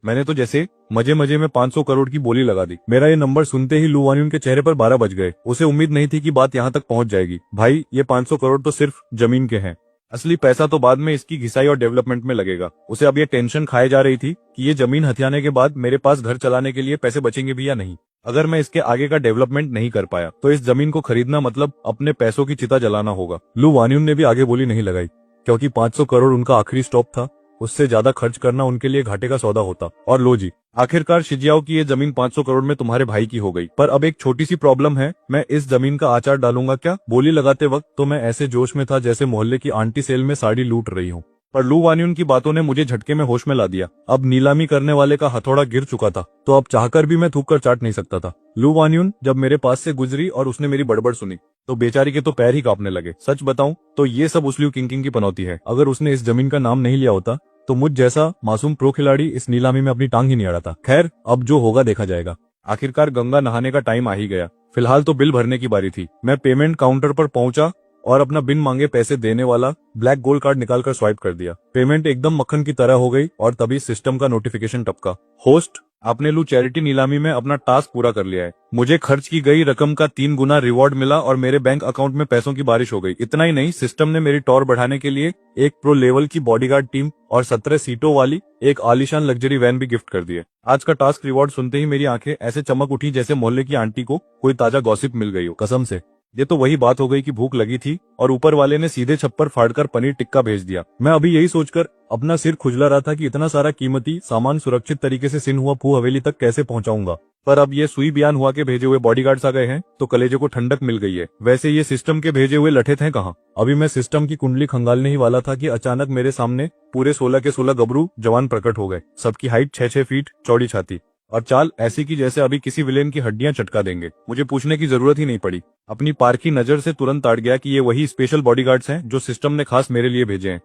Speaker 1: मैंने तो जैसे मजे मजे में 500 करोड़ की बोली लगा दी। मेरा ये नंबर सुनते ही लू वान्यून के चेहरे पर 12 बज गए। उसे उम्मीद नहीं थी कि बात यहाँ तक पहुंच जाएगी। भाई, ये 500 करोड़ तो सिर्फ जमीन के हैं, असली पैसा तो बाद में इसकी घिसाई और डेवलपमेंट में लगेगा। उसे अब ये टेंशन खाए जा रही थी कि ये जमीन हथियाने के बाद मेरे पास घर चलाने के लिए पैसे बचेंगे भी या नहीं। अगर मैं इसके आगे का डेवलपमेंट नहीं कर पाया तो इस जमीन को खरीदना मतलब अपने पैसों की चिता जलाना होगा। लू वान्यून ने भी आगे बोली नहीं लगाई, क्योंकि 500 करोड़ उनका आखिरी स्टॉप था। उससे ज्यादा खर्च करना उनके लिए घाटे का सौदा होता। और लो जी, आखिरकार शिजियाओ की ये जमीन 500 करोड़ में तुम्हारे भाई की हो गई। पर अब एक छोटी सी प्रॉब्लम है, मैं इस जमीन का आचार डालूंगा क्या? बोली लगाते वक्त तो मैं ऐसे जोश में था जैसे मोहल्ले की आंटी सेल में साड़ी लूट रही हूँ, पर लू वान्यून की बातों ने मुझे झटके में होश में ला दिया। अब नीलामी करने वाले का हथौड़ा गिर चुका था, तो अब चाहकर भी मैं थूक कर चाट नहीं सकता था। लू वान्यून जब मेरे पास से गुजरी और उसने मेरी बड़बड़ सुनी तो बेचारी के तो पैर ही कांपने लगे। सच बताऊं तो ये सब उस ल्यू किंग की पनौती है। अगर उसने इस जमीन का नाम नहीं लिया होता तो मुझ जैसा मासूम प्रो खिलाड़ी इस नीलामी में अपनी टांग ही नहीं अड़ाता। खैर, अब जो होगा देखा जाएगा। आखिरकार गंगा नहाने का टाइम आ ही गया। फिलहाल तो बिल भरने की बारी थी। मैं पेमेंट काउंटर पर पहुंचा और अपना बिन मांगे पैसे देने वाला ब्लैक गोल्ड कार्ड निकालकर स्वाइप कर दिया। पेमेंट एकदम मक्खन की तरह हो गई और तभी सिस्टम का नोटिफिकेशन टपका, होस्ट, आपने लू चैरिटी नीलामी में अपना टास्क पूरा कर लिया है। मुझे खर्च की गई रकम का 3 गुना रिवॉर्ड मिला और मेरे बैंक अकाउंट में पैसों की बारिश हो गई। इतना ही नहीं, सिस्टम ने मेरी टॉर बढ़ाने के लिए एक प्रो लेवल की बॉडीगार्ड टीम और 17 सीटों वाली एक आलीशान लग्जरी वैन भी गिफ्ट कर दिए। आज का टास्क रिवॉर्ड सुनते ही मेरी आंखें ऐसे चमक उठी जैसे मोहल्ले की आंटी को कोई ताजा गॉसिप मिल गई हो। कसम से ये तो वही बात हो गई कि भूख लगी थी और ऊपर वाले ने सीधे छप्पर फाड़कर पनीर टिक्का भेज दिया। मैं अभी यही सोचकर अपना सिर खुजला रहा था कि इतना सारा कीमती सामान सुरक्षित तरीके से सिन हुआ फू हवेली तक कैसे पहुंचाऊंगा। पर अब ये सुई बयान हुआ के भेजे हुए बॉडीगार्ड्स आ गए हैं तो कलेजे को ठंडक मिल गई है। वैसे ये सिस्टम के भेजे हुए लठे थे कहाँ? अभी मैं सिस्टम की कुंडली खंगालने ही वाला था कि अचानक मेरे सामने पूरे 16 के 16 गबरू जवान प्रकट हो गए। सबकी हाइट 6-6 फीट, चौड़ी छाती और चाल ऐसी की जैसे अभी किसी विलेन की हड्डियां चटका देंगे। मुझे पूछने की जरूरत ही नहीं पड़ी, अपनी पारखी नजर से तुरंत ताड़ गया कि ये वही स्पेशल बॉडीगार्ड्स हैं जो सिस्टम ने खास मेरे लिए भेजे हैं।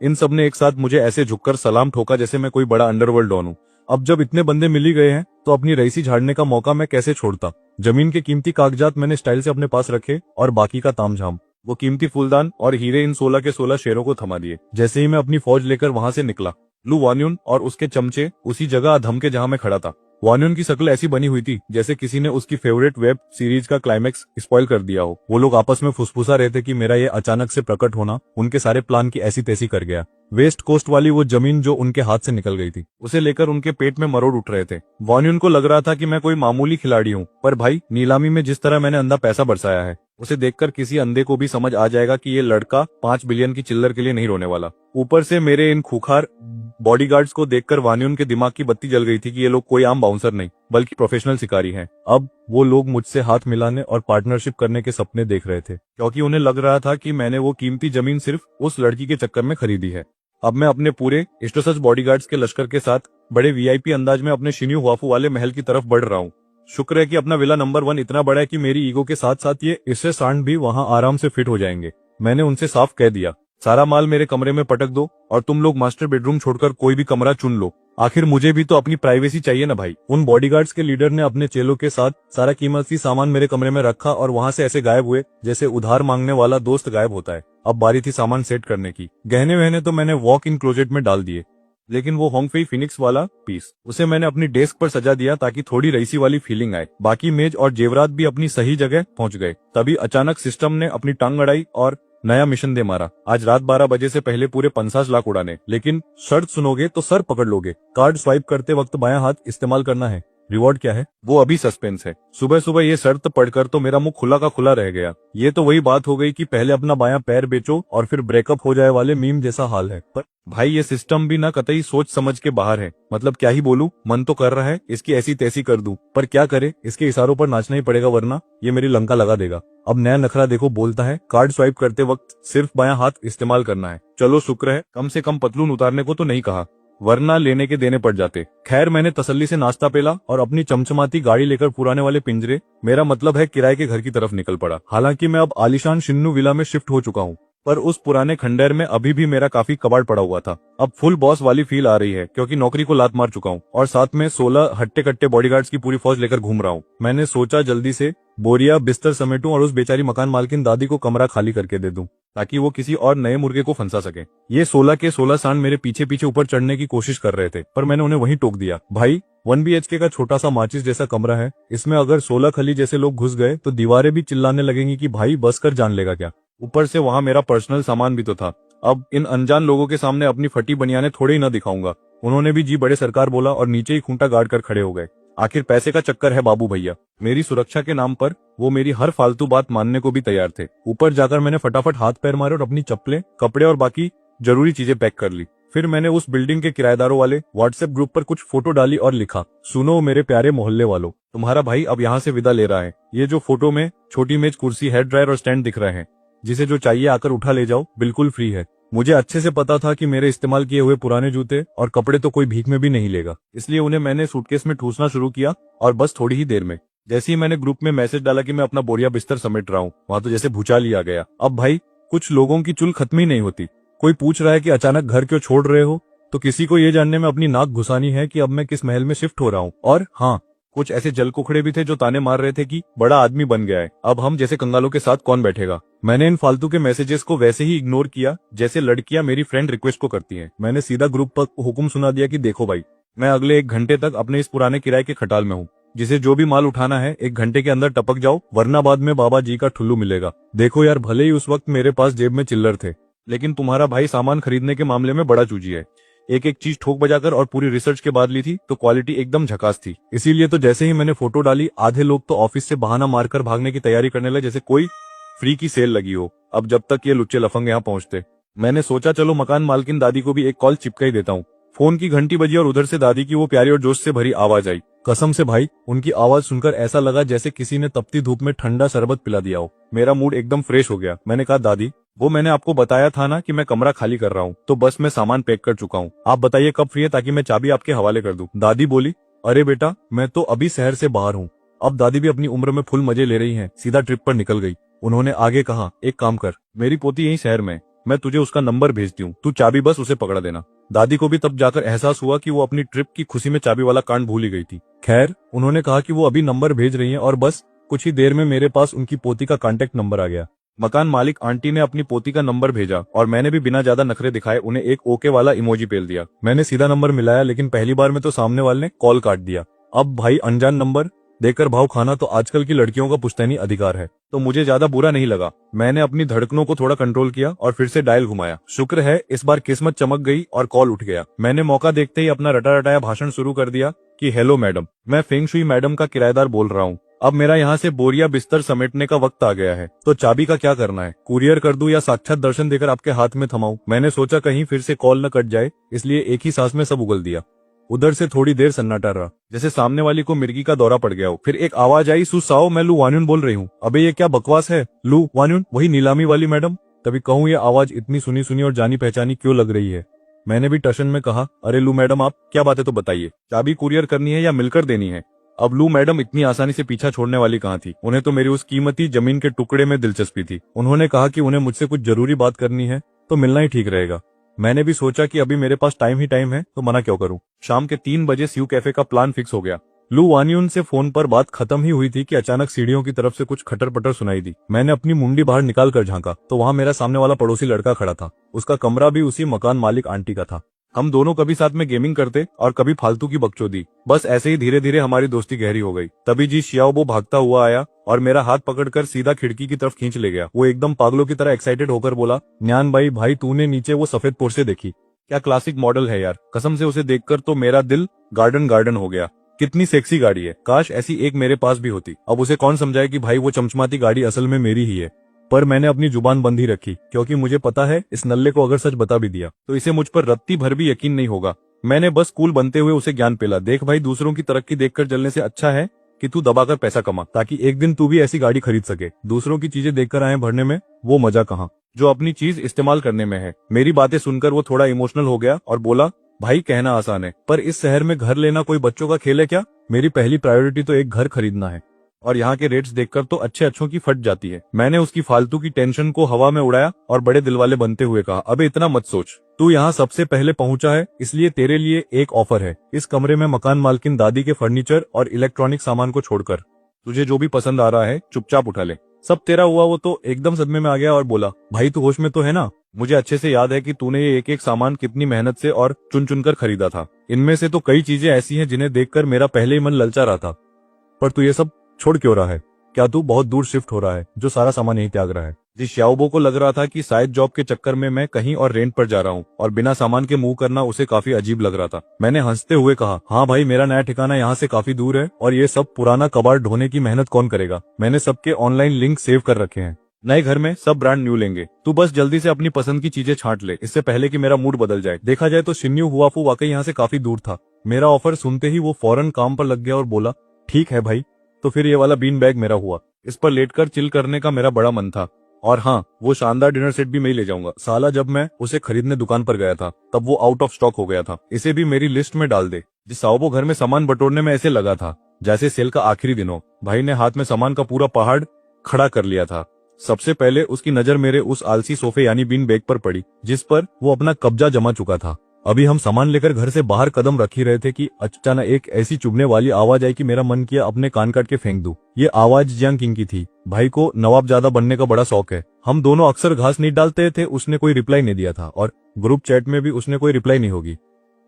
Speaker 1: इन सब ने एक साथ मुझे ऐसे झुककर सलाम ठोका जैसे मैं कोई बड़ा अंडरवर्ल्ड डॉन हूं। अब जब इतने बंदे मिल ही गए हैं तो अपनी रईसी झाड़ने का मौका मैं कैसे छोड़ता। जमीन के कीमती कागजात मैंने स्टाइल से अपने पास रखे और बाकी का तामझाम, वो कीमती फूलदान और हीरे इन 16 के 16 शेरों को थमा दिए। जैसे ही मैं अपनी फौज लेकर वहां से निकला, लू वान्यून और उसके चमचे उसी जगह धमके जहां मैं खड़ा था। वान्यून की शक्ल ऐसी बनी हुई थी जैसे किसी ने उसकी फेवरेट वेब सीरीज का क्लाइमेक्स स्पॉइल कर दिया हो। वो लोग आपस में फुसफुसा रहे थे कि मेरा ये अचानक से प्रकट होना उनके सारे प्लान की ऐसी तैसी कर गया। वेस्ट कोस्ट वाली वो जमीन जो उनके हाथ से निकल गई थी, उसे लेकर उनके पेट में मरोड़ उठ रहे थे। वान्यून को लग रहा था कि मैं कोई मामूली खिलाड़ी हूँ, पर भाई नीलामी में जिस तरह मैंने अंधा पैसा बरसाया है उसे देखकर किसी अंधे को भी समझ आ जाएगा कि ये लड़का 5 बिलियन की चिल्लर के लिए नहीं रोने वाला। ऊपर से मेरे इन खूंखार बॉडीगार्ड्स को देखकर वान्यून के दिमाग की बत्ती जल गई थी कि ये लोग कोई आम बाउंसर नहीं बल्कि प्रोफेशनल शिकारी हैं। अब वो लोग मुझसे हाथ मिलाने और पार्टनरशिप करने के सपने देख रहे थे, क्योंकि उन्हें लग रहा था कि मैंने वो कीमती जमीन सिर्फ उस लड़की के चक्कर में खरीदी है। अब मैं अपने पूरे इष्टसच बॉडीगार्ड्स के लश्कर के साथ बड़े वीआईपी अंदाज में अपने शिन्यू हुआफू वाले महल की तरफ बढ़ रहा हूँ। शुक्र है कि अपना विला नंबर 1 इतना बड़ा है कि मेरी ईगो के साथ साथ ये इससे सांड भी वहां आराम से फिट हो जाएंगे। मैंने उनसे साफ कह दिया, सारा माल मेरे कमरे में पटक दो और तुम लोग मास्टर बेडरूम छोड़कर कोई भी कमरा चुन लो। आखिर मुझे भी तो अपनी प्राइवेसी चाहिए ना भाई। उन बॉडीगार्ड्स के लीडर ने अपने चेलों के साथ सारा कीमती सामान मेरे कमरे में रखा और वहां से ऐसे गायब हुए जैसे उधार मांगने वाला दोस्त गायब होता है। अब बारी थी सामान सेट करने की। गहने वहने तो मैंने वॉक इन क्लोजेट में डाल दिए, लेकिन वो होंगफेई फिनिक्स वाला पीस, उसे मैंने अपनी डेस्क पर सजा दिया ताकि थोड़ी रईसी वाली फीलिंग आए। बाकी मेज और जेवरात भी अपनी सही जगह पहुंच गए। तभी अचानक सिस्टम ने अपनी टांग अड़ाई और नया मिशन दे मारा। आज रात 12 बजे से पहले पूरे 50 लाख उड़ाने, लेकिन शर्त सुनोगे तो सर पकड़ लोगे। कार्ड स्वाइप करते वक्त बायां हाथ इस्तेमाल करना है। रिवॉर्ड क्या है वो अभी सस्पेंस है। सुबह सुबह ये शर्त पढ़कर तो मेरा मुंह खुला का खुला रह गया। ये तो वही बात हो गई कि पहले अपना बायां पैर बेचो और फिर ब्रेकअप हो जाए वाले मीम जैसा हाल है। पर भाई ये सिस्टम भी ना कतई सोच समझ के बाहर है। मतलब क्या ही बोलूं, मन तो कर रहा है इसकी ऐसी तैसी कर दूं, पर क्या करे, इसके इशारों पर नाचना ही पड़ेगा वरना ये मेरी लंका लगा देगा। अब नया नखरा देखो, बोलता है कार्ड स्वाइप करते वक्त सिर्फ बायां हाथ इस्तेमाल करना है। चलो शुक्र है कम से कम पतलून उतारने को तो नहीं कहा, वरना लेने के देने पड़ जाते। खैर मैंने तसल्ली से नाश्ता पेला और अपनी चमचमाती गाड़ी लेकर पुराने वाले पिंजरे, मेरा मतलब है किराए के घर की तरफ निकल पड़ा। हालांकि मैं अब आलीशान शिन्नू विला में शिफ्ट हो चुका हूँ, पर उस पुराने खंडहर में अभी भी मेरा काफी कबाड़ पड़ा हुआ था। अब फुल बॉस वाली फील आ रही है क्योंकि नौकरी को लात मार चुका हूँ और साथ में 16 हट्टे कट्टे बॉडीगार्ड्स की पूरी फौज लेकर घूम रहा हूँ। मैंने सोचा जल्दी से बोरिया बिस्तर समेटूं और उस बेचारी मकान मालकिन दादी को कमरा खाली करके दे दूं ताकि वो किसी और नए मुर्गे को फंसा सके। ये 16 के 16 सांड मेरे पीछे पीछे ऊपर चढ़ने की कोशिश कर रहे थे, पर मैंने उन्हें वहीं टोक दिया। भाई 1 BHK का छोटा सा माचिस जैसा कमरा है, इसमें अगर 16 खली जैसे लोग घुस गए तो दीवारें भी चिल्लाने लगेंगी कि भाई बस कर जान लेगा क्या। ऊपर से वहां मेरा पर्सनल सामान भी तो था। अब इन अनजान लोगों के सामने अपनी फटी बनियाने थोड़े ही न दिखाऊंगा। उन्होंने भी जी बड़े सरकार बोला और नीचे ही खूंटा गाड़ कर खड़े हो गए। आखिर पैसे का चक्कर है बाबू भैया। मेरी सुरक्षा के नाम पर वो मेरी हर फालतू बात मानने को भी तैयार थे। ऊपर जाकर मैंने फटाफट हाथ पैर मारे और अपनी चप्पलें, कपड़े और बाकी जरूरी चीजें पैक कर ली। फिर मैंने उस बिल्डिंग के किराएदारों वाले व्हाट्सएप ग्रुप पर कुछ फोटो डाली और लिखा, सुनो मेरे प्यारे मोहल्ले वालों, तुम्हारा भाई अब यहाँ से विदा ले रहा है। ये जो फोटो में छोटी मेज, कुर्सी, हेयर ड्रायर और स्टैंड दिख रहे हैं, जिसे जो चाहिए आकर उठा ले जाओ, बिल्कुल फ्री है। मुझे अच्छे से पता था कि मेरे इस्तेमाल किए हुए पुराने जूते और कपड़े तो कोई भीख में भी नहीं लेगा, इसलिए उन्हें मैंने सूटकेस में ठूसना शुरू किया और बस थोड़ी ही देर में जैसे ही मैंने ग्रुप में मैसेज डाला कि मैं अपना बोरिया बिस्तर समेट रहा हूँ, वहां तो जैसे भूचाल ही आ गया। अब भाई कुछ लोगों की चुल खत्म ही नहीं होती। कोई पूछ रहा है कि अचानक घर क्यों छोड़ रहे हो, तो किसी को ये जानने में अपनी नाक घुसानी है कि अब मैं किस महल में शिफ्ट हो रहा हूँ। और हाँ, कुछ ऐसे जलकुखड़े भी थे जो ताने मार रहे थे कि बड़ा आदमी बन गया है, अब हम जैसे कंगालों के साथ कौन बैठेगा। मैंने इन फालतू के मैसेजेस को वैसे ही इग्नोर किया जैसे लड़कियां मेरी फ्रेंड रिक्वेस्ट को करती हैं। मैंने सीधा ग्रुप पर हुक्म सुना दिया कि देखो भाई, मैं अगले 1 घंटे तक अपने इस पुराने किराए के खटाल में हूँ। जिसे जो भी माल उठाना है 1 घंटे के अंदर टपक जाओ, वरना बाद में बाबा जी का ठुल्लू मिलेगा। देखो यार, भले ही उस वक्त मेरे पास जेब में चिल्लर थे, लेकिन तुम्हारा भाई सामान खरीदने के मामले में बड़ा चूजी है। एक एक चीज ठोक बजाकर और पूरी रिसर्च के बाद ली थी तो क्वालिटी एकदम झकास थी। इसीलिए तो जैसे ही मैंने फोटो डाली, आधे लोग तो ऑफिस से बहाना मारकर भागने की तैयारी करने लगे जैसे कोई फ्री की सेल लगी हो। अब जब तक ये लुच्चे लफंग यहाँ पहुंचते, मैंने सोचा चलो मकान मालकिन दादी को भी एक कॉल चिपका ही देता हूँ। फोन की घंटी बजी और उधर से दादी की वो प्यारी और जोश से भरी आवाज आई। कसम से भाई, उनकी आवाज सुनकर ऐसा लगा जैसे किसी ने तपती धूप में ठंडा शरबत पिला दिया हो। मेरा मूड एकदम फ्रेश हो गया। मैंने कहा, दादी वो मैंने आपको बताया था ना कि मैं कमरा खाली कर रहा हूँ, तो बस मैं सामान पैक कर चुका हूँ। आप बताइए कब फ्री है ताकि मैं चाबी आपके हवाले कर दूं। दादी बोली, अरे बेटा मैं तो अभी शहर से बाहर हूँ। अब दादी भी अपनी उम्र में फुल मजे ले रही हैं, सीधा ट्रिप पर निकल गई। उन्होंने आगे कहा, एक काम कर, मेरी पोती यही शहर में, मैं तुझे उसका नंबर भेजती हूँ, तू चाबी बस उसे पकड़ा देना। दादी को भी तब जाकर एहसास हुआ कि वो अपनी ट्रिप की खुशी में चाबी वाला कांड भूल ही गई थी। खैर, उन्होंने कहा कि वो अभी नंबर भेज रही हैं और बस कुछ ही देर में मेरे पास उनकी पोती का कांटेक्ट नंबर आ गया। मकान मालिक आंटी ने अपनी पोती का नंबर भेजा और मैंने भी बिना ज्यादा नखरे दिखाए उन्हें एक ओके वाला इमोजी पेल दिया। मैंने सीधा नंबर मिलाया, लेकिन पहली बार में तो सामने वाले ने कॉल काट दिया। अब भाई, अनजान नंबर देकर भाव खाना तो आजकल की लड़कियों का पुश्तैनी अधिकार है, तो मुझे ज्यादा बुरा नहीं लगा। मैंने अपनी धड़कनों को थोड़ा कंट्रोल किया और फिर से डायल घुमाया। शुक्र है इस बार किस्मत चमक गई और कॉल उठ गया। मैंने मौका देखते ही अपना रटा रटाया भाषण शुरू कर दिया कि हेलो मैडम, मैं फेंग शुई मैडम का किराएदार बोल रहा हूँ। अब मेरा यहाँ से बोरिया बिस्तर समेटने का वक्त आ गया है, तो चाबी का क्या करना है? कुरियर कर दूं या साक्षात दर्शन देकर आपके हाथ में थमाऊं? मैंने सोचा कहीं फिर से कॉल न कट जाए, इसलिए एक ही सांस में सब उगल दिया। उधर से थोड़ी देर सन्नाटा रहा, जैसे सामने वाली को मिर्गी का दौरा पड़ गया हो। फिर एक आवाज आई, सुसाओ मैं लू वान्यून बोल रही हूँ। अबे ये क्या बकवास है? लू वान्यून, वही नीलामी वाली मैडम। तभी कहूँ ये आवाज इतनी सुनी सुनी और जानी पहचानी क्यों लग रही है। मैंने भी टशन में कहा, अरे लू मैडम आप क्या बात है तो बताइए, चाबी कुरियर करनी है या मिलकर देनी है? अब लू मैडम इतनी आसानी से पीछा छोड़ने वाली कहाँ थी। उन्हें तो मेरी उस कीमती जमीन के टुकड़े में दिलचस्पी थी। उन्होंने कहा कि उन्हें मुझसे कुछ जरूरी बात करनी है तो मिलना ही ठीक रहेगा। मैंने भी सोचा कि अभी मेरे पास टाइम ही टाइम है, तो मना क्यों करूं। शाम के 3 बजे स्यू कैफे का प्लान फिक्स हो गया। लू वान्यून से फोन पर बात खत्म ही हुई थी कि अचानक सीढ़ियों की तरफ से कुछ खटर पटर सुनाई दी। मैंने अपनी मुंडी बाहर निकाल कर झांका तो वहां मेरा सामने वाला पड़ोसी लड़का खड़ा था। उसका कमरा भी उसी मकान मालिक आंटी का था। हम दोनों कभी साथ में गेमिंग करते और कभी फालतू की बकचोदी। बस ऐसे ही धीरे धीरे हमारी दोस्ती गहरी हो गई। तभी जी शियाओबो भागता हुआ आया और मेरा हाथ पकड़कर सीधा खिड़की की तरफ खींच ले गया। वो एकदम पागलों की तरह एक्साइटेड होकर बोला, न्यान भाई भाई तूने नीचे वो सफेद पोर्शे देखी? क्या क्लासिक मॉडल है यार, कसम से उसे देखकर तो मेरा दिल गार्डन गार्डन हो गया। कितनी सेक्सी गाड़ी है, काश ऐसी एक मेरे पास भी होती। अब उसे कौन समझाए कि भाई वो चमचमाती गाड़ी असल में मेरी ही है। पर मैंने अपनी जुबान बंद ही रखी, क्योंकि मुझे पता है इस नल्ले को अगर सच बता भी दिया तो इसे मुझ पर रत्ती भर भी यकीन नहीं होगा। मैंने बस कूल बनते हुए उसे ज्ञान पेला, देख भाई दूसरों की तरक्की देखकर जलने से अच्छा है कि तू दबाकर पैसा कमा, ताकि एक दिन तू भी ऐसी गाड़ी खरीद सके। दूसरों की चीजें देखकर आए भरने में वो मजा कहाँ जो अपनी चीज इस्तेमाल करने में है। मेरी बातें सुनकर वो थोड़ा इमोशनल हो गया और बोला, भाई कहना आसान है, पर इस शहर में घर लेना कोई बच्चों का खेल है क्या? मेरी पहली प्रायोरिटी तो एक घर खरीदना है, और यहाँ के रेट्स देखकर तो अच्छे अच्छों की फट जाती है। मैंने उसकी फालतू की टेंशन को हवा में उड़ाया और बड़े दिलवाले बनते हुए कहा, अबे इतना मत सोच, तू यहाँ सबसे पहले पहुंचा है, इसलिए तेरे लिए एक ऑफर है। इस कमरे में मकान मालकिन दादी के फर्नीचर और इलेक्ट्रॉनिक सामान को छोड़कर तुझे जो भी पसंद आ रहा है चुपचाप उठा ले, सब तेरा हुआ। वो तो एकदम सदमे में आ गया और बोला, भाई तू होश में तो है ना? मुझे अच्छे से याद है कि तूने ये एक एक सामान कितनी मेहनत से और चुन चुनकर खरीदा था। इनमें से तो कई चीजें ऐसी हैं जिन्हें देखकर मेरा पहले ही मन ललचा रहा था, पर तू ये सब छोड़ क्यों रहा है? क्या तू बहुत दूर शिफ्ट हो रहा है जो सारा सामान यहीं त्याग रहा है? जी श्याओबो को लग रहा था कि शायद जॉब के चक्कर में मैं कहीं और रेंट पर जा रहा हूँ और बिना सामान के मूव करना उसे काफी अजीब लग रहा था। मैंने हंसते हुए कहा, हाँ भाई मेरा नया ठिकाना यहाँ से काफी दूर है और ये सब पुराना कबाड़ ढोने की मेहनत कौन करेगा? मैंने सबके ऑनलाइन लिंक सेव कर रखे हैं। नए घर में सब ब्रांड न्यू लेंगे, तू बस जल्दी से अपनी पसंद की चीजें छांट ले, इससे पहले कि मेरा मूड बदल जाए। देखा जाए तो शिन्यू हुआफू वाकई यहाँ से काफी दूर था। मेरा ऑफर सुनते ही वो फौरन काम पर लग गया और बोला, ठीक है भाई, तो फिर ये वाला बीन बैग मेरा हुआ। इस पर लेटकर चिल करने का मेरा बड़ा मन था, और हाँ वो शानदार डिनर सेट भी मैं ही ले जाऊंगा। साला जब मैं उसे खरीदने दुकान पर गया था तब वो आउट ऑफ स्टॉक हो गया था। इसे भी मेरी लिस्ट में डाल दे। जिस साओबो घर में सामान बटोरने में ऐसे लगा था जैसे सेल का आखिरी दिन हो। भाई ने हाथ में सामान का पूरा पहाड़ खड़ा कर लिया था। सबसे पहले उसकी नजर मेरे उस आलसी सोफे यानी बीन बैग पर पड़ी, जिस पर वो अपना कब्जा जमा चुका था। अभी हम सामान लेकर घर से बाहर कदम रख ही रहे थे कि अचानक एक ऐसी चुभने वाली आवाज आई कि मेरा मन किया अपने कान काट के फेंक दूं। ये आवाज जियांग किंग की थी। भाई को नवाबजादा बनने का बड़ा शौक है। हम दोनों अक्सर घास नहीं डालते थे। उसने कोई रिप्लाई नहीं दिया था और ग्रुप चैट में भी उसने कोई रिप्लाई नहीं होगी,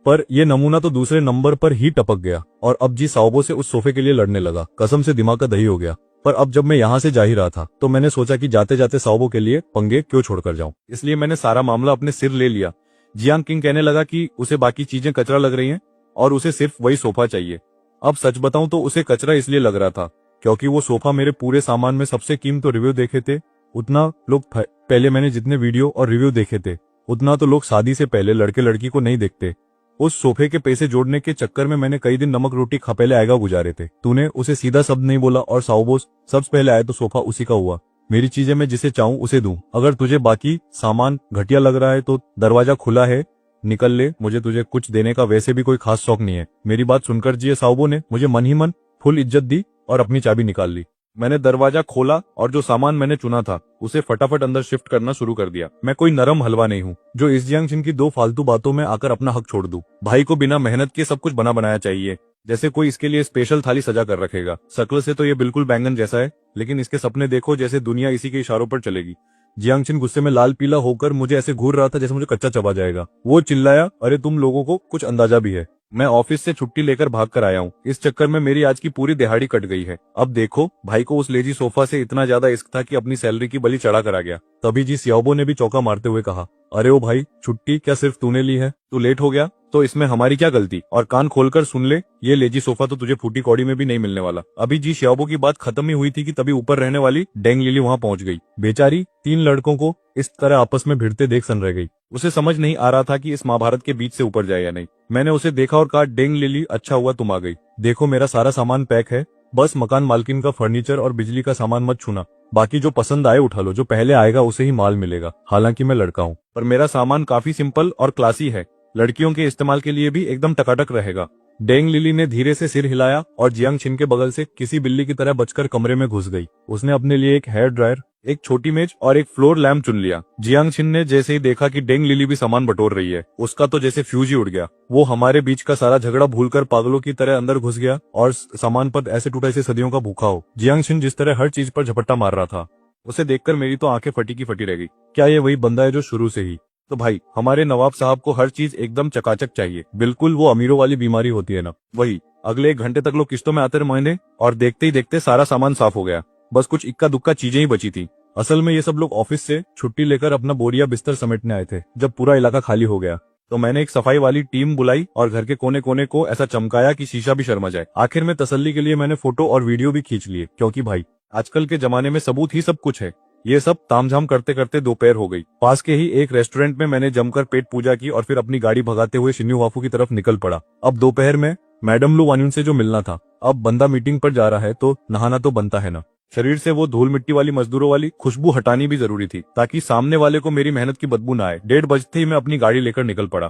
Speaker 1: पर ये नमूना तो दूसरे नंबर पर ही टपक गया और अब जी साओबो से उस सोफे के लिए लड़ने लगा। कसम से दिमाग का दही हो गया। पर अब जब मैं यहाँ से जा ही रहा था तो मैंने सोचा कि जाते जाते साओबो के लिए पंगे क्यों छोड़कर जाऊं, इसलिए मैंने सारा मामला अपने सिर ले लिया। जियांग किंग कहने लगा कि उसे बाकी चीजें कचरा लग रही हैं और उसे सिर्फ वही सोफा चाहिए। अब सच बताऊं तो उसे कचरा इसलिए लग रहा था क्योंकि वो सोफा मेरे पूरे सामान में सबसे कीमती रिव्यू देखे थे उतना लोग पहले मैंने जितने वीडियो और रिव्यू देखे थे उतना तो लोग शादी से पहले लड़के लड़की को नहीं देखते। उस सोफे के पैसे जोड़ने के चक्कर में मैंने कई दिन नमक रोटी खपेले आएगा गुजारे थे। तूने उसे सीधा शब्द नहीं बोला और साओबोस सबसे पहले आया तो सोफा उसी का हुआ। मेरी चीजें मैं जिसे चाहूं उसे दूं। अगर तुझे बाकी सामान घटिया लग रहा है तो दरवाजा खुला है, निकल ले। मुझे तुझे कुछ देने का वैसे भी कोई खास शौक नहीं है। मेरी बात सुनकर जी साओबो ने मुझे मन ही मन फुल इज्जत दी और अपनी चाबी निकाल ली। मैंने दरवाजा खोला और जो सामान मैंने चुना था उसे फटाफट अंदर शिफ्ट करना शुरू कर दिया। मैं कोई नरम हलवा नहीं हूँ जो इस जियांग की दो फालतू बातों में आकर अपना हक छोड़ दूं। भाई को बिना मेहनत के सब कुछ बना बनाया चाहिए, जैसे कोई इसके लिए स्पेशल थाली सजा कर रखेगा। शक्ल से तो ये बिल्कुल बैंगन जैसा है, लेकिन इसके सपने देखो जैसे दुनिया इसी के इशारों पर चलेगी। जियांग गुस्से में लाल पीला होकर मुझे ऐसे घूर रहा था जैसे मुझे कच्चा चबा जाएगा। वो चिल्लाया, अरे तुम लोगों को कुछ अंदाजा भी है, मैं ऑफिस से छुट्टी लेकर भाग कर आया हूँ। इस चक्कर में मेरी आज की पूरी दिहाड़ी कट गई है। अब देखो भाई को उस लेजी सोफा से इतना ज्यादा इश्क था कि अपनी सैलरी की बलि चढ़ा कर आ गया। तभी जी सियाओबो ने भी चौका मारते हुए कहा, अरे ओ भाई, छुट्टी क्या सिर्फ तूने ली है? तू लेट हो गया तो इसमें हमारी क्या गलती? और कान खोलकर सुन ले, ये लेजी सोफा तो तुझे फूटी कौड़ी में भी नहीं मिलने वाला। अभी जी श्याओबो की बात खत्म ही हुई थी कि तभी ऊपर रहने वाली डेंग लिली वहां पहुंच गई। बेचारी 3 लड़कों को इस तरह आपस में भिड़ते देख सन रह गई। उसे समझ नहीं आ रहा था कि इस महाभारत के बीच से ऊपर जाए या नहीं। मैंने उसे देखा और कहा, डेंग लिली अच्छा हुआ तुम आ गई। देखो मेरा सारा सामान पैक है, बस मकान मालकिन का फर्नीचर और बिजली का सामान मत छूना। बाकी जो पसंद आए उठा लो, जो पहले आएगा उसे ही माल मिलेगा। हालांकि मैं लड़का हूँ पर मेरा सामान काफी सिंपल और क्लासी है, लड़कियों के इस्तेमाल के लिए भी एकदम टकाटक रहेगा। डेंग लिली ने धीरे से सिर हिलाया और जियांग छिन के बगल से किसी बिल्ली की तरह बचकर कमरे में घुस गई। उसने अपने लिए एक हेयर ड्रायर, एक छोटी मेज और एक फ्लोर लैंप चुन लिया। जियांग छिन ने जैसे ही देखा कि डेंग लिली भी सामान बटोर रही है, उसका तो जैसे फ्यूज ही उड़ गया। वो हमारे बीच का सारा झगड़ा भूलकर पागलों की तरह अंदर घुस गया और सामान पर ऐसे टूटा इसे सदियों का भूखा हो। जियांग छिन जिस तरह हर चीज पर झपट्टा मार रहा था, उसे देखकर मेरी तो आंखें फटी की फटी रह गई। क्या ये वही बंदा है जो शुरू से ही तो भाई हमारे नवाब साहब को हर चीज एकदम चकाचक चाहिए, बिल्कुल वो अमीरों वाली बीमारी होती है ना वही। अगले 1 घंटे तक लोग किस्तों में आते रहे महीने, और देखते ही देखते सारा सामान साफ हो गया। बस कुछ इक्का दुक्का चीजें ही बची थी। असल में ये सब लोग ऑफिस से छुट्टी लेकर अपना बोरिया बिस्तर समेटने आए थे। जब पूरा इलाका खाली हो गया तो मैंने एक सफाई वाली टीम बुलाई और घर के कोने कोने को ऐसा चमकाया कि शीशा भी शर्मा जाए। आखिर में तसल्ली के लिए मैंने फोटो और वीडियो भी खींच लिए, क्योंकि भाई आजकल के जमाने में सबूत ही सब कुछ है। ये सब तामझाम करते करते दोपहर हो गई। पास के ही एक रेस्टोरेंट में मैंने जमकर पेट पूजा की और फिर अपनी गाड़ी भगाते हुए शिन्यू वाफू की तरफ निकल पड़ा। अब दोपहर में मैडम लू वान्यून से जो मिलना था, अब बंदा मीटिंग पर जा रहा है तो नहाना तो बनता है ना। शरीर से वो धूल मिट्टी वाली मजदूरों वाली खुशबू हटानी भी जरूरी थी, ताकि सामने वाले को मेरी मेहनत की बदबू ना आए। 1:30 बजते ही मैं अपनी गाड़ी लेकर निकल पड़ा।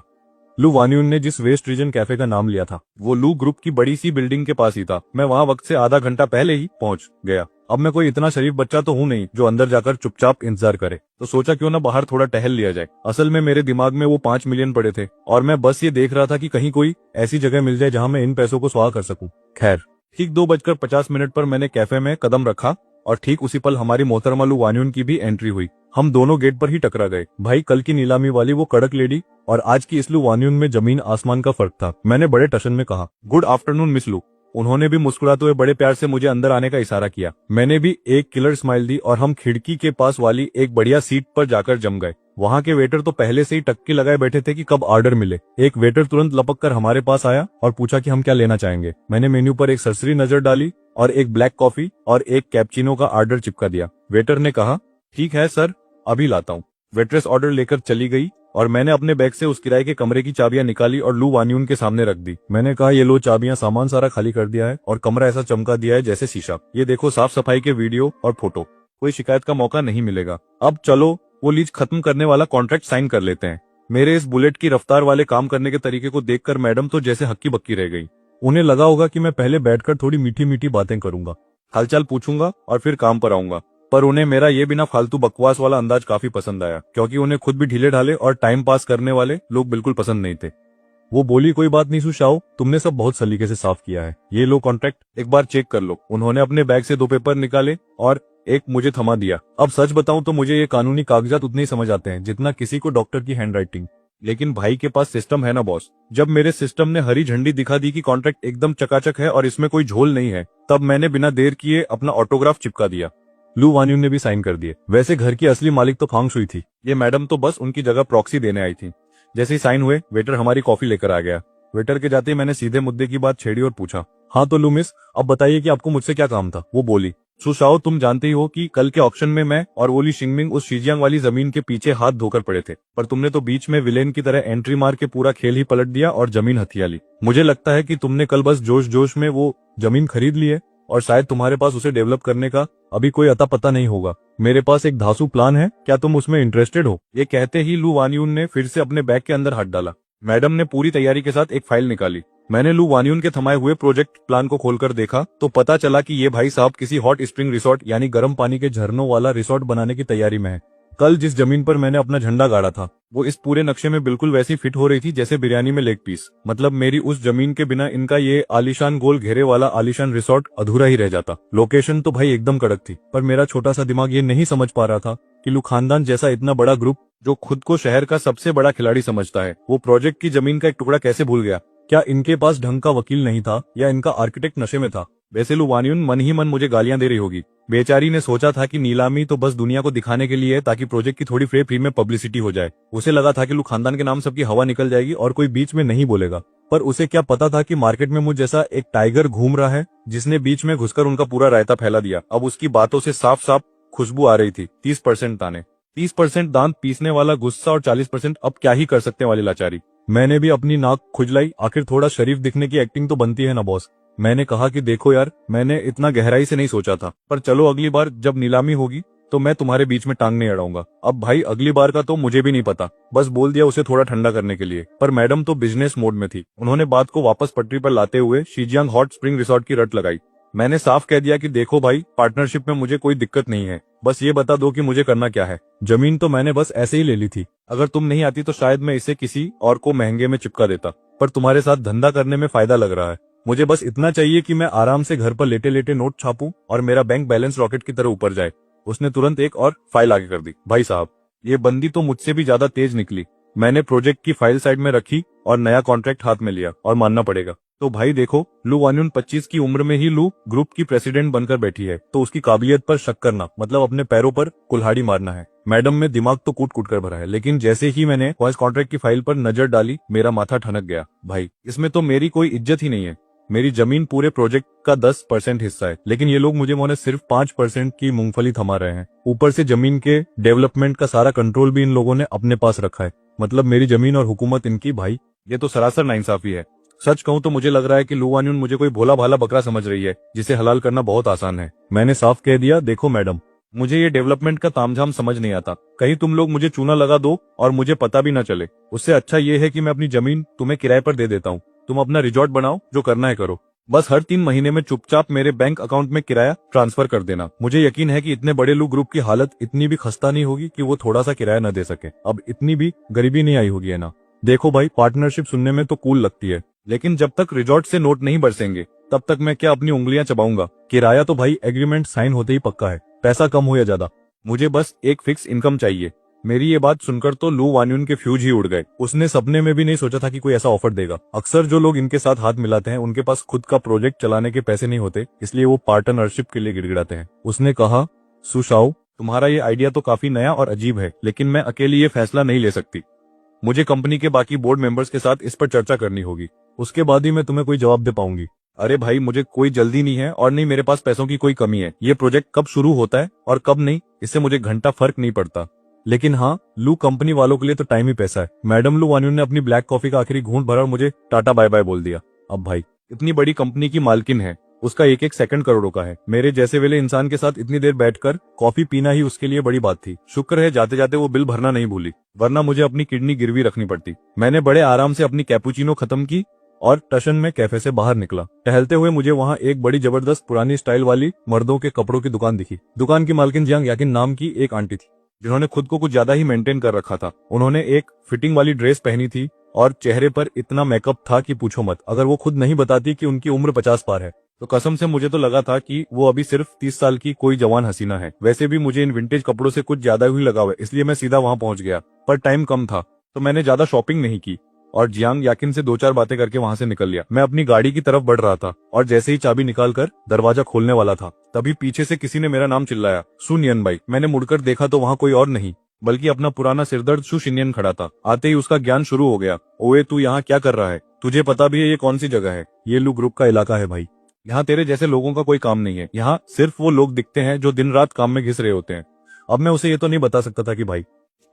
Speaker 1: लू वान्यून ने जिस वेस्ट रीजन कैफे का नाम लिया था वो लू ग्रुप की बड़ी सी बिल्डिंग के पास ही था। मैं वहां वक्त से आधा घंटा पहले ही पहुंच गया। अब मैं कोई इतना शरीफ बच्चा तो हूं नहीं जो अंदर जाकर चुपचाप इंतजार करे, तो सोचा क्यों ना बाहर थोड़ा टहल लिया जाए। असल में मेरे दिमाग में वो 5 मिलियन पड़े थे और मैं बस ये देख रहा था कि कहीं कोई ऐसी जगह मिल जाए जहां मैं इन पैसों को स्वाहा कर सकूं। खैर, ठीक 2:50 पर मैंने कैफे में कदम रखा और ठीक उसी पल हमारी मोहतरमा लू वान्यून की भी एंट्री हुई। हम दोनों गेट पर ही टकरा गए। भाई कल की नीलामी वाली वो कड़क लेडी और आज की इस लू वान्यून में जमीन आसमान का फर्क था। मैंने बड़े टशन में कहा, गुड आफ्टरनून मिस लू। उन्होंने भी मुस्कुराते हुए बड़े प्यार से मुझे अंदर आने का इशारा किया। मैंने भी एक किलर स्माइल दी और हम खिड़की के पास वाली एक बढ़िया सीट पर जाकर जम गए। वहाँ के वेटर तो पहले से ही टक्के लगाए बैठे थे कि कब ऑर्डर मिले। एक वेटर तुरंत लपक कर हमारे पास आया और पूछा कि हम क्या लेना चाहेंगे। मैंने मेन्यू पर एक सरसरी नजर डाली और एक ब्लैक कॉफी और एक कैप्चिनो का ऑर्डर चिपका दिया। वेटर ने कहा, ठीक है सर, अभी लाता हूँ। वेट्रेस ऑर्डर लेकर चली गई और मैंने अपने बैग से उस किराए के कमरे की चाबियां निकाली और लू वान्यून के सामने रख दी। मैंने कहा, ये लो चाबियां, सामान सारा खाली कर दिया है और कमरा ऐसा चमका दिया है जैसे शीशा। ये देखो साफ सफाई के वीडियो और फोटो, कोई शिकायत का मौका नहीं मिलेगा। अब चलो वो लीज खत्म करने वाला कॉन्ट्रैक्ट साइन कर लेते हैं। मेरे इस बुलेट की रफ्तार वाले काम करने के तरीके को देखकर मैडम तो जैसे हक्की बक्की रह गई। उन्हें लगा होगा कि मैं पहले बैठकर थोड़ी मीठी मीठी बातें करूंगा, हालचाल पूछूंगा और फिर काम पर आऊंगा। पर उन्हें मेरा ये बिना फालतू बकवास वाला अंदाज काफी पसंद आया, क्योंकि उन्हें खुद भी ढीले ढाले और टाइम पास करने वाले लोग बिल्कुल पसंद नहीं थे। वो बोली, कोई बात नहीं सुशाओ, तुमने सब बहुत सलीके से साफ किया है। ये लो कॉन्ट्रैक्ट, एक बार चेक कर लो। उन्होंने अपने बैग से 2 पेपर निकाले और एक मुझे थमा दिया। अब सच बताऊं तो मुझे ये कानूनी कागजात उतने ही समझ आते हैं जितना किसी को डॉक्टर की हैंडराइटिंग। लेकिन भाई के पास सिस्टम है ना बॉस। जब मेरे सिस्टम ने हरी झंडी दिखा दी कि कॉन्ट्रैक्ट एकदम चकाचक है और इसमें कोई झोल नहीं है, तब मैंने बिना देर किए अपना ऑटोग्राफ चिपका दिया। लू वान्यून ने भी साइन कर दिए। वैसे घर की असली मालिक तो फांग शुई थी, ये मैडम तो बस उनकी जगह प्रॉक्सी देने आई थी। जैसे ही साइन हुए वेटर हमारी कॉफी लेकर आ गया। वेटर के जाते ही मैंने सीधे मुद्दे की बात छेड़ी और पूछा, हाँ तो लू मिस, अब बताइए कि आपको मुझसे क्या काम था। वो बोली, सुशाओ तुम जानते ही हो कि कल के ऑक्शन में मैं और ओली शिंगमिंग उस शीजियांग वाली जमीन के पीछे हाथ धोकर पड़े थे, पर तुमने तो बीच में विलेन की तरह एंट्री मार के पूरा खेल ही पलट दिया और जमीन हथिया ली। मुझे लगता है कि तुमने कल बस जोश जोश में वो जमीन खरीद ली है और शायद तुम्हारे पास उसे डेवलप करने का अभी कोई अता पता नहीं होगा। मेरे पास एक धांसू प्लान है, क्या तुम उसमें इंटरेस्टेड हो? ये कहते ही लू वान्यून ने फिर से अपने बैग के अंदर हाथ डाला। मैडम ने पूरी तैयारी के साथ एक फाइल निकाली। मैंने लू वान्यून के थमाए हुए प्रोजेक्ट प्लान को खोलकर देखा तो पता चला कि ये भाई साहब किसी हॉट स्प्रिंग रिसोर्ट यानी गर्म पानी के झरनों वाला रिसोर्ट बनाने की तैयारी में है। कल जिस जमीन पर मैंने अपना झंडा गाड़ा था वो इस पूरे नक्शे में बिल्कुल वैसी फिट हो रही थी जैसे बिरयानी में लेग पीस। मतलब मेरी उस जमीन के बिना इनका ये आलीशान गोल घेरे वाला आलीशान रिसोर्ट अधूरा ही रह जाता। लोकेशन तो भाई एकदम कड़क थी, पर मेरा छोटा सा दिमाग ये नहीं समझ पा रहा था कि लू खानदान जैसा इतना बड़ा ग्रुप जो खुद को शहर का सबसे बड़ा खिलाड़ी समझता है, वो प्रोजेक्ट की जमीन का एक टुकड़ा कैसे भूल गया। क्या इनके पास ढंग का वकील नहीं था या इनका आर्किटेक्ट नशे में था? वैसे लू वान्यून मन ही मन मुझे गालियां दे रही होगी। बेचारी ने सोचा था कि नीलामी तो बस दुनिया को दिखाने के लिए है ताकि प्रोजेक्ट की थोड़ी फ्री में पब्लिसिटी हो जाए। उसे लगा था कि लू खानदान के नाम सबकी हवा निकल जाएगी और कोई बीच में नहीं बोलेगा, पर उसे क्या पता था कि मार्केट में मुझ जैसा एक टाइगर घूम रहा है जिसने बीच में घुसकर उनका पूरा रायता फैला दिया। अब उसकी बातों से साफ साफ खुशबू आ रही थी। 30% ताने, 30% दांत पीसने वाला गुस्सा और 40% अब क्या ही कर सकते वाली लाचारी। मैंने भी अपनी नाक खुजलाई, आखिर थोड़ा शरीफ दिखने की एक्टिंग तो बनती है ना बॉस। मैंने कहा कि देखो यार, मैंने इतना गहराई से नहीं सोचा था, पर चलो अगली बार जब नीलामी होगी तो मैं तुम्हारे बीच में टांग नहीं अड़ाऊंगा। अब भाई अगली बार का तो मुझे भी नहीं पता, बस बोल दिया उसे थोड़ा ठंडा करने के लिए। पर मैडम तो बिजनेस मोड में थी। उन्होंने बात को वापस पटरी पर लाते हुए शीजियांग हॉट स्प्रिंग रिसोर्ट की रट लगाई। मैंने साफ कह दिया कि देखो भाई, पार्टनरशिप में मुझे कोई दिक्कत नहीं है, बस ये बता दो कि मुझे करना क्या है। जमीन तो मैंने बस ऐसे ही ले ली थी, अगर तुम नहीं आती तो शायद मैं इसे किसी और को महंगे में चिपका देता, पर तुम्हारे साथ धंधा करने में फायदा लग रहा है। मुझे बस इतना चाहिए कि मैं आराम से घर पर लेटे लेटे नोट छापूं और मेरा बैंक बैलेंस रॉकेट की तरह ऊपर जाए। उसने तुरंत एक और फाइल आगे कर दी। भाई साहब, ये बंदी तो मुझसे भी ज्यादा तेज निकली। मैंने प्रोजेक्ट की फाइल साइड में रखी और नया कॉन्ट्रैक्ट हाथ में लिया, और मानना पड़ेगा। तो भाई देखो, लू वान्यून 25 की उम्र में ही लू ग्रुप की प्रेसिडेंट बनकर बैठी है, तो उसकी काबिलियत पर शक करना मतलब अपने पैरों पर कुल्हाड़ी मारना है। मैडम में दिमाग तो कूट कूट कर भरा है, लेकिन जैसे ही मैंने फर्स्ट कॉन्ट्रैक्ट की फाइल पर नजर डाली, मेरा माथा ठनक गया। भाई इसमें तो मेरी कोई इज्जत ही नहीं है। मेरी जमीन पूरे प्रोजेक्ट का 10% हिस्सा है, लेकिन ये लोग मुझे मोने सिर्फ 5% की मूंगफली थमा रहे हैं। ऊपर से जमीन के डेवलपमेंट का सारा कंट्रोल भी इन लोगों ने अपने पास रखा है। मतलब मेरी जमीन और हुकूमत इनकी। भाई ये तो सरासर नाइंसाफी है। सच कहूं तो मुझे लग रहा है कि लू वान्यून मुझे कोई भोला भाला बकरा समझ रही है, जिसे हलाल करना बहुत आसान है। मैंने साफ कह दिया, देखो मैडम, मुझे ये डेवलपमेंट का तामझाम समझ नहीं आता। कहीं तुम लोग मुझे चूना लगा दो और मुझे पता भी ना चले। उससे अच्छा ये है कि मैं अपनी जमीन तुम्हें किराए पर दे देता हूँ। तुम अपना रिजॉर्ट बनाओ, जो करना है करो। बस हर 3 महीने में चुपचाप मेरे बैंक अकाउंट में किराया ट्रांसफर कर देना। मुझे यकीन है कि इतने बड़े लू ग्रुप की हालत इतनी भी खस्ता नहीं होगी कि वो थोड़ा सा किराया न दे सके। अब इतनी भी गरीबी नहीं आई होगी, है ना। देखो भाई, पार्टनरशिप सुनने में तो कूल लगती है, लेकिन जब तक रिजॉर्ट से नोट नहीं बरसेंगे तब तक मैं क्या अपनी उंगलियां चबाऊंगा। किराया तो भाई एग्रीमेंट साइन होते ही पक्का है, पैसा कम हो या ज्यादा। मुझे बस एक फिक्स इनकम चाहिए। मेरी ये बात सुनकर तो लू वान्यून के फ्यूज ही उड़ गए। उसने सपने में भी नहीं सोचा था कि कोई ऐसा ऑफर देगा। अक्सर जो लोग इनके साथ हाथ मिलाते हैं उनके पास खुद का प्रोजेक्ट चलाने के पैसे नहीं होते, इसलिए वो पार्टनरशिप के लिए गिड़गिड़ाते हैं। उसने कहा, सुशाओ, तुम्हारा ये आइडिया तो काफी नया और अजीब है, लेकिन मैं अकेली ये फैसला नहीं ले सकती। मुझे कंपनी के बाकी बोर्ड मेंबर्स के साथ इस पर चर्चा करनी होगी। उसके बाद ही मैं तुम्हें कोई जवाब दे पाऊंगी। अरे भाई, मुझे कोई जल्दी नहीं है और नहीं मेरे पास पैसों की कोई कमी है। ये प्रोजेक्ट कब शुरू होता है और कब नहीं, इससे मुझे घंटा फर्क नहीं पड़ता। लेकिन हाँ, लू कंपनी वालों के लिए तो टाइम ही पैसा है। मैडम लू वान्यून ने अपनी ब्लैक कॉफी का आखिरी घूंट भरा और मुझे टाटा बाय बाय बोल दिया। अब भाई, इतनी बड़ी कंपनी की मालकिन है, उसका एक एक सेकंड करोड़ों का है। मेरे जैसे वेले इंसान के साथ इतनी देर बैठकर कॉफी पीना ही उसके लिए बड़ी बात थी। शुक्र है जाते जाते वो बिल भरना नहीं भूली, वरना मुझे अपनी किडनी गिरवी रखनी पड़ती। मैंने बड़े आराम से अपनी कैपुचिनो खत्म की और टशन में कैफे से बाहर निकला। टहलते हुए मुझे वहाँ एक बड़ी जबरदस्त पुरानी स्टाइल वाली मर्दों के कपड़ों की दुकान दिखी। दुकान की मालकिन जियांग याकिन नाम की एक आंटी थी, जिन्होंने खुद को कुछ ज्यादा ही मेंटेन कर रखा था। उन्होंने एक फिटिंग वाली ड्रेस पहनी थी और चेहरे पर इतना मेकअप था कि पूछो मत। अगर वो खुद नहीं बताती कि उनकी उम्र 50 पार है, तो कसम से मुझे तो लगा था कि वो अभी सिर्फ 30 साल की कोई जवान हसीना है। वैसे भी मुझे इन विंटेज कपड़ों से कुछ ज्यादा ही लगाव है, इसलिए मैं सीधा वहां पहुंच गया। पर टाइम कम था, तो मैंने ज्यादा शॉपिंग नहीं की और जियांग याकिन से 2-4 बातें करके वहां से निकल लिया। मैं अपनी गाड़ी की तरफ बढ़ रहा था और जैसे ही चाबी निकालकर दरवाजा खोलने वाला था, तभी पीछे से किसी ने मेरा नाम चिल्लाया, सुनियन भाई। मैंने मुड़कर देखा तो वहां कोई और नहीं बल्कि अपना पुराना सिरदर्द शु शिनियन खड़ा था। आते ही उसका ज्ञान शुरू हो गया। ओए, तू यहाँ क्या कर रहा है? तुझे पता भी है ये कौन सी जगह है? ये लू ग्रुप का इलाका है भाई। यहाँ तेरे जैसे लोगों का कोई काम नहीं है। यहाँ सिर्फ वो लोग दिखते हैं जो दिन रात काम में घिस रहे होते हैं। अब मैं उसे ये तो नहीं बता सकता था कि भाई,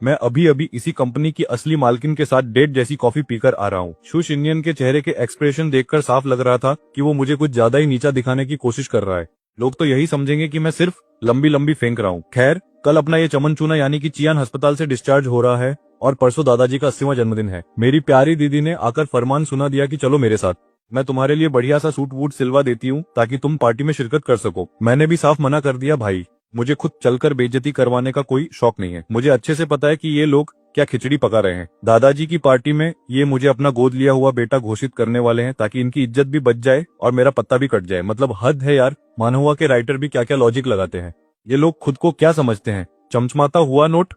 Speaker 1: मैं अभी अभी इसी कंपनी की असली मालकिन के साथ डेट जैसी कॉफी पीकर आ रहा हूँ। शु शिनियन के चेहरे के एक्सप्रेशन देखकर साफ लग रहा था कि वो मुझे कुछ ज्यादा ही नीचा दिखाने की कोशिश कर रहा है। लोग तो यही समझेंगे कि मैं सिर्फ लंबी लंबी फेंक रहा हूँ। खैर, कल अपना ये चमन चूना यानी कि चियान अस्पताल से डिस्चार्ज हो रहा है और परसों दादाजी का 80वां जन्मदिन है। मेरी प्यारी दीदी ने आकर फरमान सुना दिया कि चलो मेरे साथ, मैं तुम्हारे लिए बढ़िया सा सूट वूट सिलवा देती हूँ ताकि तुम पार्टी में शिरकत कर सको। मैंने भी साफ मना कर दिया, भाई मुझे खुद चलकर बेइज्जती करवाने का कोई शौक नहीं है। मुझे अच्छे से पता है कि ये लोग क्या खिचड़ी पका रहे हैं। दादाजी की पार्टी में ये मुझे अपना गोद लिया हुआ बेटा घोषित करने वाले हैं ताकि इनकी इज्जत भी बच जाए और मेरा पत्ता भी कट जाए। मतलब हद है यार, मानहुआ के राइटर भी क्या क्या लॉजिक लगाते हैं। ये लोग खुद को क्या समझते हैं, चमचमाता हुआ नोट?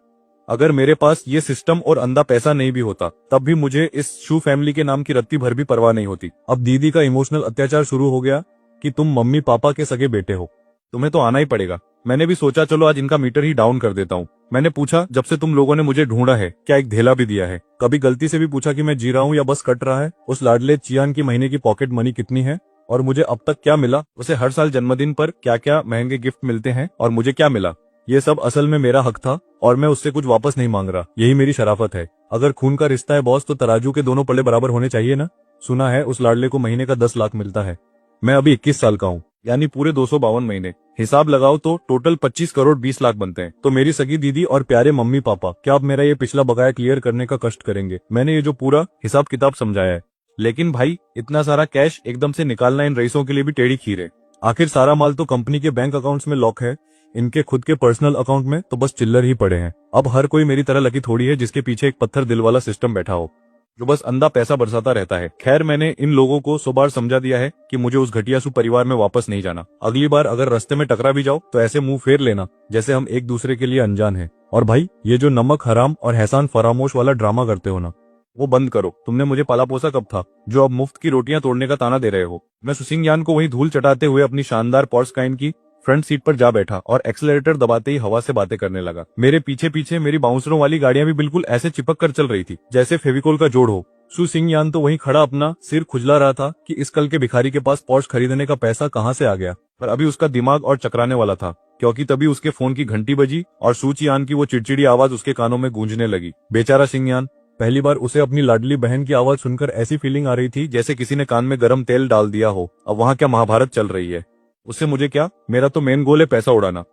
Speaker 1: अगर मेरे पास ये सिस्टम और अंधा पैसा नहीं भी होता, तब भी मुझे इस शू फैमिली के नाम की रत्ती भर भी परवाह नहीं होती। अब दीदी का इमोशनल अत्याचार शुरू हो गया कि तुम मम्मी पापा के सगे बेटे हो, तुम्हें तो आना ही पड़ेगा। मैंने भी सोचा चलो आज इनका मीटर ही डाउन कर देता हूँ। मैंने पूछा, जब से तुम लोगों ने मुझे ढूंढा है क्या एक धेला भी दिया है? कभी गलती से भी पूछा कि मैं जी रहा हूँ या बस कट रहा है? उस लाडले चियान की महीने की पॉकेट मनी कितनी है और मुझे अब तक क्या मिला? उसे हर साल जन्मदिन पर क्या क्या महंगे गिफ्ट मिलते हैं और मुझे क्या मिला? ये सब असल में मेरा हक था और मैं उससे कुछ वापस नहीं मांग रहा। यही मेरी शराफत है। अगर खून का रिश्ता है बॉस, तो तराजू के दोनों पल्ले बराबर होने चाहिए ना। सुना है उस लाडले को महीने का 10 लाख मिलता है। मैं अभी 21 साल का हूँ, यानी पूरे 252 महीने। हिसाब लगाओ तो टोटल 25 करोड़ 20 लाख बनते हैं। तो मेरी सगी दीदी और प्यारे मम्मी पापा क्या अब मेरा ये पिछला बकाया क्लियर करने का कष्ट करेंगे? मैंने ये जो पूरा हिसाब किताब समझाया है, लेकिन भाई इतना सारा कैश एकदम से निकालना इन रईसों के लिए भी टेढ़ी खीर है। आखिर सारा माल तो कंपनी के बैंक अकाउंट्स में लॉक है, इनके खुद के पर्सनल अकाउंट में तो बस चिल्लर ही पड़े हैं। अब हर कोई मेरी तरह लकी थोड़ी है जिसके पीछे एक पत्थर दिल वाला सिस्टम बैठा हो जो बस अंधा पैसा बरसाता रहता है। खैर, मैंने इन लोगों को 100 बार समझा दिया है कि मुझे उस घटियासु परिवार में वापस नहीं जाना। अगली बार अगर रास्ते में टकरा भी जाओ तो ऐसे मुंह फेर लेना जैसे हम एक दूसरे के लिए अनजान हैं। और भाई ये जो नमक हराम और एहसान फरामोश वाला ड्रामा करते हो ना, वो बंद करो। तुमने मुझे पाला पोसा कब था जो अब मुफ्त की रोटियां तोड़ने का ताना दे रहे हो। मैं सुसिंग यान को वही धूल चटाते हुए अपनी शानदार पोर्स्काइन की फ्रंट सीट पर जा बैठा और एक्सेलरेटर दबाते ही हवा से बातें करने लगा। मेरे पीछे पीछे मेरी बाउंसरों वाली गाड़ियां भी बिल्कुल ऐसे चिपक कर चल रही थी जैसे फेविकोल का जोड़ हो। सु सिंह यान तो वहीं खड़ा अपना सिर खुजला रहा था कि इस कल के भिखारी के पास पोर्श खरीदने का पैसा कहां से आ गया। पर अभी उसका दिमाग और चकराने वाला था, क्योंकि तभी उसके फोन की घंटी बजी और सूचियान की वो चिड़चिड़ी आवाज उसके कानों में गूंजने लगी। बेचारा सिंहयान, पहली बार उसे अपनी लाडली बहन की आवाज सुनकर ऐसी फीलिंग आ रही थी जैसे किसी ने कान में गर्म तेल डाल दिया हो। अब वहां क्या महाभारत चल रही है। उससे मुझे क्या, मेरा तो मेन गोल है पैसा उड़ाना।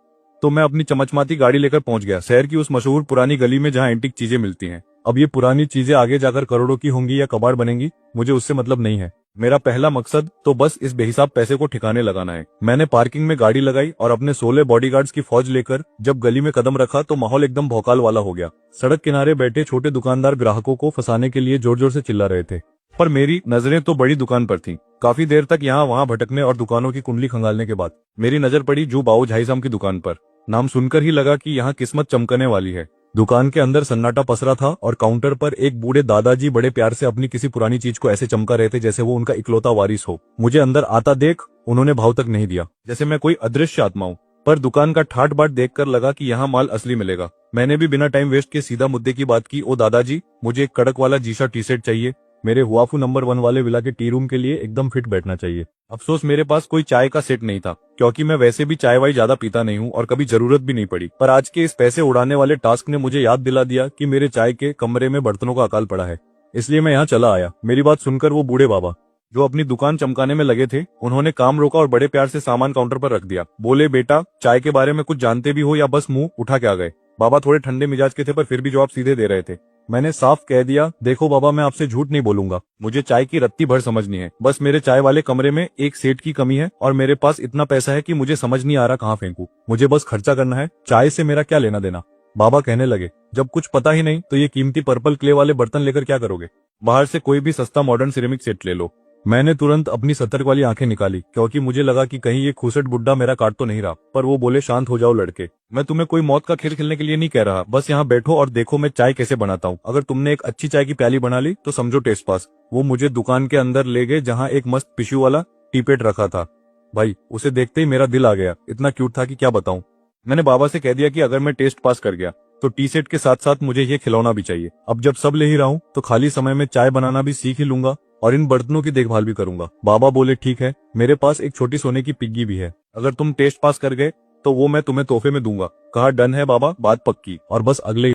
Speaker 1: तो मैं अपनी चमचमाती गाड़ी लेकर पहुंच गया शहर की उस मशहूर पुरानी गली में जहां एंटीक चीजें मिलती हैं। अब ये पुरानी चीजें आगे जाकर करोड़ों की होंगी या कबाड़ बनेंगी, मुझे उससे मतलब नहीं है। मेरा पहला मकसद तो बस इस बेहिसाब पैसे को ठिकाने लगाना है। मैंने पार्किंग में गाड़ी लगाई और अपने 16 बॉडीगार्ड्स की फौज लेकर जब गली में कदम रखा तो माहौल एकदम भौकाल वाला हो गया। सड़क किनारे बैठे छोटे दुकानदार ग्राहकों को फंसाने के लिए जोर जोर से चिल्ला रहे थे, पर मेरी नजरें तो बड़ी दुकान पर थीं। काफी देर तक यहाँ वहाँ भटकने और दुकानों की कुंडली खंगालने के बाद मेरी नजर पड़ी जू बाऊ झाईसाम की दुकान पर। नाम सुनकर ही लगा कि यहाँ किस्मत चमकने वाली है। दुकान के अंदर सन्नाटा पसरा था और काउंटर पर एक बूढ़े दादाजी बड़े प्यार से अपनी किसी पुरानी चीज को ऐसे चमका रहे थे जैसे वो उनका इकलौता वारिस हो। मुझे अंदर आता देख उन्होंने भाव तक नहीं दिया, जैसे मैं कोई अदृश्य आत्मा हूँ। पर दुकान का ठाट बाट देखकर लगा कि यहाँ माल असली मिलेगा। मैंने भी बिना टाइम वेस्ट के सीधा मुद्दे की बात की। ओ दादाजी, मुझे एक कड़क वाला जीशा टी शर्ट चाहिए। मेरे हुआफू नंबर 1 वाले विला के टी रूम के लिए एकदम फिट बैठना चाहिए। अफसोस मेरे पास कोई चाय का सेट नहीं था, क्योंकि मैं वैसे भी चाय वाई ज्यादा पीता नहीं हूँ और कभी जरूरत भी नहीं पड़ी। पर आज के इस पैसे उड़ाने वाले टास्क ने मुझे याद दिला दिया कि मेरे चाय के कमरे में बर्तनों का अकाल पड़ा है, इसलिए मैं यहाँ चला आया। मेरी बात सुनकर वो बूढ़े बाबा जो अपनी दुकान चमकाने में लगे थे, उन्होंने काम रोका और बड़े प्यार से सामान काउंटर पर रख दिया। बोले, बेटा, चाय के बारे में कुछ जानते भी हो या बस मुंह उठा के आ गए। बाबा थोड़े ठंडे मिजाज के थे पर फिर भी जवाब सीधे दे रहे थे। मैंने साफ कह दिया, देखो बाबा, मैं आपसे झूठ नहीं बोलूंगा। मुझे चाय की रत्ती भर समझनी है। बस मेरे चाय वाले कमरे में एक सेट की कमी है और मेरे पास इतना पैसा है कि मुझे समझ नहीं आ रहा कहाँ फेंकूं। मुझे बस खर्चा करना है, चाय से मेरा क्या लेना देना। बाबा कहने लगे, जब कुछ पता ही नहीं तो ये कीमती पर्पल क्ले वाले बर्तन लेकर क्या करोगे। बाहर से कोई भी सस्ता मॉडर्न सिरेमिक सेट ले लो। मैंने तुरंत अपनी सतर्क वाली आंखें निकाली, क्योंकि मुझे लगा कि कहीं ये खूसट बुड्ढा मेरा काट तो नहीं रहा। पर वो बोले, शांत हो जाओ लड़के, मैं तुम्हें कोई मौत का खेल खेलने के लिए नहीं कह रहा। बस यहाँ बैठो और देखो मैं चाय कैसे बनाता हूँ। अगर तुमने एक अच्छी चाय की प्याली बना ली तो समझो टेस्ट पास। वो मुझे दुकान के अंदर ले गए जहाँ एक मस्त पिशू वाला टीपेट रखा था। भाई, उसे देखते ही मेरा दिल आ गया। इतना क्यूट था कि क्या बताऊं। मैंने बाबा से कह दिया कि अगर मैं टेस्ट पास कर गया तो टी सेट के साथ साथ मुझे ये खिलौना भी चाहिए। अब जब सब ले ही रहा हूँ तो खाली समय में चाय बनाना भी सीख ही लूंगा और इन बर्तनों की देखभाल भी करूंगा। बाबा बोले, ठीक है, मेरे पास एक छोटी सोने की पिग्गी भी है। अगर तुम टेस्ट पास कर गए तो वो मैं तुम्हें तोहफे में दूंगा। कहा, डन है बाबा, बात पक्की। और बस अगले